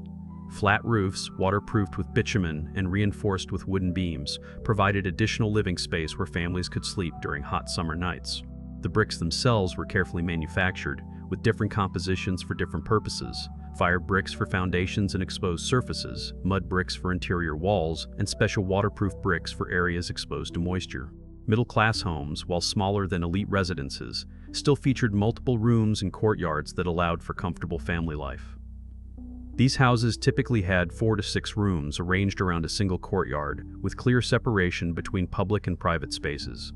Flat roofs, waterproofed with bitumen and reinforced with wooden beams, provided additional living space where families could sleep during hot summer nights. The bricks themselves were carefully manufactured, with different compositions for different purposes: fire bricks for foundations and exposed surfaces, mud bricks for interior walls, and special waterproof bricks for areas exposed to moisture. Middle-class homes, while smaller than elite residences, still featured multiple rooms and courtyards that allowed for comfortable family life. These houses typically had 4 to 6 rooms arranged around a single courtyard, with clear separation between public and private spaces.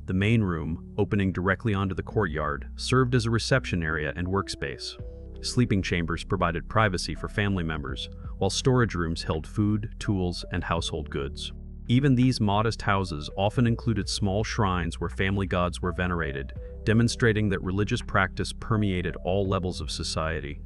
The main room, opening directly onto the courtyard, served as a reception area and workspace. Sleeping chambers provided privacy for family members, while storage rooms held food, tools, and household goods. Even these modest houses often included small shrines where family gods were venerated, demonstrating that religious practice permeated all levels of society.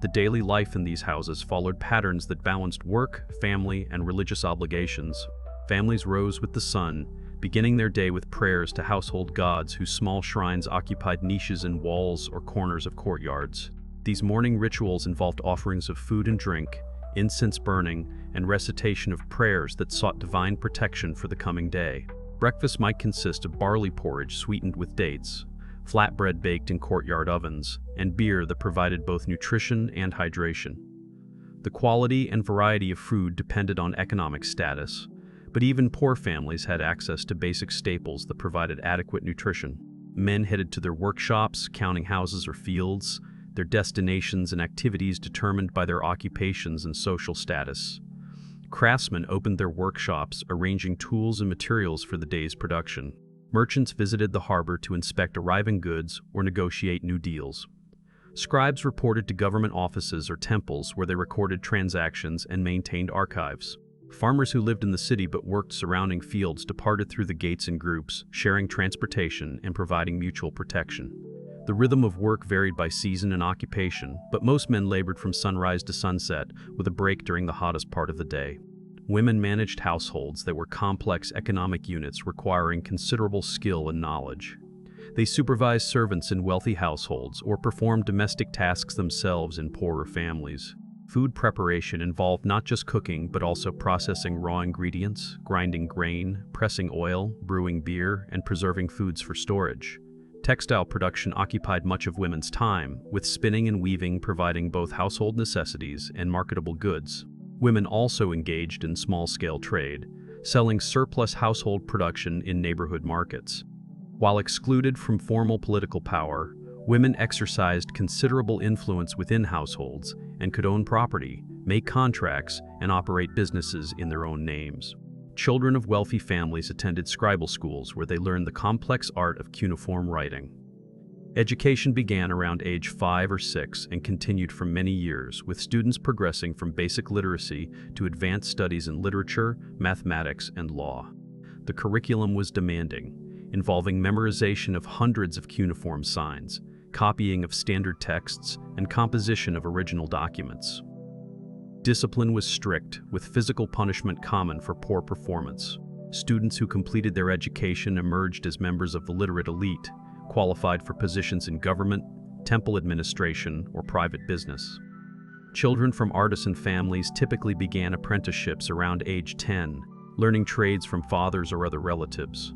The daily life in these houses followed patterns that balanced work, family, and religious obligations. Families rose with the sun, beginning their day with prayers to household gods whose small shrines occupied niches in walls or corners of courtyards. These morning rituals involved offerings of food and drink, incense burning, and recitation of prayers that sought divine protection for the coming day. Breakfast might consist of barley porridge sweetened with dates, flatbread baked in courtyard ovens, and beer that provided both nutrition and hydration. The quality and variety of food depended on economic status, but even poor families had access to basic staples that provided adequate nutrition. Men headed to their workshops, counting houses or fields, their destinations and activities determined by their occupations and social status. Craftsmen opened their workshops, arranging tools and materials for the day's production. Merchants visited the harbor to inspect arriving goods or negotiate new deals. Scribes reported to government offices or temples where they recorded transactions and maintained archives. Farmers who lived in the city but worked surrounding fields departed through the gates in groups, sharing transportation and providing mutual protection. The rhythm of work varied by season and occupation, but most men labored from sunrise to sunset, with a break during the hottest part of the day. Women managed households that were complex economic units requiring considerable skill and knowledge. They supervised servants in wealthy households or performed domestic tasks themselves in poorer families. Food preparation involved not just cooking, but also processing raw ingredients, grinding grain, pressing oil, brewing beer, and preserving foods for storage. Textile production occupied much of women's time, with spinning and weaving providing both household necessities and marketable goods. Women also engaged in small-scale trade, selling surplus household production in neighborhood markets. While excluded from formal political power, women exercised considerable influence within households and could own property, make contracts, and operate businesses in their own names. Children of wealthy families attended scribal schools where they learned the complex art of cuneiform writing. Education began around age 5 or 6 and continued for many years, with students progressing from basic literacy to advanced studies in literature, mathematics, and law. The curriculum was demanding, involving memorization of hundreds of cuneiform signs, copying of standard texts, and composition of original documents. Discipline was strict, with physical punishment common for poor performance. Students who completed their education emerged as members of the literate elite, qualified for positions in government, temple administration, or private business. Children from artisan families typically began apprenticeships around age 10, learning trades from fathers or other relatives.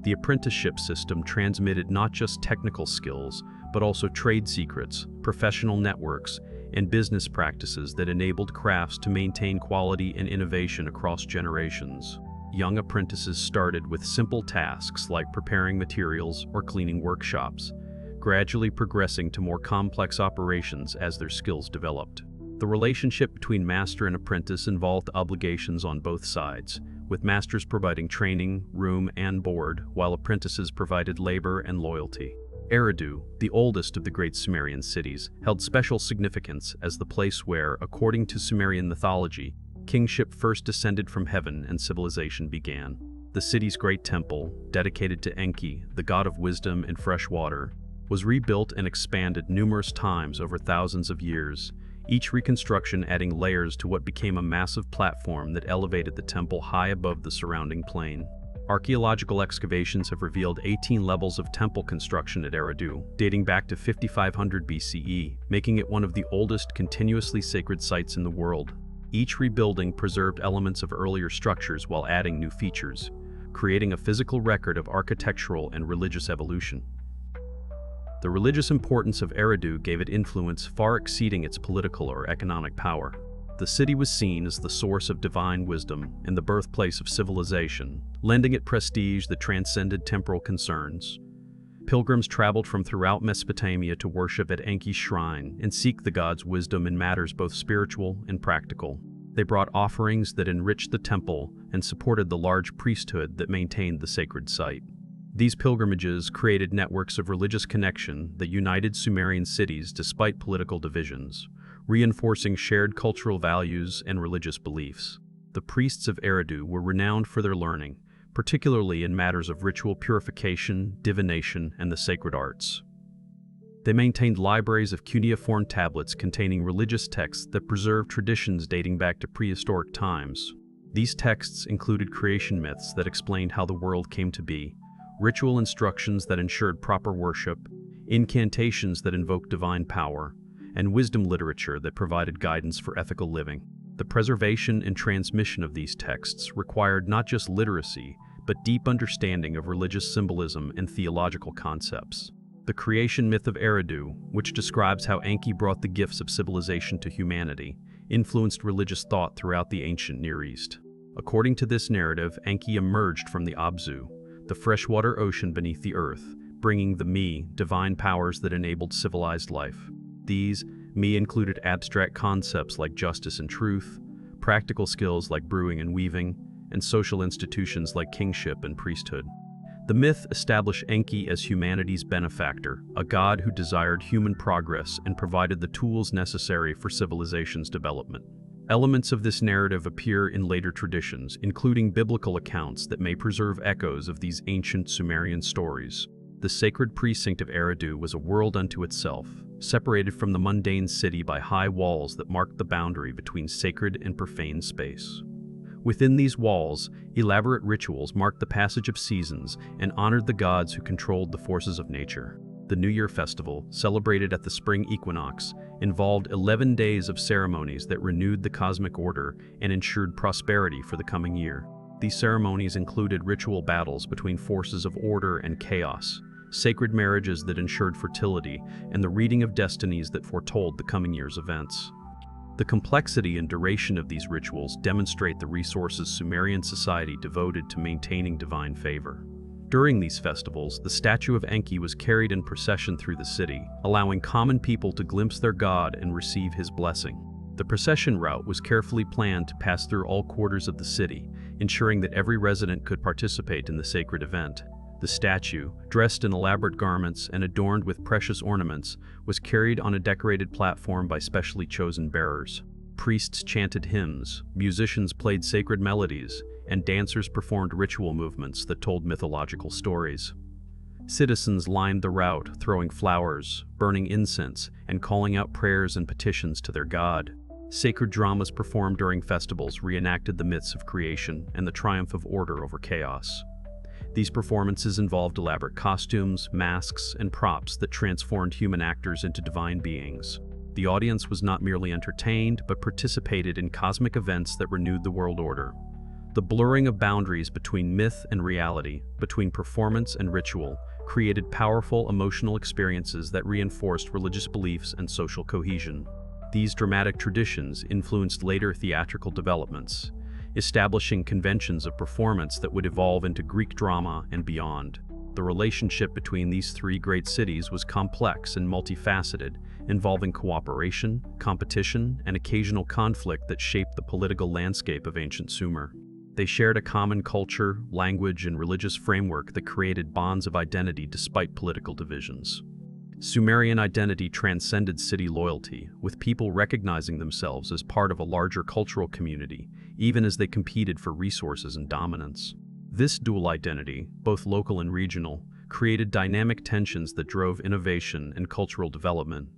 The apprenticeship system transmitted not just technical skills, but also trade secrets, professional networks, and business practices that enabled crafts to maintain quality and innovation across generations. Young apprentices started with simple tasks like preparing materials or cleaning workshops, gradually progressing to more complex operations as their skills developed. The relationship between master and apprentice involved obligations on both sides, with masters providing training, room, and board, while apprentices provided labor and loyalty. Eridu, the oldest of the great Sumerian cities, held special significance as the place where, according to Sumerian mythology, kingship first descended from heaven and civilization began. The city's great temple, dedicated to Enki, the god of wisdom and fresh water, was rebuilt and expanded numerous times over thousands of years, each reconstruction adding layers to what became a massive platform that elevated the temple high above the surrounding plain. Archaeological excavations have revealed 18 levels of temple construction at Eridu, dating back to 5500 BCE, making it one of the oldest continuously sacred sites in the world. Each rebuilding preserved elements of earlier structures while adding new features, creating a physical record of architectural and religious evolution. The religious importance of Eridu gave it influence far exceeding its political or economic power. The city was seen as the source of divine wisdom and the birthplace of civilization, lending it prestige that transcended temporal concerns. Pilgrims traveled from throughout Mesopotamia to worship at Enki's shrine and seek the god's wisdom in matters both spiritual and practical. They brought offerings that enriched the temple and supported the large priesthood that maintained the sacred site. These pilgrimages created networks of religious connection that united Sumerian cities despite political divisions, reinforcing shared cultural values and religious beliefs. The priests of Eridu were renowned for their learning, particularly in matters of ritual purification, divination, and the sacred arts. They maintained libraries of cuneiform tablets containing religious texts that preserved traditions dating back to prehistoric times. These texts included creation myths that explained how the world came to be, ritual instructions that ensured proper worship, incantations that invoked divine power, and wisdom literature that provided guidance for ethical living. The preservation and transmission of these texts required not just literacy, but deep understanding of religious symbolism and theological concepts. The creation myth of Eridu, which describes how Enki brought the gifts of civilization to humanity, influenced religious thought throughout the ancient Near East. According to this narrative, Enki emerged from the Abzu, the freshwater ocean beneath the earth, bringing the Mi, divine powers that enabled civilized life. These Mi included abstract concepts like justice and truth, practical skills like brewing and weaving, and social institutions like kingship and priesthood. The myth established Enki as humanity's benefactor, a god who desired human progress and provided the tools necessary for civilization's development. Elements of this narrative appear in later traditions, including biblical accounts that may preserve echoes of these ancient Sumerian stories. The sacred precinct of Eridu was a world unto itself, separated from the mundane city by high walls that marked the boundary between sacred and profane space. Within these walls, elaborate rituals marked the passage of seasons and honored the gods who controlled the forces of nature. The New Year festival, celebrated at the spring equinox, involved 11 days of ceremonies that renewed the cosmic order and ensured prosperity for the coming year. These ceremonies included ritual battles between forces of order and chaos, sacred marriages that ensured fertility, and the reading of destinies that foretold the coming year's events. The complexity and duration of these rituals demonstrate the resources Sumerian society devoted to maintaining divine favor. During these festivals, the statue of Enki was carried in procession through the city, allowing common people to glimpse their god and receive his blessing. The procession route was carefully planned to pass through all quarters of the city, ensuring that every resident could participate in the sacred event. The statue, dressed in elaborate garments and adorned with precious ornaments, was carried on a decorated platform by specially chosen bearers. Priests chanted hymns, musicians played sacred melodies, and dancers performed ritual movements that told mythological stories. Citizens lined the route, throwing flowers, burning incense, and calling out prayers and petitions to their god. Sacred dramas performed during festivals reenacted the myths of creation and the triumph of order over chaos. These performances involved elaborate costumes, masks, and props that transformed human actors into divine beings. The audience was not merely entertained, but participated in cosmic events that renewed the world order. The blurring of boundaries between myth and reality, between performance and ritual, created powerful emotional experiences that reinforced religious beliefs and social cohesion. These dramatic traditions influenced later theatrical developments, establishing conventions of performance that would evolve into Greek drama and beyond. The relationship between these three great cities was complex and multifaceted, involving cooperation, competition, and occasional conflict that shaped the political landscape of ancient Sumer. They shared a common culture, language, and religious framework that created bonds of identity despite political divisions. Sumerian identity transcended city loyalty, with people recognizing themselves as part of a larger cultural community, even as they competed for resources and dominance. This dual identity, both local and regional, created dynamic tensions that drove innovation and cultural development.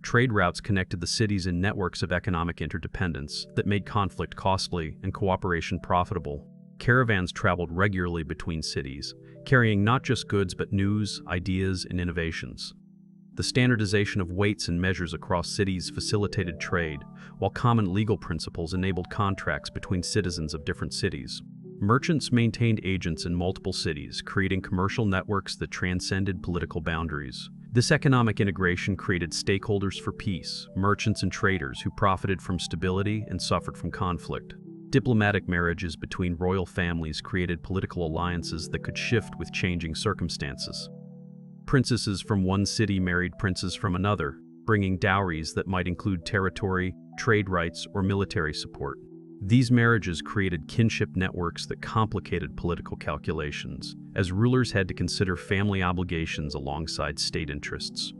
Trade routes connected the cities in networks of economic interdependence that made conflict costly and cooperation profitable. Caravans traveled regularly between cities, carrying not just goods but news, ideas, and innovations. The standardization of weights and measures across cities facilitated trade, while common legal principles enabled contracts between citizens of different cities. Merchants maintained agents in multiple cities, creating commercial networks that transcended political boundaries. This economic integration created stakeholders for peace, merchants and traders who profited from stability and suffered from conflict. Diplomatic marriages between royal families created political alliances that could shift with changing circumstances. Princesses from one city married princes from another, bringing dowries that might include territory, trade rights, or military support. These marriages created kinship networks that complicated political calculations, as rulers had to consider family obligations alongside state interests.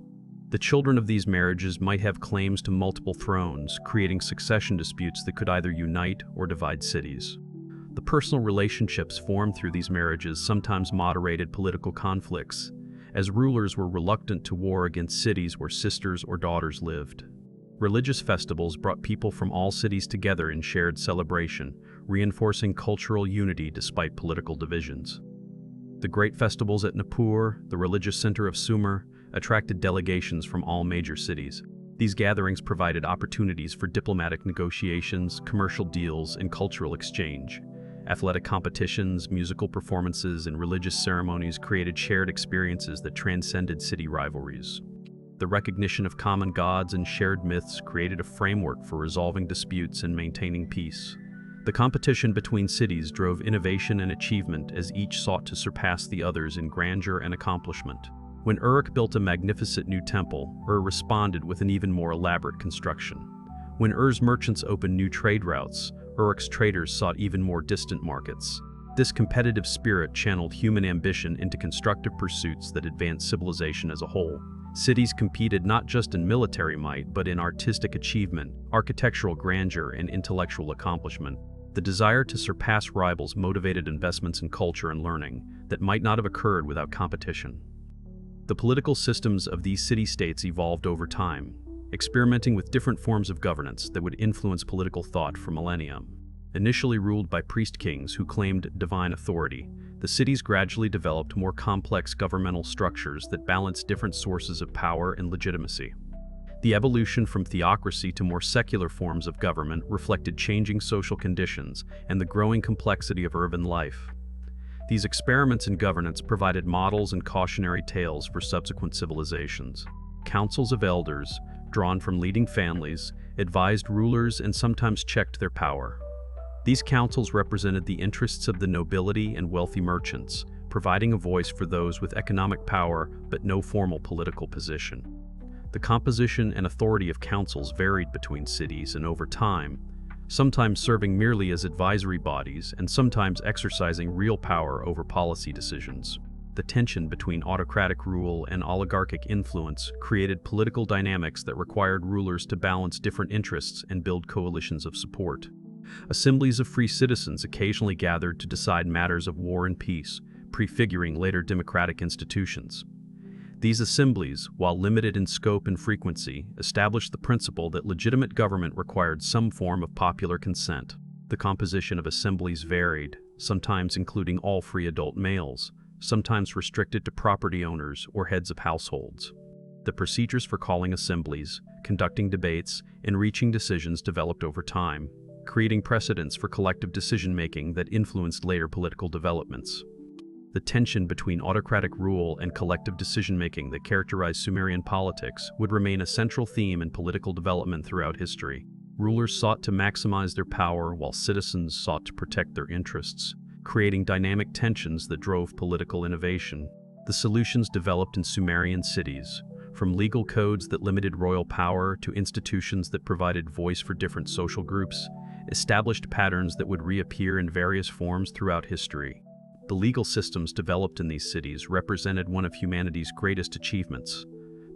The children of these marriages might have claims to multiple thrones, creating succession disputes that could either unite or divide cities. The personal relationships formed through these marriages sometimes moderated political conflicts, as rulers were reluctant to war against cities where sisters or daughters lived. Religious festivals brought people from all cities together in shared celebration, reinforcing cultural unity despite political divisions. The great festivals at Nippur, the religious center of Sumer, attracted delegations from all major cities. These gatherings provided opportunities for diplomatic negotiations, commercial deals, and cultural exchange. Athletic competitions, musical performances, and religious ceremonies created shared experiences that transcended city rivalries. The recognition of common gods and shared myths created a framework for resolving disputes and maintaining peace. The competition between cities drove innovation and achievement as each sought to surpass the others in grandeur and accomplishment. When Uruk built a magnificent new temple, Ur responded with an even more elaborate construction. When Ur's merchants opened new trade routes, Uruk's traders sought even more distant markets. This competitive spirit channeled human ambition into constructive pursuits that advanced civilization as a whole. Cities competed not just in military might, but in artistic achievement, architectural grandeur, and intellectual accomplishment. The desire to surpass rivals motivated investments in culture and learning that might not have occurred without competition. The political systems of these city-states evolved over time, experimenting with different forms of governance that would influence political thought for millennia. Initially ruled by priest-kings who claimed divine authority, the cities gradually developed more complex governmental structures that balanced different sources of power and legitimacy. The evolution from theocracy to more secular forms of government reflected changing social conditions and the growing complexity of urban life. These experiments in governance provided models and cautionary tales for subsequent civilizations. Councils of elders, drawn from leading families, advised rulers and sometimes checked their power. These councils represented the interests of the nobility and wealthy merchants, providing a voice for those with economic power but no formal political position. The composition and authority of councils varied between cities and over time, sometimes serving merely as advisory bodies and sometimes exercising real power over policy decisions. The tension between autocratic rule and oligarchic influence created political dynamics that required rulers to balance different interests and build coalitions of support. Assemblies of free citizens occasionally gathered to decide matters of war and peace, prefiguring later democratic institutions. These assemblies, while limited in scope and frequency, established the principle that legitimate government required some form of popular consent. The composition of assemblies varied, sometimes including all free adult males, sometimes restricted to property owners or heads of households. The procedures for calling assemblies, conducting debates, and reaching decisions developed over time, creating precedents for collective decision-making that influenced later political developments. The tension between autocratic rule and collective decision-making that characterized Sumerian politics would remain a central theme in political development throughout history. Rulers sought to maximize their power while citizens sought to protect their interests, creating dynamic tensions that drove political innovation. The solutions developed in Sumerian cities, from legal codes that limited royal power to institutions that provided voice for different social groups, established patterns that would reappear in various forms throughout history. The legal systems developed in these cities represented one of humanity's greatest achievements,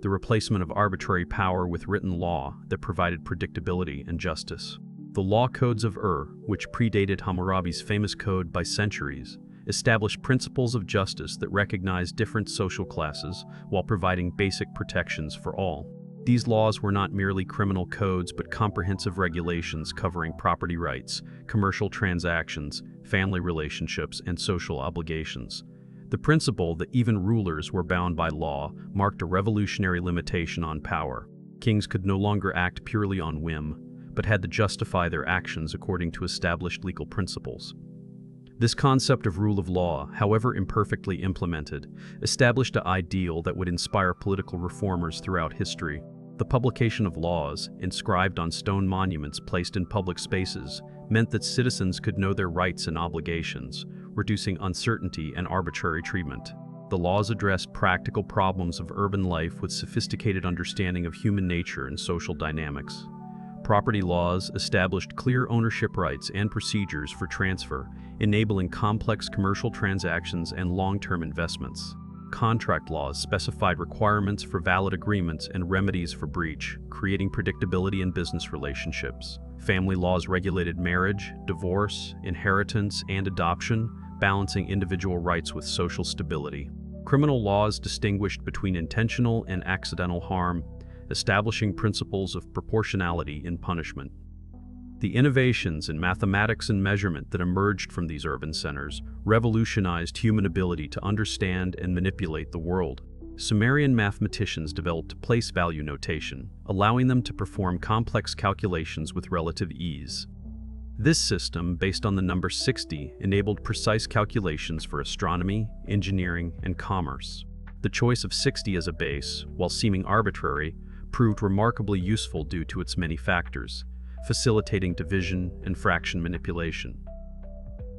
the replacement of arbitrary power with written law that provided predictability and justice. The law codes of Ur, which predated Hammurabi's famous code by centuries, established principles of justice that recognized different social classes while providing basic protections for all. These laws were not merely criminal codes but comprehensive regulations covering property rights, commercial transactions, family relationships, and social obligations. The principle that even rulers were bound by law marked a revolutionary limitation on power. Kings could no longer act purely on whim, but had to justify their actions according to established legal principles. This concept of rule of law, however imperfectly implemented, established an ideal that would inspire political reformers throughout history. The publication of laws, inscribed on stone monuments placed in public spaces, meant that citizens could know their rights and obligations, reducing uncertainty and arbitrary treatment. The laws addressed practical problems of urban life with sophisticated understanding of human nature and social dynamics. Property laws established clear ownership rights and procedures for transfer, enabling complex commercial transactions and long-term investments. Contract laws specified requirements for valid agreements and remedies for breach, creating predictability in business relationships. Family laws regulated marriage, divorce, inheritance, and adoption, balancing individual rights with social stability. Criminal laws distinguished between intentional and accidental harm, establishing principles of proportionality in punishment. The innovations in mathematics and measurement that emerged from these urban centers revolutionized human ability to understand and manipulate the world. Sumerian mathematicians developed place value notation, allowing them to perform complex calculations with relative ease. This system, based on the number 60, enabled precise calculations for astronomy, engineering, and commerce. The choice of 60 as a base, while seeming arbitrary, proved remarkably useful due to its many factors, facilitating division and fraction manipulation.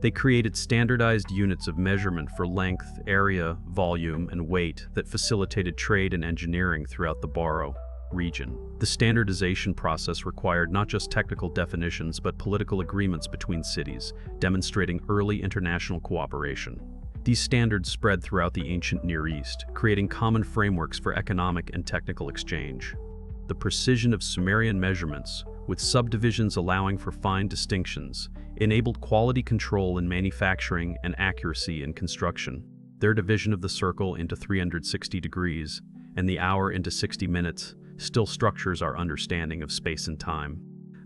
They created standardized units of measurement for length, area, volume, and weight that facilitated trade and engineering throughout the Baro region. The standardization process required not just technical definitions but political agreements between cities, demonstrating early international cooperation. These standards spread throughout the ancient Near East, creating common frameworks for economic and technical exchange. The precision of Sumerian measurements, with subdivisions allowing for fine distinctions, enabled quality control in manufacturing and accuracy in construction. Their division of the circle into 360 degrees and the hour into 60 minutes still structures our understanding of space and time.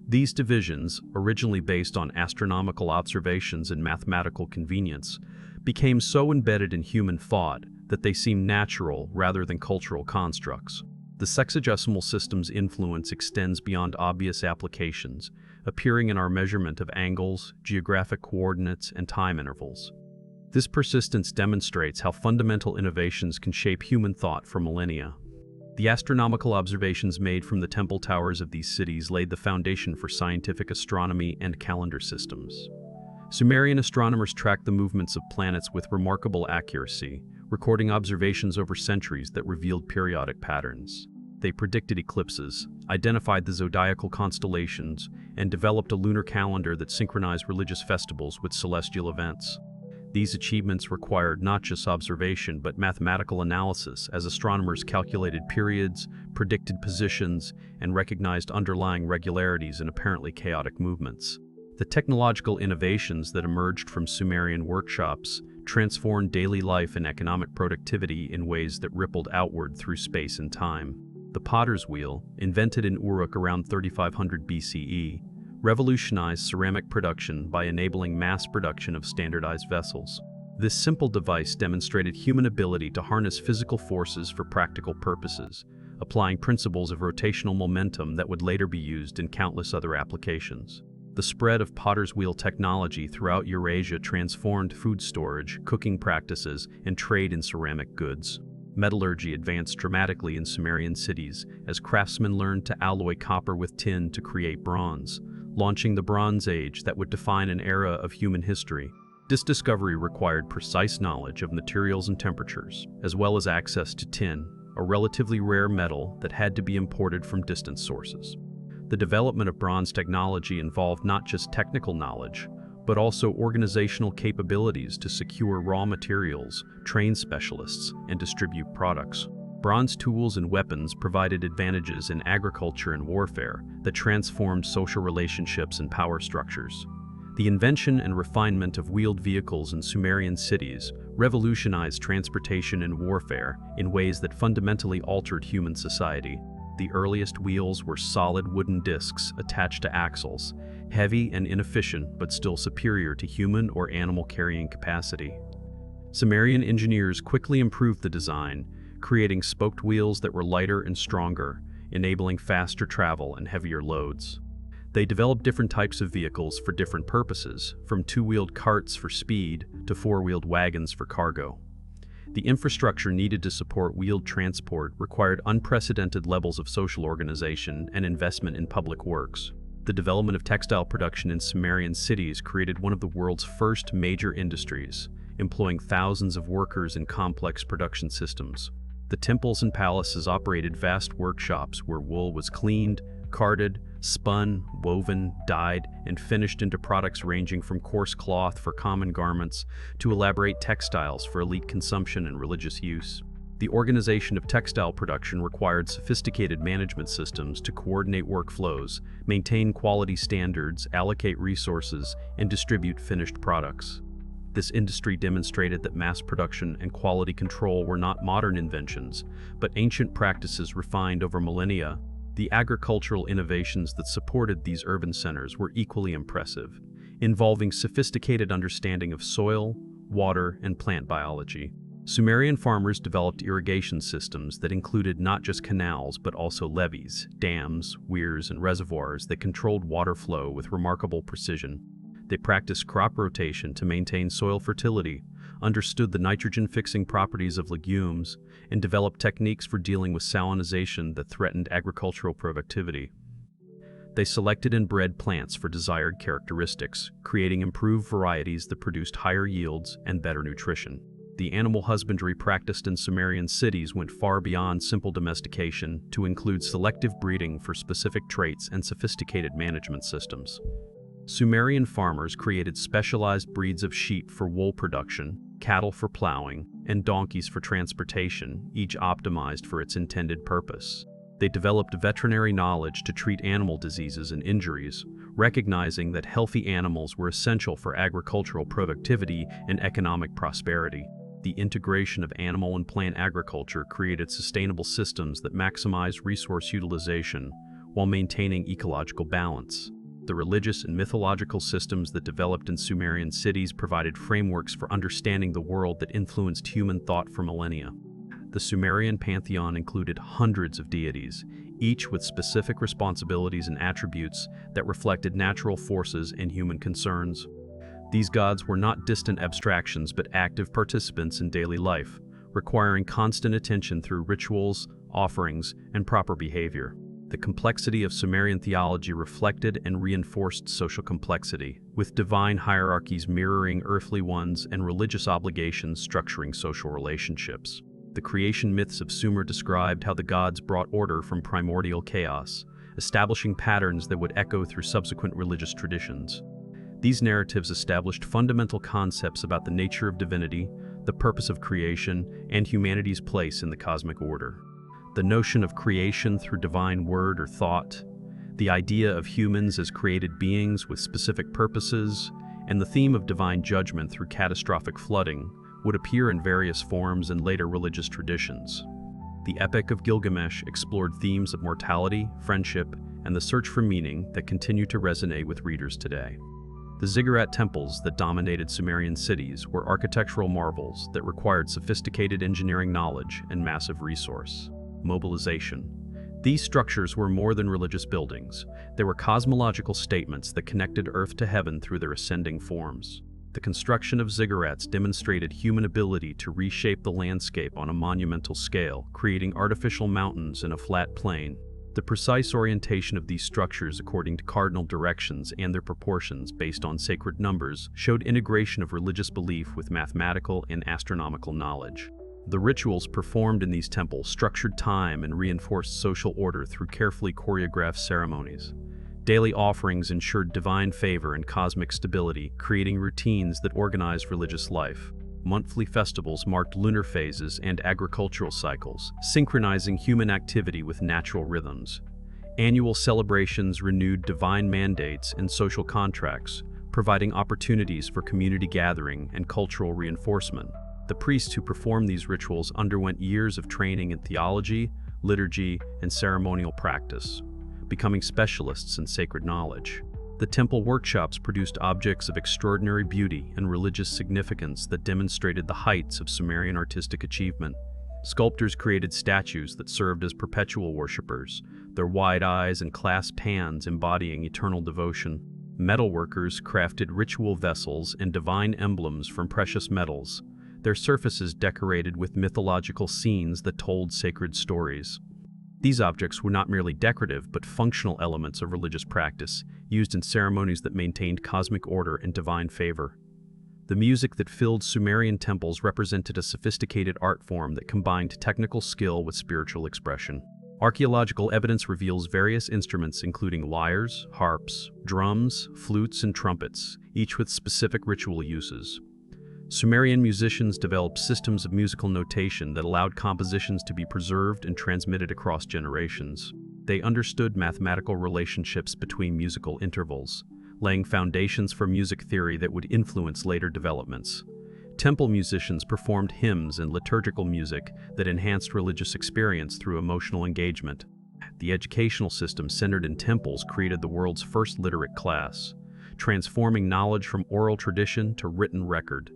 These divisions, originally based on astronomical observations and mathematical convenience, became so embedded in human thought that they seem natural rather than cultural constructs. The sexagesimal system's influence extends beyond obvious applications, appearing in our measurement of angles, geographic coordinates, and time intervals. This persistence demonstrates how fundamental innovations can shape human thought for millennia. The astronomical observations made from the temple towers of these cities laid the foundation for scientific astronomy and calendar systems. Sumerian astronomers tracked the movements of planets with remarkable accuracy, recording observations over centuries that revealed periodic patterns. They predicted eclipses, identified the zodiacal constellations, and developed a lunar calendar that synchronized religious festivals with celestial events. These achievements required not just observation but mathematical analysis as astronomers calculated periods, predicted positions, and recognized underlying regularities in apparently chaotic movements. The technological innovations that emerged from Sumerian workshops transformed daily life and economic productivity in ways that rippled outward through space and time. The potter's wheel, invented in Uruk around 3500 BCE, revolutionized ceramic production by enabling mass production of standardized vessels. This simple device demonstrated human ability to harness physical forces for practical purposes, applying principles of rotational momentum that would later be used in countless other applications. The spread of potter's wheel technology throughout Eurasia transformed food storage, cooking practices, and trade in ceramic goods. Metallurgy advanced dramatically in Sumerian cities as craftsmen learned to alloy copper with tin to create bronze, launching the Bronze Age that would define an era of human history. This discovery required precise knowledge of materials and temperatures, as well as access to tin, a relatively rare metal that had to be imported from distant sources. The development of bronze technology involved not just technical knowledge, but also organizational capabilities to secure raw materials, train specialists, and distribute products. Bronze tools and weapons provided advantages in agriculture and warfare that transformed social relationships and power structures. The invention and refinement of wheeled vehicles in Sumerian cities revolutionized transportation and warfare in ways that fundamentally altered human society. The earliest wheels were solid wooden discs attached to axles, heavy and inefficient but still superior to human or animal carrying capacity. Sumerian engineers quickly improved the design, creating spoked wheels that were lighter and stronger, enabling faster travel and heavier loads. They developed different types of vehicles for different purposes, from two-wheeled carts for speed to four-wheeled wagons for cargo. The infrastructure needed to support wheeled transport required unprecedented levels of social organization and investment in public works. The development of textile production in Sumerian cities created one of the world's first major industries, employing thousands of workers in complex production systems. The temples and palaces operated vast workshops where wool was cleaned, carded, spun, woven, dyed, and finished into products ranging from coarse cloth for common garments to elaborate textiles for elite consumption and religious use. The organization of textile production required sophisticated management systems to coordinate workflows, maintain quality standards, allocate resources, and distribute finished products. This industry demonstrated that mass production and quality control were not modern inventions, but ancient practices refined over millennia. The agricultural innovations that supported these urban centers were equally impressive, involving sophisticated understanding of soil, water, and plant biology. Sumerian farmers developed irrigation systems that included not just canals but also levees, dams, weirs, and reservoirs that controlled water flow with remarkable precision. They practiced crop rotation to maintain soil fertility, understood the nitrogen-fixing properties of legumes, and developed techniques for dealing with salinization that threatened agricultural productivity. They selected and bred plants for desired characteristics, creating improved varieties that produced higher yields and better nutrition. The animal husbandry practiced in Sumerian cities went far beyond simple domestication to include selective breeding for specific traits and sophisticated management systems. Sumerian farmers created specialized breeds of sheep for wool production, cattle for plowing, and donkeys for transportation, each optimized for its intended purpose. They developed veterinary knowledge to treat animal diseases and injuries, recognizing that healthy animals were essential for agricultural productivity and economic prosperity. The integration of animal and plant agriculture created sustainable systems that maximize resource utilization while maintaining ecological balance. The religious and mythological systems that developed in Sumerian cities provided frameworks for understanding the world that influenced human thought for millennia. The Sumerian pantheon included hundreds of deities, each with specific responsibilities and attributes that reflected natural forces and human concerns. These gods were not distant abstractions but active participants in daily life, requiring constant attention through rituals, offerings, and proper behavior. The complexity of Sumerian theology reflected and reinforced social complexity, with divine hierarchies mirroring earthly ones and religious obligations structuring social relationships. The creation myths of Sumer described how the gods brought order from primordial chaos, establishing patterns that would echo through subsequent religious traditions. These narratives established fundamental concepts about the nature of divinity, the purpose of creation, and humanity's place in the cosmic order. The notion of creation through divine word or thought, the idea of humans as created beings with specific purposes, and the theme of divine judgment through catastrophic flooding would appear in various forms in later religious traditions. The Epic of Gilgamesh explored themes of mortality, friendship, and the search for meaning that continue to resonate with readers today. The ziggurat temples that dominated Sumerian cities were architectural marvels that required sophisticated engineering knowledge and massive resource mobilization. These structures were more than religious buildings. They were cosmological statements that connected Earth to heaven through their ascending forms. The construction of ziggurats demonstrated human ability to reshape the landscape on a monumental scale, creating artificial mountains in a flat plain. The precise orientation of these structures according to cardinal directions and their proportions based on sacred numbers showed integration of religious belief with mathematical and astronomical knowledge. The rituals performed in these temples structured time and reinforced social order through carefully choreographed ceremonies. Daily offerings ensured divine favor and cosmic stability, creating routines that organized religious life. Monthly festivals marked lunar phases and agricultural cycles, synchronizing human activity with natural rhythms. Annual celebrations renewed divine mandates and social contracts, providing opportunities for community gathering and cultural reinforcement. The priests who performed these rituals underwent years of training in theology, liturgy, and ceremonial practice, becoming specialists in sacred knowledge. The temple workshops produced objects of extraordinary beauty and religious significance that demonstrated the heights of Sumerian artistic achievement. Sculptors created statues that served as perpetual worshippers, their wide eyes and clasped hands embodying eternal devotion. Metalworkers crafted ritual vessels and divine emblems from precious metals, their surfaces decorated with mythological scenes that told sacred stories. These objects were not merely decorative but functional elements of religious practice, used in ceremonies that maintained cosmic order and divine favor. The music that filled Sumerian temples represented a sophisticated art form that combined technical skill with spiritual expression. Archaeological evidence reveals various instruments including lyres, harps, drums, flutes, and trumpets, each with specific ritual uses. Sumerian musicians developed systems of musical notation that allowed compositions to be preserved and transmitted across generations. They understood mathematical relationships between musical intervals, laying foundations for music theory that would influence later developments. Temple musicians performed hymns and liturgical music that enhanced religious experience through emotional engagement. The educational system centered in temples created the world's first literate class, transforming knowledge from oral tradition to written record.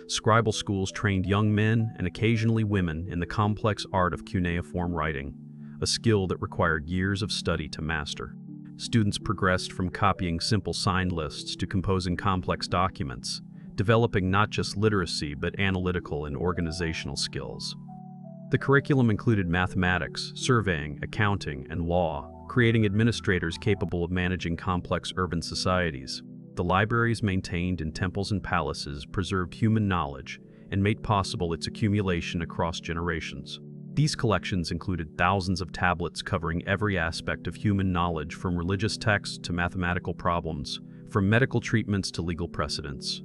Scribal schools trained young men and occasionally women in the complex art of cuneiform writing, a skill that required years of study to master. Students progressed from copying simple sign lists to composing complex documents, developing not just literacy but analytical and organizational skills. The curriculum included mathematics, surveying, accounting, and law, creating administrators capable of managing complex urban societies. The libraries maintained in temples and palaces preserved human knowledge and made possible its accumulation across generations. These collections included thousands of tablets covering every aspect of human knowledge, from religious texts to mathematical problems, from medical treatments to legal precedents.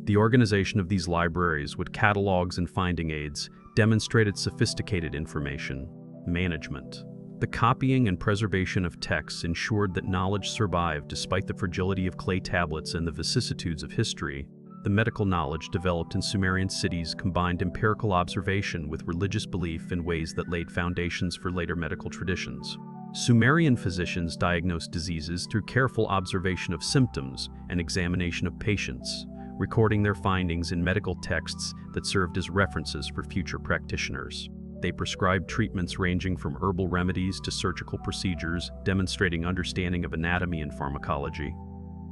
The organization of these libraries with catalogs and finding aids demonstrated sophisticated information management. The copying and preservation of texts ensured that knowledge survived despite the fragility of clay tablets and the vicissitudes of history. The medical knowledge developed in Sumerian cities combined empirical observation with religious belief in ways that laid foundations for later medical traditions. Sumerian physicians diagnosed diseases through careful observation of symptoms and examination of patients, recording their findings in medical texts that served as references for future practitioners. They prescribed treatments ranging from herbal remedies to surgical procedures, demonstrating understanding of anatomy and pharmacology.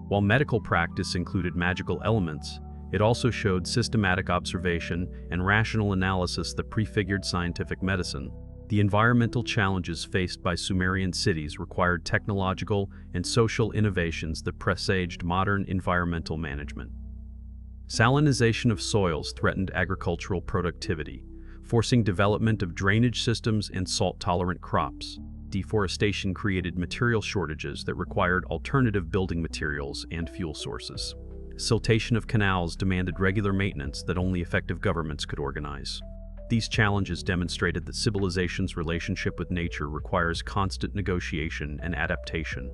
While medical practice included magical elements, it also showed systematic observation and rational analysis that prefigured scientific medicine. The environmental challenges faced by Sumerian cities required technological and social innovations that presaged modern environmental management. Salinization of soils threatened agricultural productivity, forcing development of drainage systems and salt-tolerant crops. Deforestation created material shortages that required alternative building materials and fuel sources. Siltation of canals demanded regular maintenance that only effective governments could organize. These challenges demonstrated that civilization's relationship with nature requires constant negotiation and adaptation.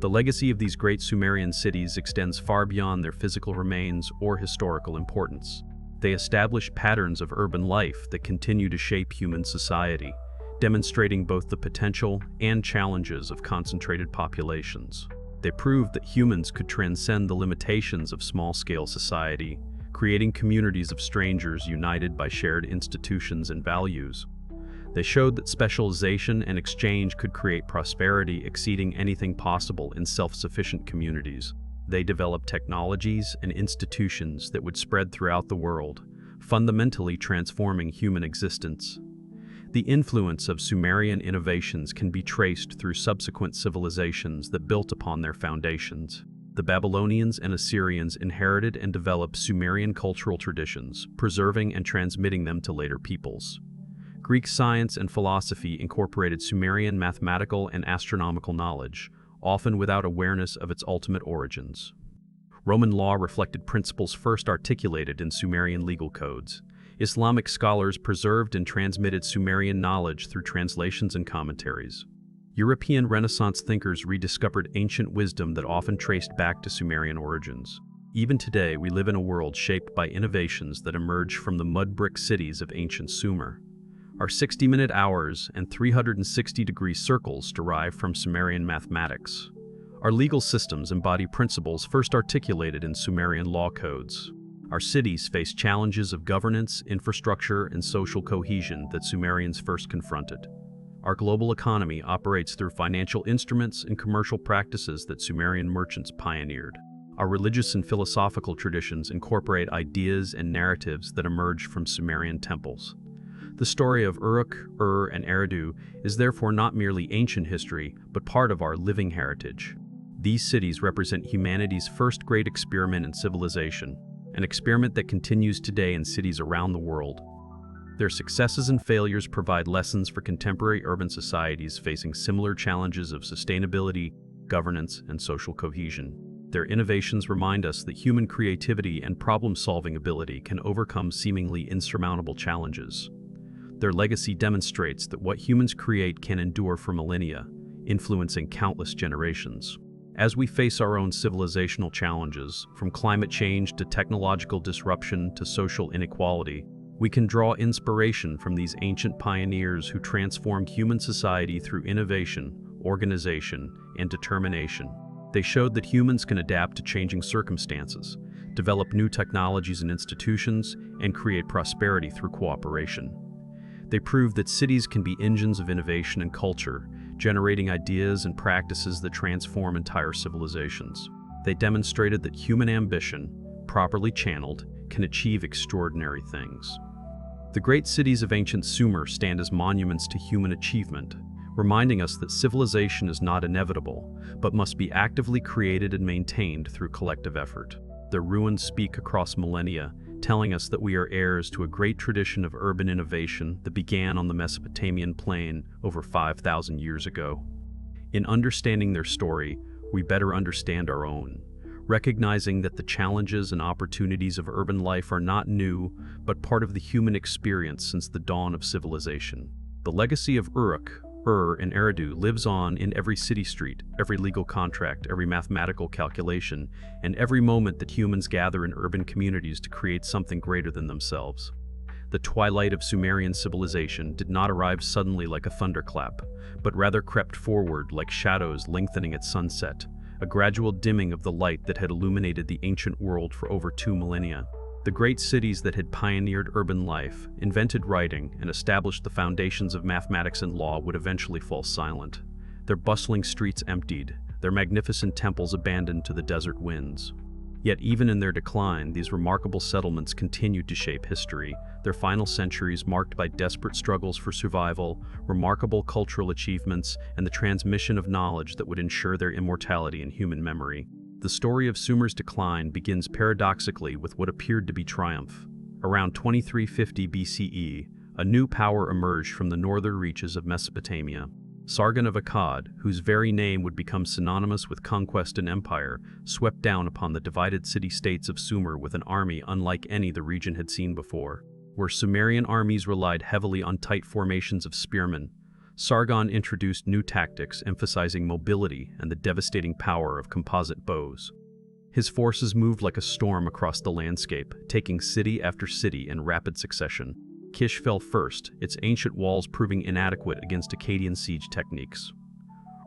The legacy of these great Sumerian cities extends far beyond their physical remains or historical importance. They established patterns of urban life that continue to shape human society, demonstrating both the potential and challenges of concentrated populations. They proved that humans could transcend the limitations of small-scale society, creating communities of strangers united by shared institutions and values. They showed that specialization and exchange could create prosperity exceeding anything possible in self-sufficient communities. They developed technologies and institutions that would spread throughout the world, fundamentally transforming human existence. The influence of Sumerian innovations can be traced through subsequent civilizations that built upon their foundations. The Babylonians and Assyrians inherited and developed Sumerian cultural traditions, preserving and transmitting them to later peoples. Greek science and philosophy incorporated Sumerian mathematical and astronomical knowledge, often without awareness of its ultimate origins. Roman law reflected principles first articulated in Sumerian legal codes. Islamic scholars preserved and transmitted Sumerian knowledge through translations and commentaries. European Renaissance thinkers rediscovered ancient wisdom that often traced back to Sumerian origins. Even today, we live in a world shaped by innovations that emerge from the mud brick cities of ancient Sumer. Our 60-minute hours and 360-degree circles derive from Sumerian mathematics. Our legal systems embody principles first articulated in Sumerian law codes. Our cities face challenges of governance, infrastructure, and social cohesion that Sumerians first confronted. Our global economy operates through financial instruments and commercial practices that Sumerian merchants pioneered. Our religious and philosophical traditions incorporate ideas and narratives that emerged from Sumerian temples. The story of Uruk, Ur, and Eridu is therefore not merely ancient history, but part of our living heritage. These cities represent humanity's first great experiment in civilization, an experiment that continues today in cities around the world. Their successes and failures provide lessons for contemporary urban societies facing similar challenges of sustainability, governance, and social cohesion. Their innovations remind us that human creativity and problem-solving ability can overcome seemingly insurmountable challenges. Their legacy demonstrates that what humans create can endure for millennia, influencing countless generations. As we face our own civilizational challenges, from climate change to technological disruption to social inequality, we can draw inspiration from these ancient pioneers who transformed human society through innovation, organization, and determination. They showed that humans can adapt to changing circumstances, develop new technologies and institutions, and create prosperity through cooperation. They proved that cities can be engines of innovation and culture, generating ideas and practices that transform entire civilizations. They demonstrated that human ambition, properly channeled, can achieve extraordinary things. The great cities of ancient Sumer stand as monuments to human achievement, reminding us that civilization is not inevitable, but must be actively created and maintained through collective effort. Their ruins speak across millennia, telling us that we are heirs to a great tradition of urban innovation that began on the Mesopotamian plain over 5,000 years ago. In understanding their story, we better understand our own, recognizing that the challenges and opportunities of urban life are not new, but part of the human experience since the dawn of civilization. The legacy of Uruk, Ur, and Eridu lives on in every city street, every legal contract, every mathematical calculation, and every moment that humans gather in urban communities to create something greater than themselves. The twilight of Sumerian civilization did not arrive suddenly like a thunderclap, but rather crept forward like shadows lengthening at sunset, a gradual dimming of the light that had illuminated the ancient world for over 2 millennia. The great cities that had pioneered urban life, invented writing, and established the foundations of mathematics and law would eventually fall silent. Their bustling streets emptied, their magnificent temples abandoned to the desert winds. Yet even in their decline, these remarkable settlements continued to shape history, their final centuries marked by desperate struggles for survival, remarkable cultural achievements, and the transmission of knowledge that would ensure their immortality in human memory. The story of Sumer's decline begins paradoxically with what appeared to be triumph. Around 2350 BCE, a new power emerged from the northern reaches of Mesopotamia. Sargon of Akkad, whose very name would become synonymous with conquest and empire, swept down upon the divided city-states of Sumer with an army unlike any the region had seen before. Where Sumerian armies relied heavily on tight formations of spearmen, Sargon introduced new tactics emphasizing mobility and the devastating power of composite bows. His forces moved like a storm across the landscape, taking city after city in rapid succession. Kish fell first, its ancient walls proving inadequate against Akkadian siege techniques.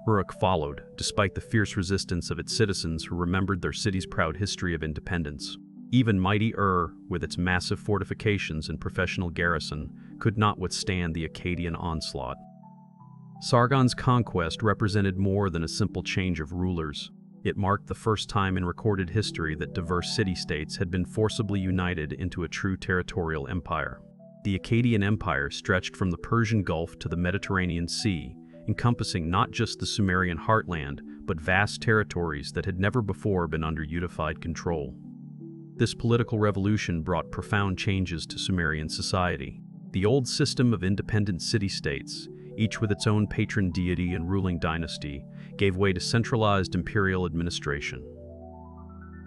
Uruk followed, despite the fierce resistance of its citizens who remembered their city's proud history of independence. Even mighty Ur, with its massive fortifications and professional garrison, could not withstand the Akkadian onslaught. Sargon's conquest represented more than a simple change of rulers. It marked the first time in recorded history that diverse city-states had been forcibly united into a true territorial empire. The Akkadian Empire stretched from the Persian Gulf to the Mediterranean Sea, encompassing not just the Sumerian heartland, but vast territories that had never before been under unified control. This political revolution brought profound changes to Sumerian society. The old system of independent city-states, each with its own patron deity and ruling dynasty, gave way to centralized imperial administration.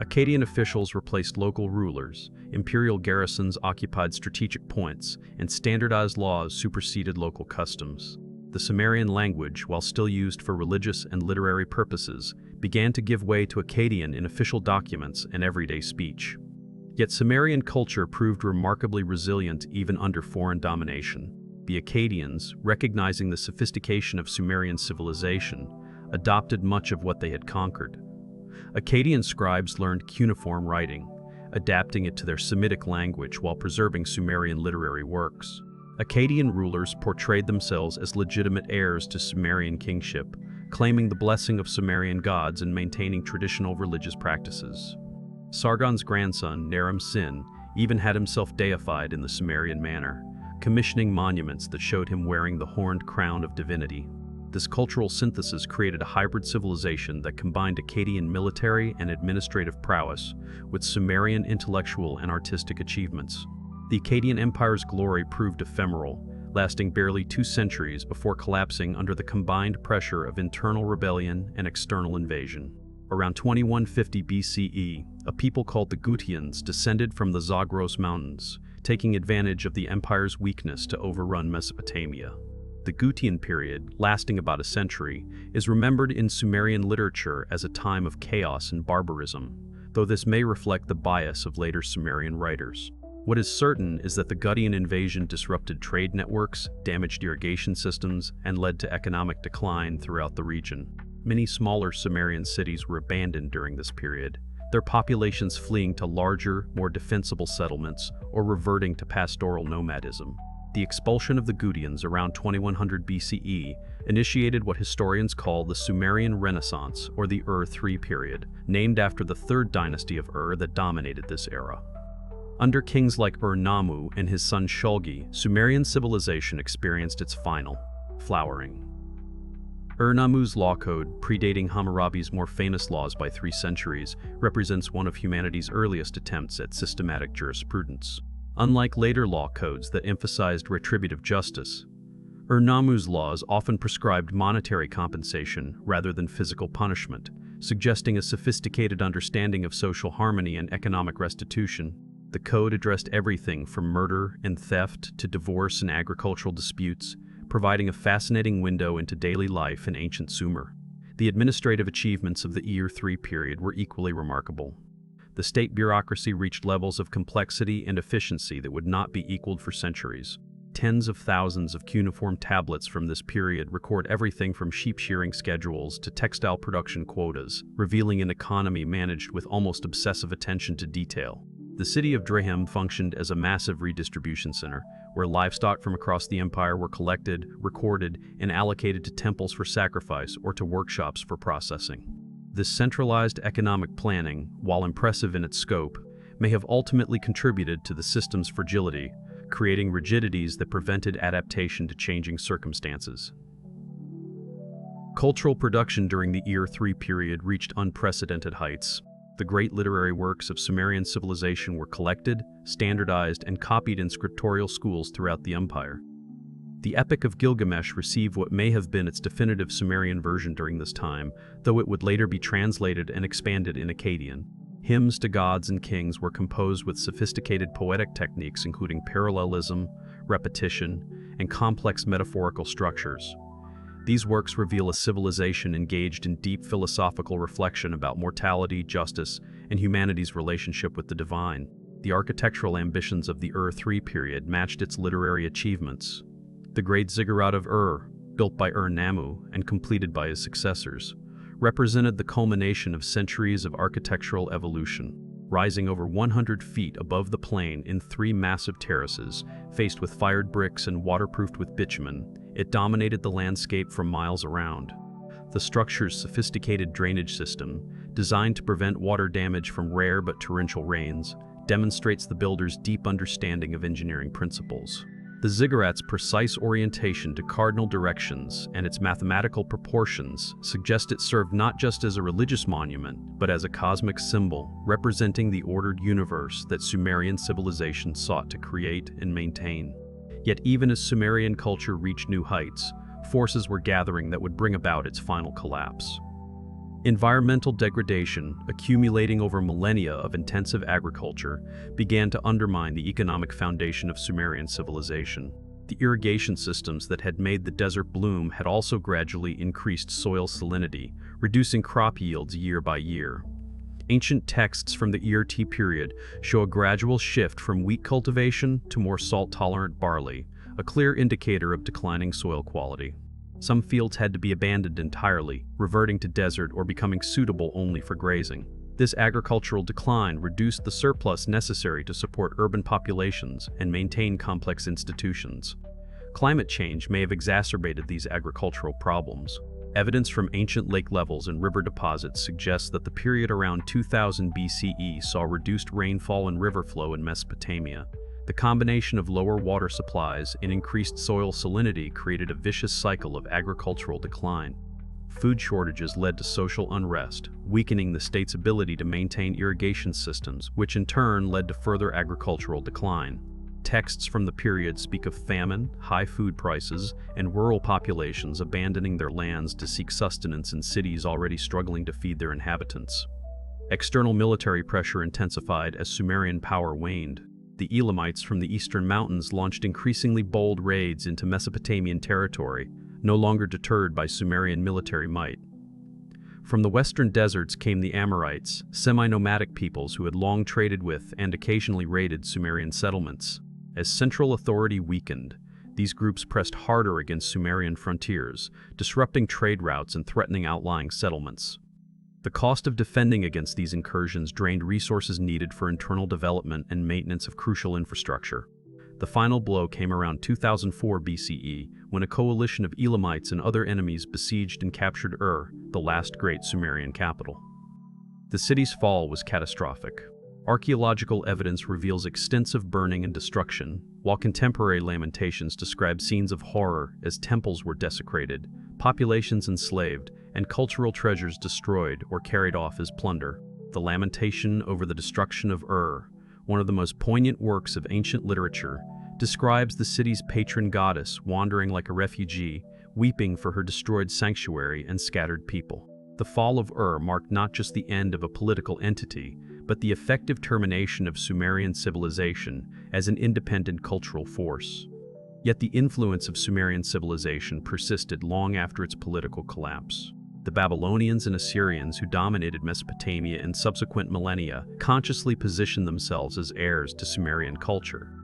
Akkadian officials replaced local rulers, imperial garrisons occupied strategic points, and standardized laws superseded local customs. The Sumerian language, while still used for religious and literary purposes, began to give way to Akkadian in official documents and everyday speech. Yet Sumerian culture proved remarkably resilient even under foreign domination. The Akkadians, recognizing the sophistication of Sumerian civilization, adopted much of what they had conquered. Akkadian scribes learned cuneiform writing, adapting it to their Semitic language while preserving Sumerian literary works. Akkadian rulers portrayed themselves as legitimate heirs to Sumerian kingship, claiming the blessing of Sumerian gods and maintaining traditional religious practices. Sargon's grandson, Naram-Sin, even had himself deified in the Sumerian manner, commissioning monuments that showed him wearing the horned crown of divinity. This cultural synthesis created a hybrid civilization that combined Akkadian military and administrative prowess with Sumerian intellectual and artistic achievements. The Akkadian Empire's glory proved ephemeral, lasting barely 2 centuries before collapsing under the combined pressure of internal rebellion and external invasion. Around 2150 BCE, a people called the Gutians descended from the Zagros Mountains, taking advantage of the empire's weakness to overrun Mesopotamia. The Gutian period, lasting about a century, is remembered in Sumerian literature as a time of chaos and barbarism, though this may reflect the bias of later Sumerian writers. What is certain is that the Gutian invasion disrupted trade networks, damaged irrigation systems, and led to economic decline throughout the region. Many smaller Sumerian cities were abandoned during this period, their populations fleeing to larger, more defensible settlements or reverting to pastoral nomadism. The expulsion of the Gutians around 2100 BCE initiated what historians call the Sumerian Renaissance, or the Ur-III period, named after the third dynasty of Ur that dominated this era. Under kings like Ur-Nammu and his son Shulgi, Sumerian civilization experienced its final flowering. Ur-Nammu's law code, predating Hammurabi's more famous laws by 3 centuries, represents one of humanity's earliest attempts at systematic jurisprudence. Unlike later law codes that emphasized retributive justice, Ur-Nammu's laws often prescribed monetary compensation rather than physical punishment, suggesting a sophisticated understanding of social harmony and economic restitution. The code addressed everything from murder and theft to divorce and agricultural disputes, providing a fascinating window into daily life in ancient Sumer. The administrative achievements of the Ur-III period were equally remarkable. The state bureaucracy reached levels of complexity and efficiency that would not be equaled for centuries. Tens of thousands of cuneiform tablets from this period record everything from sheep shearing schedules to textile production quotas, revealing an economy managed with almost obsessive attention to detail. The city of Drehem functioned as a massive redistribution center, where livestock from across the empire were collected, recorded, and allocated to temples for sacrifice or to workshops for processing. This centralized economic planning, while impressive in its scope, may have ultimately contributed to the system's fragility, creating rigidities that prevented adaptation to changing circumstances. Cultural production during the Ur-III period reached unprecedented heights. The great literary works of Sumerian civilization were collected, standardized, and copied in scriptorial schools throughout the empire. The Epic of Gilgamesh received what may have been its definitive Sumerian version during this time, though it would later be translated and expanded in Akkadian. Hymns to gods and kings were composed with sophisticated poetic techniques including parallelism, repetition, and complex metaphorical structures. These works reveal a civilization engaged in deep philosophical reflection about mortality, justice, and humanity's relationship with the divine. The architectural ambitions of the Ur-III period matched its literary achievements. The great ziggurat of Ur, built by Ur-Nammu and completed by his successors, represented the culmination of centuries of architectural evolution. Rising over 100 feet above the plain in 3 massive terraces, faced with fired bricks and waterproofed with bitumen, it dominated the landscape for miles around. The structure's sophisticated drainage system, designed to prevent water damage from rare but torrential rains, demonstrates the builder's deep understanding of engineering principles. The ziggurat's precise orientation to cardinal directions and its mathematical proportions suggest it served not just as a religious monument, but as a cosmic symbol representing the ordered universe that Sumerian civilization sought to create and maintain. Yet even as Sumerian culture reached new heights, forces were gathering that would bring about its final collapse. Environmental degradation, accumulating over millennia of intensive agriculture, began to undermine the economic foundation of Sumerian civilization. The irrigation systems that had made the desert bloom had also gradually increased soil salinity, reducing crop yields year by year. Ancient texts from the Ur-III period show a gradual shift from wheat cultivation to more salt-tolerant barley, a clear indicator of declining soil quality. Some fields had to be abandoned entirely, reverting to desert or becoming suitable only for grazing. This agricultural decline reduced the surplus necessary to support urban populations and maintain complex institutions. Climate change may have exacerbated these agricultural problems. Evidence from ancient lake levels and river deposits suggests that the period around 2000 BCE saw reduced rainfall and river flow in Mesopotamia. The combination of lower water supplies and increased soil salinity created a vicious cycle of agricultural decline. Food shortages led to social unrest, weakening the state's ability to maintain irrigation systems, which in turn led to further agricultural decline. Texts from the period speak of famine, high food prices, and rural populations abandoning their lands to seek sustenance in cities already struggling to feed their inhabitants. External military pressure intensified as Sumerian power waned. The Elamites from the eastern mountains launched increasingly bold raids into Mesopotamian territory, no longer deterred by Sumerian military might. From the western deserts came the Amorites, semi-nomadic peoples who had long traded with and occasionally raided Sumerian settlements. As central authority weakened, these groups pressed harder against Sumerian frontiers, disrupting trade routes and threatening outlying settlements. The cost of defending against these incursions drained resources needed for internal development and maintenance of crucial infrastructure. The final blow came around 2004 BCE, when a coalition of Elamites and other enemies besieged and captured the last great Sumerian capital. The city's fall was catastrophic. Archaeological evidence reveals extensive burning and destruction, while contemporary lamentations describe scenes of horror as temples were desecrated, populations enslaved, and cultural treasures destroyed or carried off as plunder. The lamentation over the destruction of one of the most poignant works of ancient literature, describes the city's patron goddess wandering like a refugee, weeping for her destroyed sanctuary and scattered people. The fall of marked not just the end of a political entity, but the effective termination of Sumerian civilization as an independent cultural force. Yet the influence of Sumerian civilization persisted long after its political collapse. The Babylonians and Assyrians who dominated Mesopotamia in subsequent millennia consciously positioned themselves as heirs to Sumerian culture.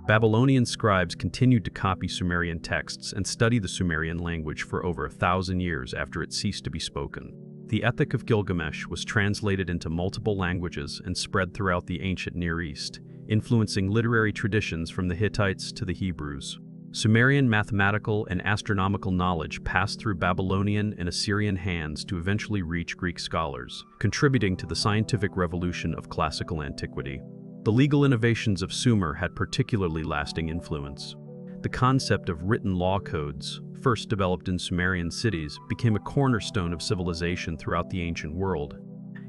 Babylonian scribes continued to copy Sumerian texts and study the Sumerian language for over 1,000 years after it ceased to be spoken. The Epic of Gilgamesh was translated into multiple languages and spread throughout the ancient Near East, influencing literary traditions from the Hittites to the Hebrews. Sumerian mathematical and astronomical knowledge passed through Babylonian and Assyrian hands to eventually reach Greek scholars, contributing to the scientific revolution of classical antiquity. The legal innovations of Sumer had particularly lasting influence. The concept of written law codes, first developed in Sumerian cities, became a cornerstone of civilization throughout the ancient world.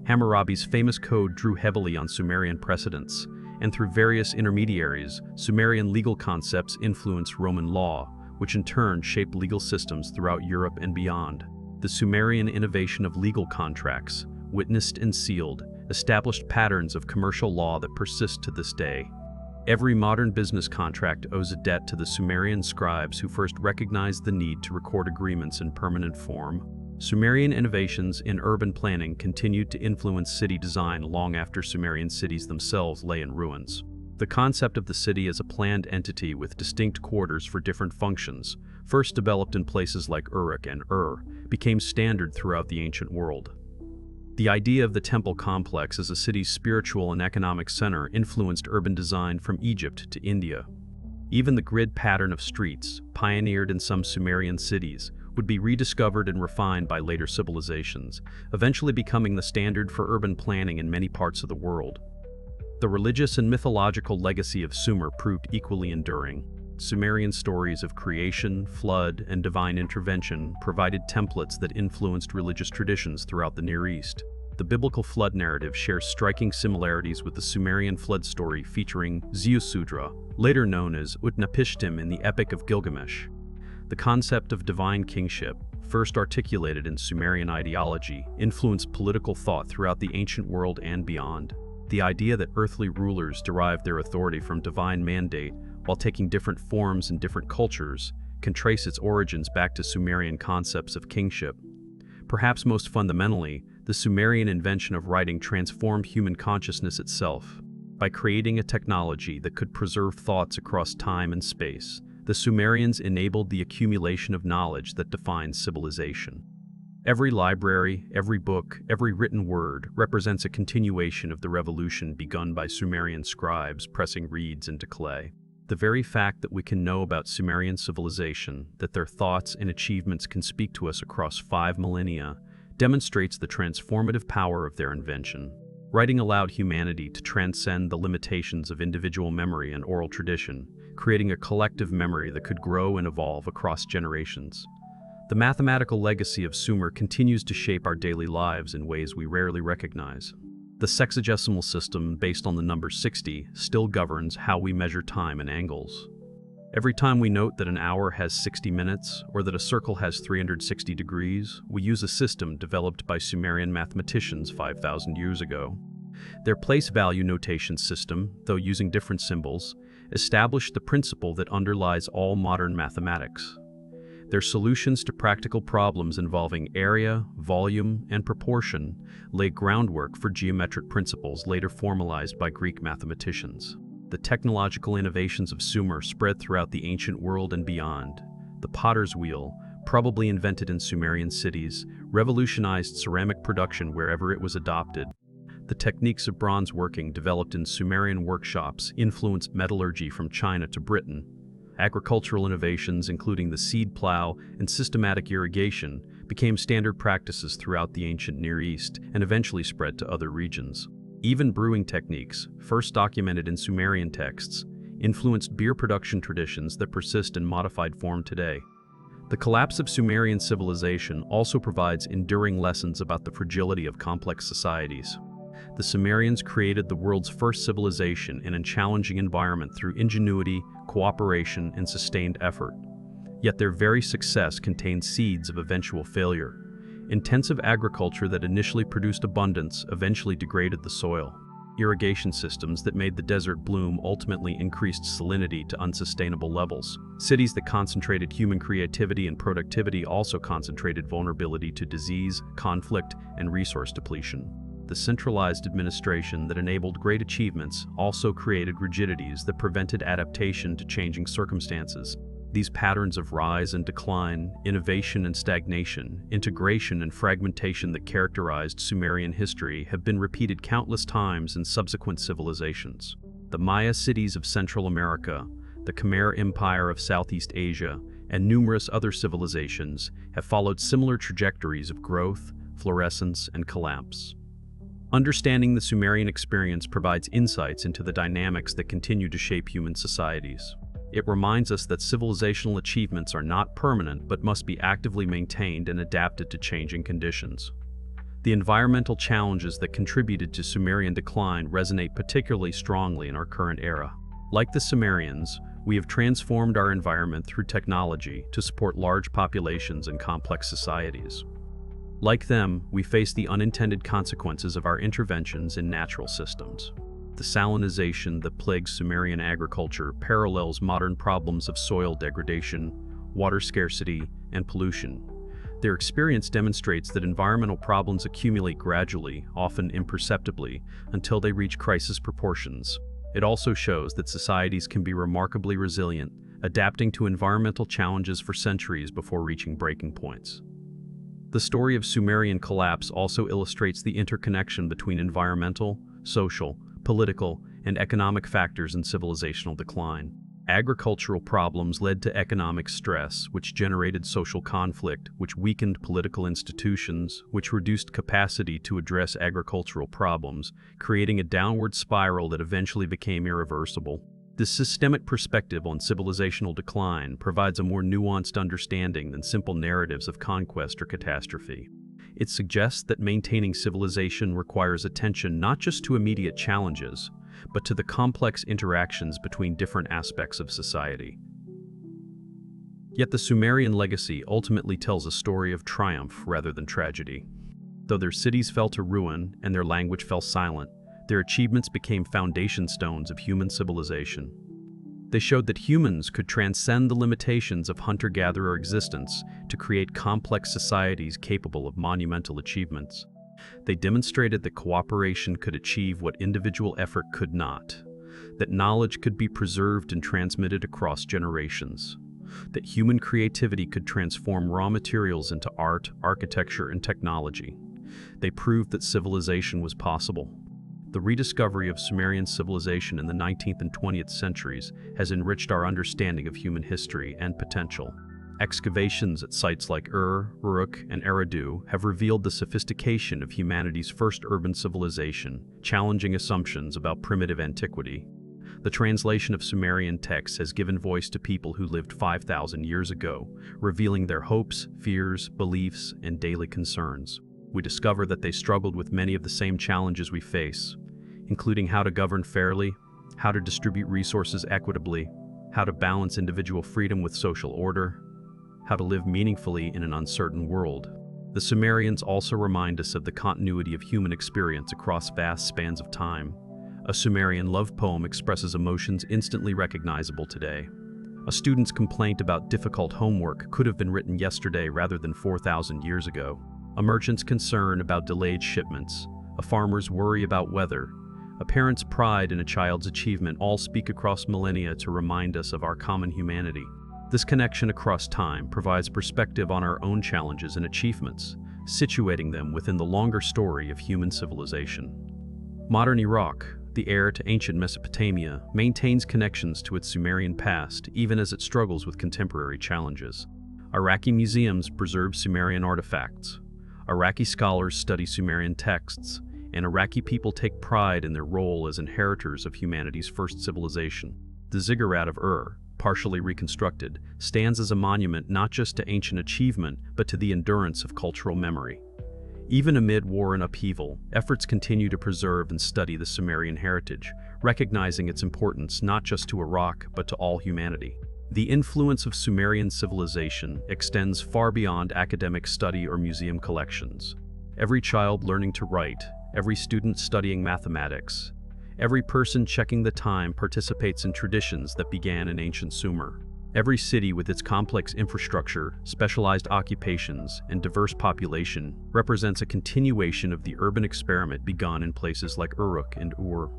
Hammurabi's famous code drew heavily on Sumerian precedents, and through various intermediaries, Sumerian legal concepts influenced Roman law, which in turn shaped legal systems throughout Europe and beyond. The Sumerian innovation of legal contracts, witnessed and sealed, established patterns of commercial law that persist to this day. Every modern business contract owes a debt to the Sumerian scribes who first recognized the need to record agreements in permanent form. Sumerian innovations in urban planning continued to influence city design long after Sumerian cities themselves lay in ruins. The concept of the city as a planned entity with distinct quarters for different functions, first developed in places like Uruk and became standard throughout the ancient world. The idea of the temple complex as a city's spiritual and economic center influenced urban design from Egypt to India. Even the grid pattern of streets, pioneered in some Sumerian cities, would be rediscovered and refined by later civilizations, eventually becoming the standard for urban planning in many parts of the world. The religious and mythological legacy of Sumer proved equally enduring. Sumerian stories of creation, flood, and divine intervention provided templates that influenced religious traditions throughout the Near East. The biblical flood narrative shares striking similarities with the Sumerian flood story featuring Ziusudra, later known as Utnapishtim in the Epic of Gilgamesh. The concept of divine kingship, first articulated in Sumerian ideology, influenced political thought throughout the ancient world and beyond. The idea that earthly rulers derived their authority from divine mandate while taking different forms in different cultures, can trace its origins back to Sumerian concepts of kingship. Perhaps most fundamentally, the Sumerian invention of writing transformed human consciousness itself. By creating a technology that could preserve thoughts across time and space, the Sumerians enabled the accumulation of knowledge that defines civilization. Every library, every book, every written word represents a continuation of the revolution begun by Sumerian scribes pressing reeds into clay. The very fact that we can know about Sumerian civilization, that their thoughts and achievements can speak to us across 5 millennia, demonstrates the transformative power of their invention. Writing allowed humanity to transcend the limitations of individual memory and oral tradition, creating a collective memory that could grow and evolve across generations. The mathematical legacy of Sumer continues to shape our daily lives in ways we rarely recognize. The sexagesimal system, based on the number 60, still governs how we measure time and angles. Every time we note that an hour has 60 minutes or that a circle has 360 degrees, we use a system developed by Sumerian mathematicians 5,000 years ago. Their place value notation system, though using different symbols, established the principle that underlies all modern mathematics. Their solutions to practical problems involving area, volume, and proportion lay groundwork for geometric principles later formalized by Greek mathematicians. The technological innovations of Sumer spread throughout the ancient world and beyond. The potter's wheel, probably invented in Sumerian cities, revolutionized ceramic production wherever it was adopted. The techniques of bronze working developed in Sumerian workshops influenced metallurgy from China to Britain. Agricultural innovations, including the seed plow and systematic irrigation, became standard practices throughout the ancient Near East and eventually spread to other regions. Even brewing techniques, first documented in Sumerian texts, influenced beer production traditions that persist in modified form today. The collapse of Sumerian civilization also provides enduring lessons about the fragility of complex societies. The Sumerians created the world's first civilization in a challenging environment through ingenuity, cooperation, and sustained effort. Yet their very success contained seeds of eventual failure. Intensive agriculture that initially produced abundance eventually degraded the soil. Irrigation systems that made the desert bloom ultimately increased salinity to unsustainable levels. Cities that concentrated human creativity and productivity also concentrated vulnerability to disease, conflict, and resource depletion. The centralized administration that enabled great achievements also created rigidities that prevented adaptation to changing circumstances. These patterns of rise and decline, innovation and stagnation, integration and fragmentation that characterized Sumerian history have been repeated countless times in subsequent civilizations. The Maya cities of Central America, the Khmer Empire of Southeast Asia, and numerous other civilizations have followed similar trajectories of growth, florescence, and collapse. Understanding the Sumerian experience provides insights into the dynamics that continue to shape human societies. It reminds us that civilizational achievements are not permanent but must be actively maintained and adapted to changing conditions. The environmental challenges that contributed to Sumerian decline resonate particularly strongly in our current era. Like the Sumerians, we have transformed our environment through technology to support large populations and complex societies. Like them, we face the unintended consequences of our interventions in natural systems. The salinization that plagues Sumerian agriculture parallels modern problems of soil degradation, water scarcity, and pollution. Their experience demonstrates that environmental problems accumulate gradually, often imperceptibly, until they reach crisis proportions. It also shows that societies can be remarkably resilient, adapting to environmental challenges for centuries before reaching breaking points. The story of Sumerian collapse also illustrates the interconnection between environmental, social, political, and economic factors in civilizational decline. Agricultural problems led to economic stress, which generated social conflict, which weakened political institutions, which reduced capacity to address agricultural problems, creating a downward spiral that eventually became irreversible. This systemic perspective on civilizational decline provides a more nuanced understanding than simple narratives of conquest or catastrophe. It suggests that maintaining civilization requires attention not just to immediate challenges, but to the complex interactions between different aspects of society. Yet the Sumerian legacy ultimately tells a story of triumph rather than tragedy. Though their cities fell to ruin and their language fell silent, their achievements became foundation stones of human civilization. They showed that humans could transcend the limitations of hunter-gatherer existence to create complex societies capable of monumental achievements. They demonstrated that cooperation could achieve what individual effort could not, that knowledge could be preserved and transmitted across generations. that human creativity could transform raw materials into art, architecture, and technology. They proved that civilization was possible. The rediscovery of Sumerian civilization in the 19th and 20th centuries has enriched our understanding of human history and potential. Excavations at sites like Uruk, and Eridu have revealed the sophistication of humanity's first urban civilization, challenging assumptions about primitive antiquity. The translation of Sumerian texts has given voice to people who lived 5,000 years ago, revealing their hopes, fears, beliefs, and daily concerns. We discover that they struggled with many of the same challenges we face, including how to govern fairly, how to distribute resources equitably, how to balance individual freedom with social order, how to live meaningfully in an uncertain world. The Sumerians also remind us of the continuity of human experience across vast spans of time. A Sumerian love poem expresses emotions instantly recognizable today. A student's complaint about difficult homework could have been written yesterday rather than 4,000 years ago. A merchant's concern about delayed shipments, a farmer's worry about weather, a parent's pride in a child's achievement all speak across millennia to remind us of our common humanity. This connection across time provides perspective on our own challenges and achievements, situating them within the longer story of human civilization. Modern Iraq, the heir to ancient Mesopotamia, maintains connections to its Sumerian past even as it struggles with contemporary challenges. Iraqi museums preserve Sumerian artifacts. Iraqi scholars study Sumerian texts, and Iraqi people take pride in their role as inheritors of humanity's first civilization. The ziggurat of partially reconstructed, stands as a monument not just to ancient achievement, but to the endurance of cultural memory. Even amid war and upheaval, efforts continue to preserve and study the Sumerian heritage, recognizing its importance not just to Iraq, but to all humanity. The influence of Sumerian civilization extends far beyond academic study or museum collections. Every child learning to write, every student studying mathematics, every person checking the time participates in traditions that began in ancient Sumer. Every city with its complex infrastructure, specialized occupations, and diverse population represents a continuation of the urban experiment begun in places like Uruk and Ur.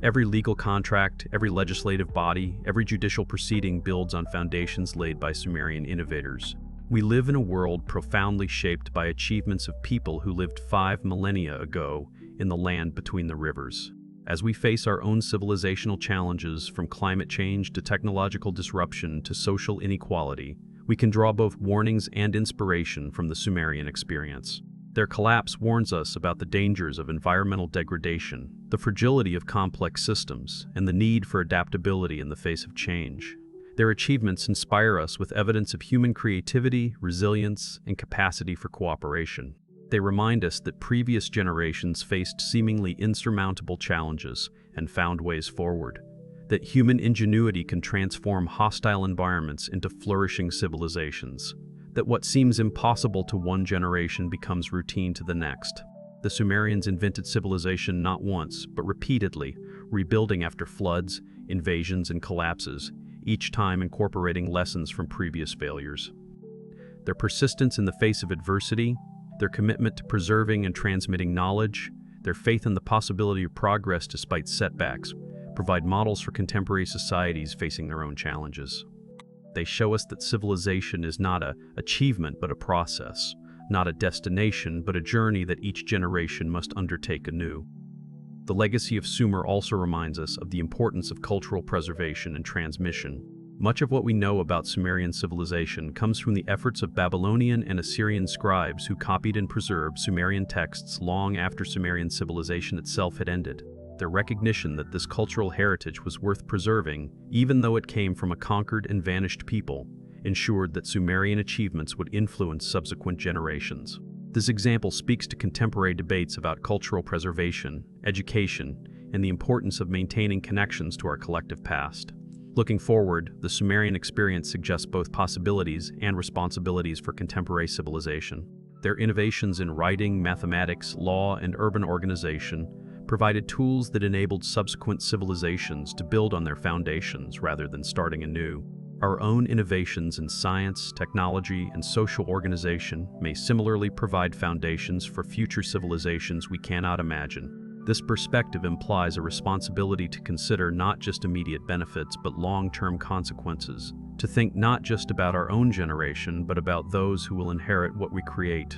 Every legal contract, every legislative body, every judicial proceeding builds on foundations laid by Sumerian innovators. We live in a world profoundly shaped by achievements of people who lived 5 millennia ago in the land between the rivers. As we face our own civilizational challenges, from climate change to technological disruption to social inequality, we can draw both warnings and inspiration from the Sumerian experience. Their collapse warns us about the dangers of environmental degradation, the fragility of complex systems, and the need for adaptability in the face of change. Their achievements inspire us with evidence of human creativity, resilience, and capacity for cooperation. They remind us that previous generations faced seemingly insurmountable challenges and found ways forward, that human ingenuity can transform hostile environments into flourishing civilizations, that what seems impossible to one generation becomes routine to the next. The Sumerians invented civilization not once, but repeatedly, rebuilding after floods, invasions, and collapses, each time incorporating lessons from previous failures. Their persistence in the face of adversity, their commitment to preserving and transmitting knowledge, their faith in the possibility of progress despite setbacks, provide models for contemporary societies facing their own challenges. They show us that civilization is not an achievement but a process, not a destination but a journey that each generation must undertake anew. The legacy of Sumer also reminds us of the importance of cultural preservation and transmission. Much of what we know about Sumerian civilization comes from the efforts of Babylonian and Assyrian scribes who copied and preserved Sumerian texts long after Sumerian civilization itself had ended. Their recognition that this cultural heritage was worth preserving, even though it came from a conquered and vanished people, ensured that Sumerian achievements would influence subsequent generations. This example speaks to contemporary debates about cultural preservation, education, and the importance of maintaining connections to our collective past. Looking forward, the Sumerian experience suggests both possibilities and responsibilities for contemporary civilization. Their innovations in writing, mathematics, law, and urban organization provided tools that enabled subsequent civilizations to build on their foundations rather than starting anew. Our own innovations in science, technology, and social organization may similarly provide foundations for future civilizations we cannot imagine. This perspective implies a responsibility to consider not just immediate benefits but long-term consequences, to think not just about our own generation, but about those who will inherit what we create.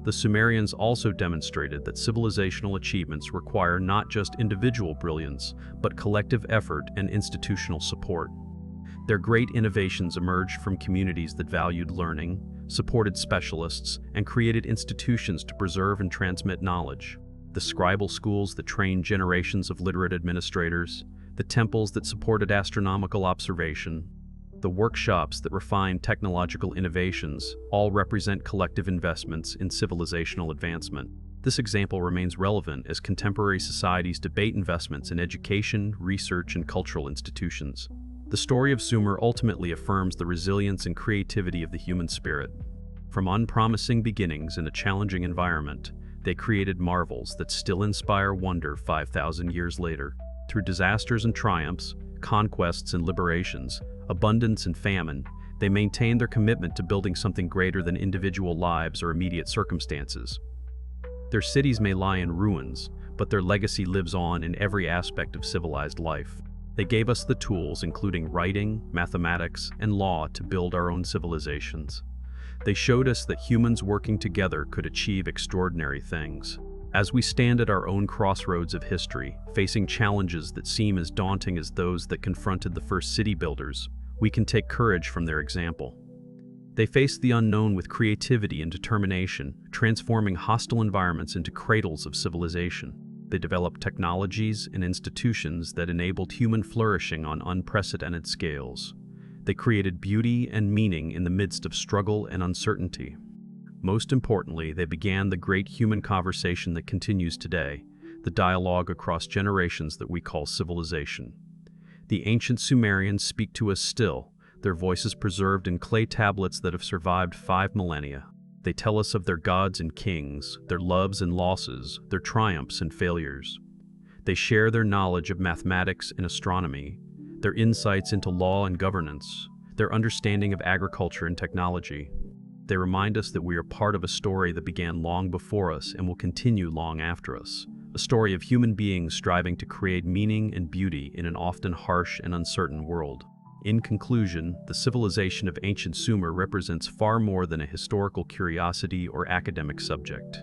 The Sumerians also demonstrated that civilizational achievements require not just individual brilliance, but collective effort and institutional support. Their great innovations emerged from communities that valued learning, supported specialists, and created institutions to preserve and transmit knowledge. The scribal schools that trained generations of literate administrators, the temples that supported astronomical observation, the workshops that refined technological innovations all represent collective investments in civilizational advancement. This example remains relevant as contemporary societies debate investments in education, research, and cultural institutions. The story of Sumer ultimately affirms the resilience and creativity of the human spirit. From unpromising beginnings in a challenging environment, they created marvels that still inspire wonder 5,000 years later. Through disasters and triumphs, conquests and liberations, abundance and famine, they maintained their commitment to building something greater than individual lives or immediate circumstances. Their cities may lie in ruins, but their legacy lives on in every aspect of civilized life. They gave us the tools, including writing, mathematics, and law, to build our own civilizations. They showed us that humans working together could achieve extraordinary things. As we stand at our own crossroads of history, facing challenges that seem as daunting as those that confronted the first city builders, we can take courage from their example. They faced the unknown with creativity and determination, transforming hostile environments into cradles of civilization. They developed technologies and institutions that enabled human flourishing on unprecedented scales. They created beauty and meaning in the midst of struggle and uncertainty. Most importantly, they began the great human conversation that continues today, the dialogue across generations that we call civilization. The ancient Sumerians speak to us still, their voices preserved in clay tablets that have survived 5 millennia. They tell us of their gods and kings, their loves and losses, their triumphs and failures. They share their knowledge of mathematics and astronomy, their insights into law and governance, their understanding of agriculture and technology. They remind us that we are part of a story that began long before us and will continue long after us, a story of human beings striving to create meaning and beauty in an often harsh and uncertain world. In conclusion, the civilization of ancient Sumer represents far more than a historical curiosity or academic subject.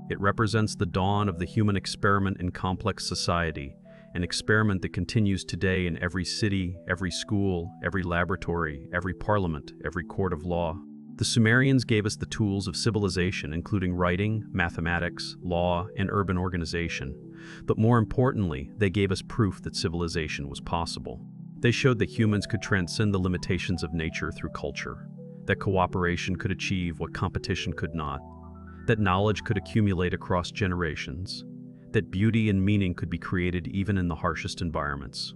It represents the dawn of the human experiment in complex society, an experiment that continues today in every city, every school, every laboratory, every parliament, every court of law. The Sumerians gave us the tools of civilization, including writing, mathematics, law, and urban organization. But more importantly, they gave us proof that civilization was possible. They showed that humans could transcend the limitations of nature through culture, that cooperation could achieve what competition could not, that knowledge could accumulate across generations, that beauty and meaning could be created even in the harshest environments.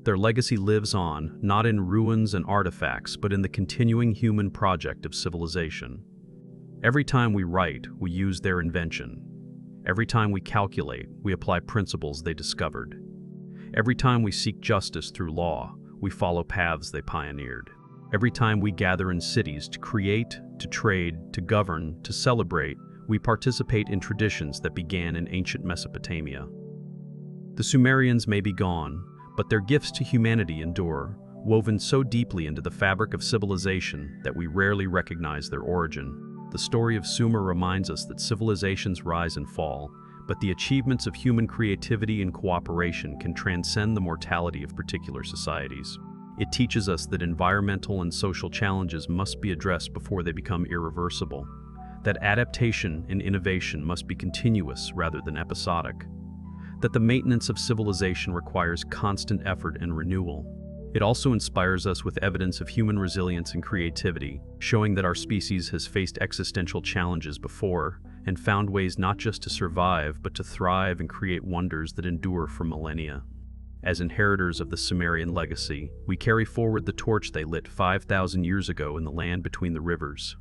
Their legacy lives on, not in ruins and artifacts, but in the continuing human project of civilization. Every time we write, we use their invention. Every time we calculate, we apply principles they discovered. Every time we seek justice through law, we follow paths they pioneered. Every time we gather in cities to create, to trade, to govern, to celebrate, we participate in traditions that began in ancient Mesopotamia. The Sumerians may be gone, but their gifts to humanity endure, woven so deeply into the fabric of civilization that we rarely recognize their origin. The story of Sumer reminds us that civilizations rise and fall, but the achievements of human creativity and cooperation can transcend the mortality of particular societies. It teaches us that environmental and social challenges must be addressed before they become irreversible, that adaptation and innovation must be continuous rather than episodic, that the maintenance of civilization requires constant effort and renewal. It also inspires us with evidence of human resilience and creativity, showing that our species has faced existential challenges before and found ways not just to survive, but to thrive and create wonders that endure for millennia. As inheritors of the Sumerian legacy, we carry forward the torch they lit 5,000 years ago in the land between the rivers.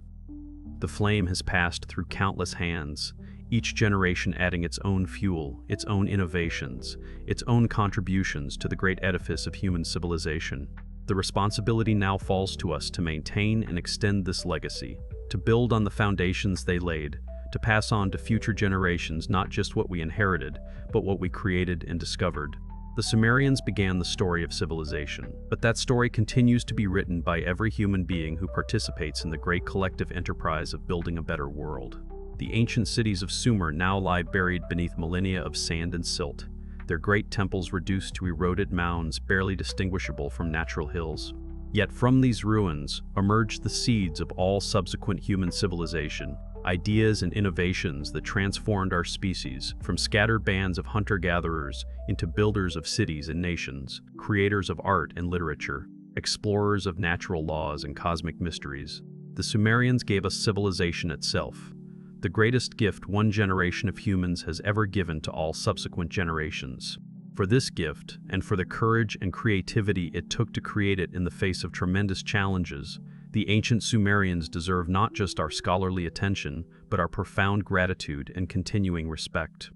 The flame has passed through countless hands, each generation adding its own fuel, its own innovations, its own contributions to the great edifice of human civilization. The responsibility now falls to us to maintain and extend this legacy, to build on the foundations they laid, to pass on to future generations not just what we inherited, but what we created and discovered. The Sumerians began the story of civilization, but that story continues to be written by every human being who participates in the great collective enterprise of building a better world. The ancient cities of Sumer now lie buried beneath millennia of sand and silt, their great temples reduced to eroded mounds barely distinguishable from natural hills. Yet from these ruins emerged the seeds of all subsequent human civilization, ideas and innovations that transformed our species from scattered bands of hunter-gatherers into builders of cities and nations, creators of art and literature, explorers of natural laws and cosmic mysteries. The Sumerians gave us civilization itself, the greatest gift one generation of humans has ever given to all subsequent generations. For this gift, and for the courage and creativity it took to create it in the face of tremendous challenges, the ancient Sumerians deserve not just our scholarly attention, but our profound gratitude and continuing respect.